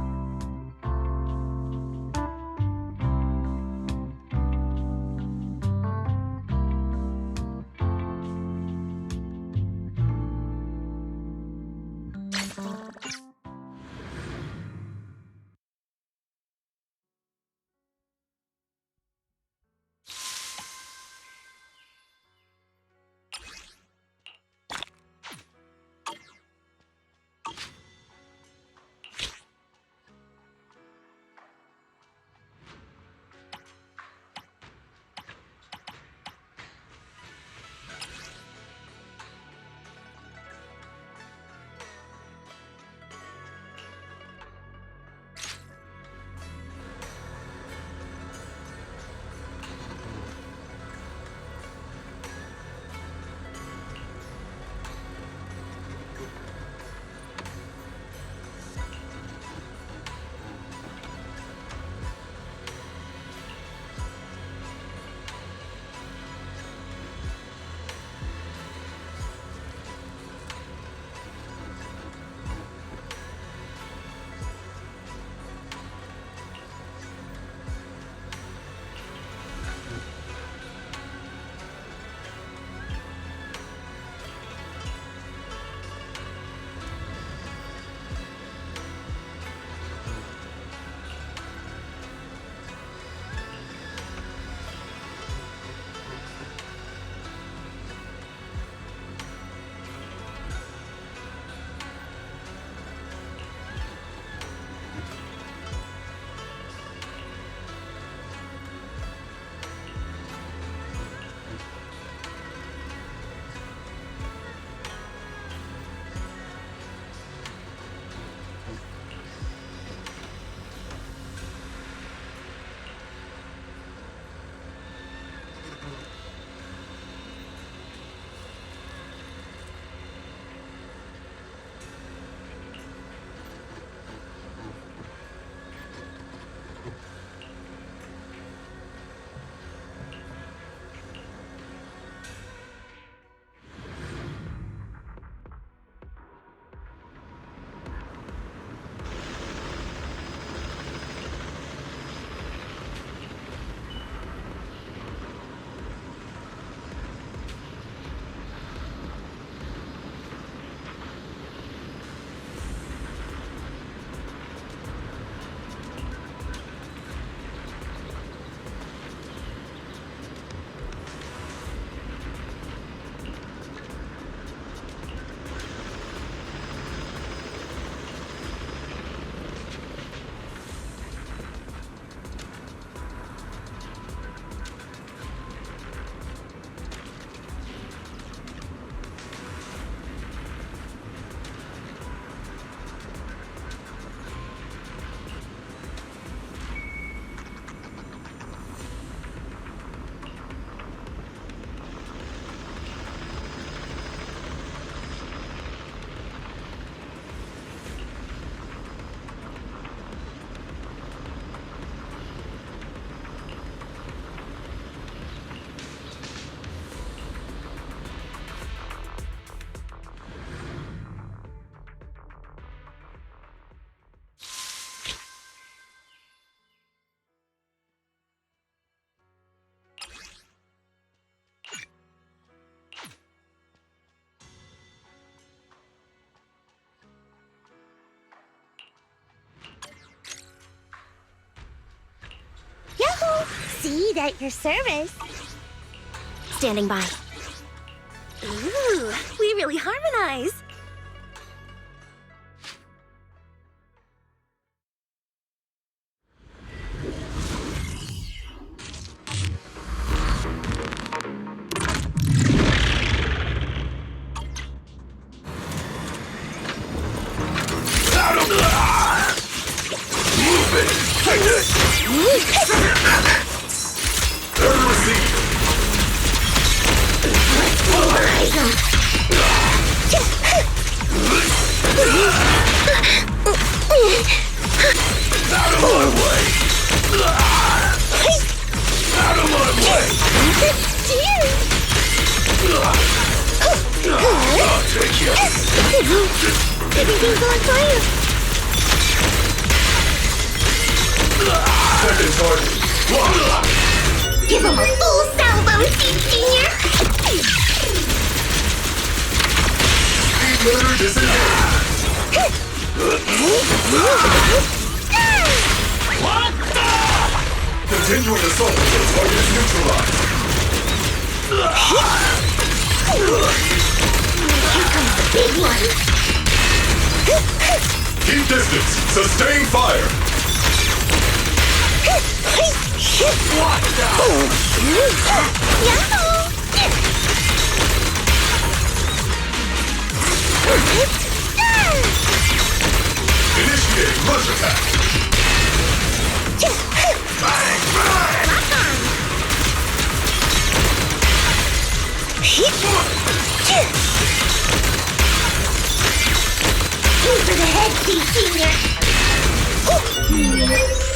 Seed at your service. Standing by. Ooh, we really harmonize. Everything's on fire. Second target. Give him a full salvo, Seed Senior. Speed limiter disengaged. Continuing assault until target is neutralized. Here comes the big one. Keep distance. Sustain fire. Initiate rush attack. Aim for the head, Seed Senior.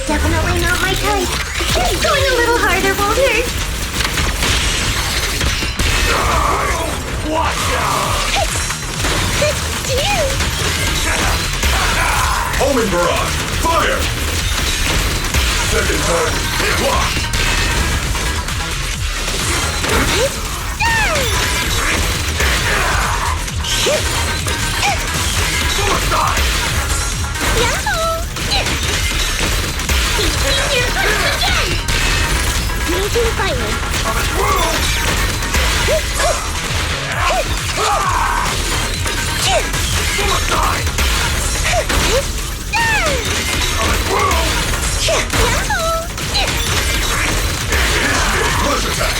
Definitely not my type. Going a little harder, Walter. Watch out! Omen barrage. Fire. Second target. Locked. Suicide! Yahoo! Seed Senior, again! Maintain fire. I'm through! Suicide! I'm through! Yahoo! Initiate rush attack.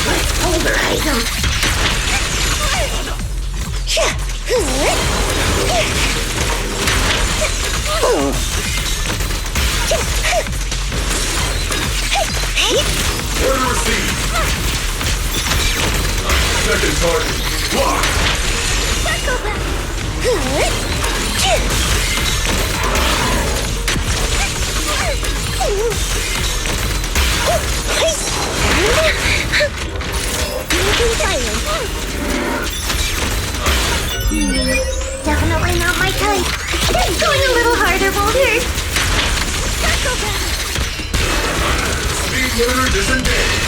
Let's pulverize him. Order received. Second target. Locked. Definitely not my type. Going a little harder, Walter. Speed limiter disengaged.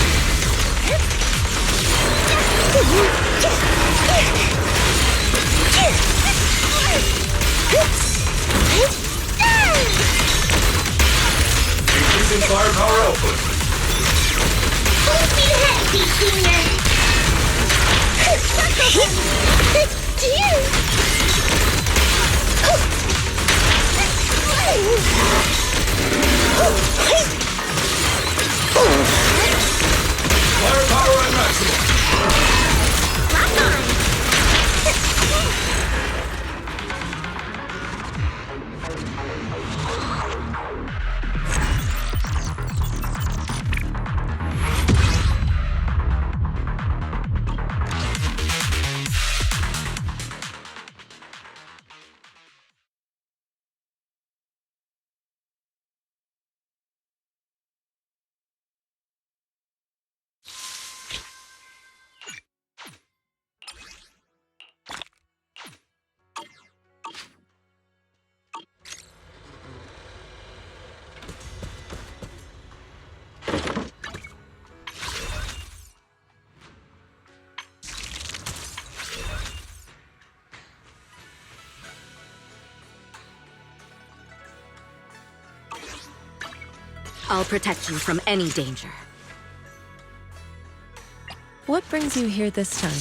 Increasing firepower output. Full speed ahead, Seed Senior. I'll protect you from any danger. What brings you here this time?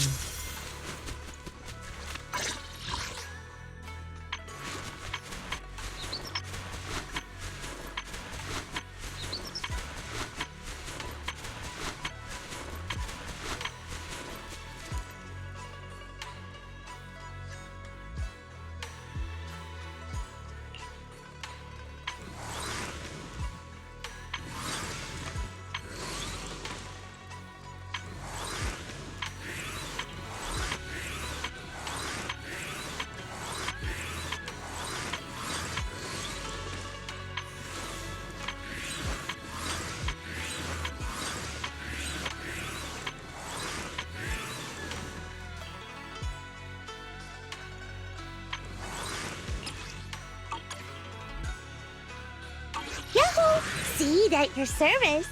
Yahoo! Seed at your service.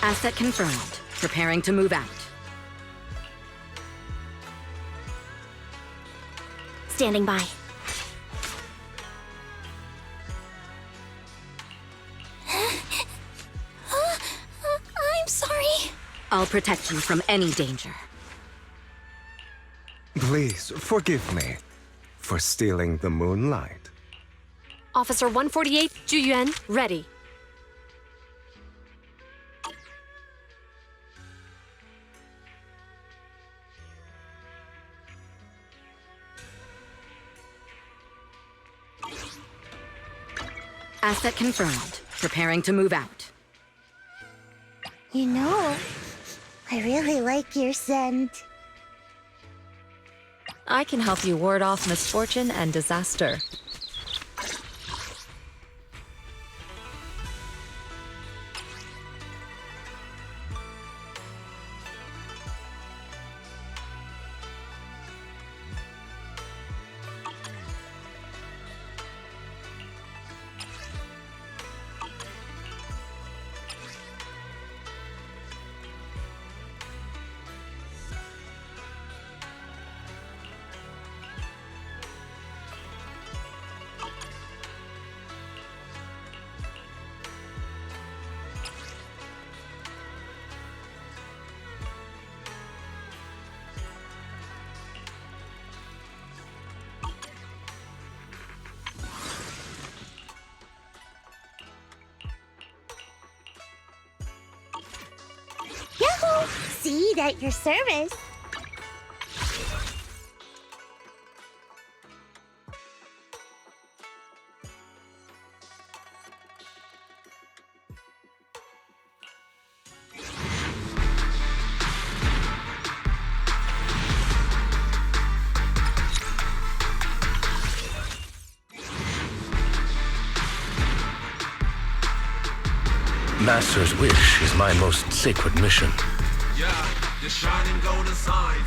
Asset confirmed. Preparing to move out. Standing by. I'm sorry. I'll protect you from any danger. Please, forgive me for stealing the moonlight. Officer 148, Juyuan, ready. Asset confirmed. Preparing to move out. You know, I really like your scent. I can help you ward off misfortune and disaster. Yahoo! Seed at your service. Master's wish is my most sacred mission. Yeah, the shining golden signs.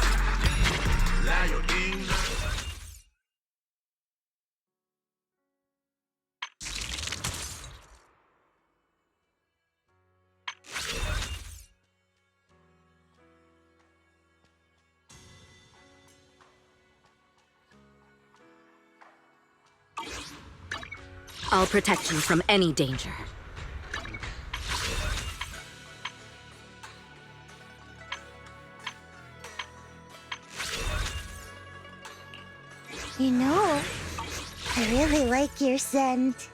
I'll protect you from any danger. You know, I really like your scent.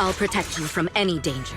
I'll protect you from any danger.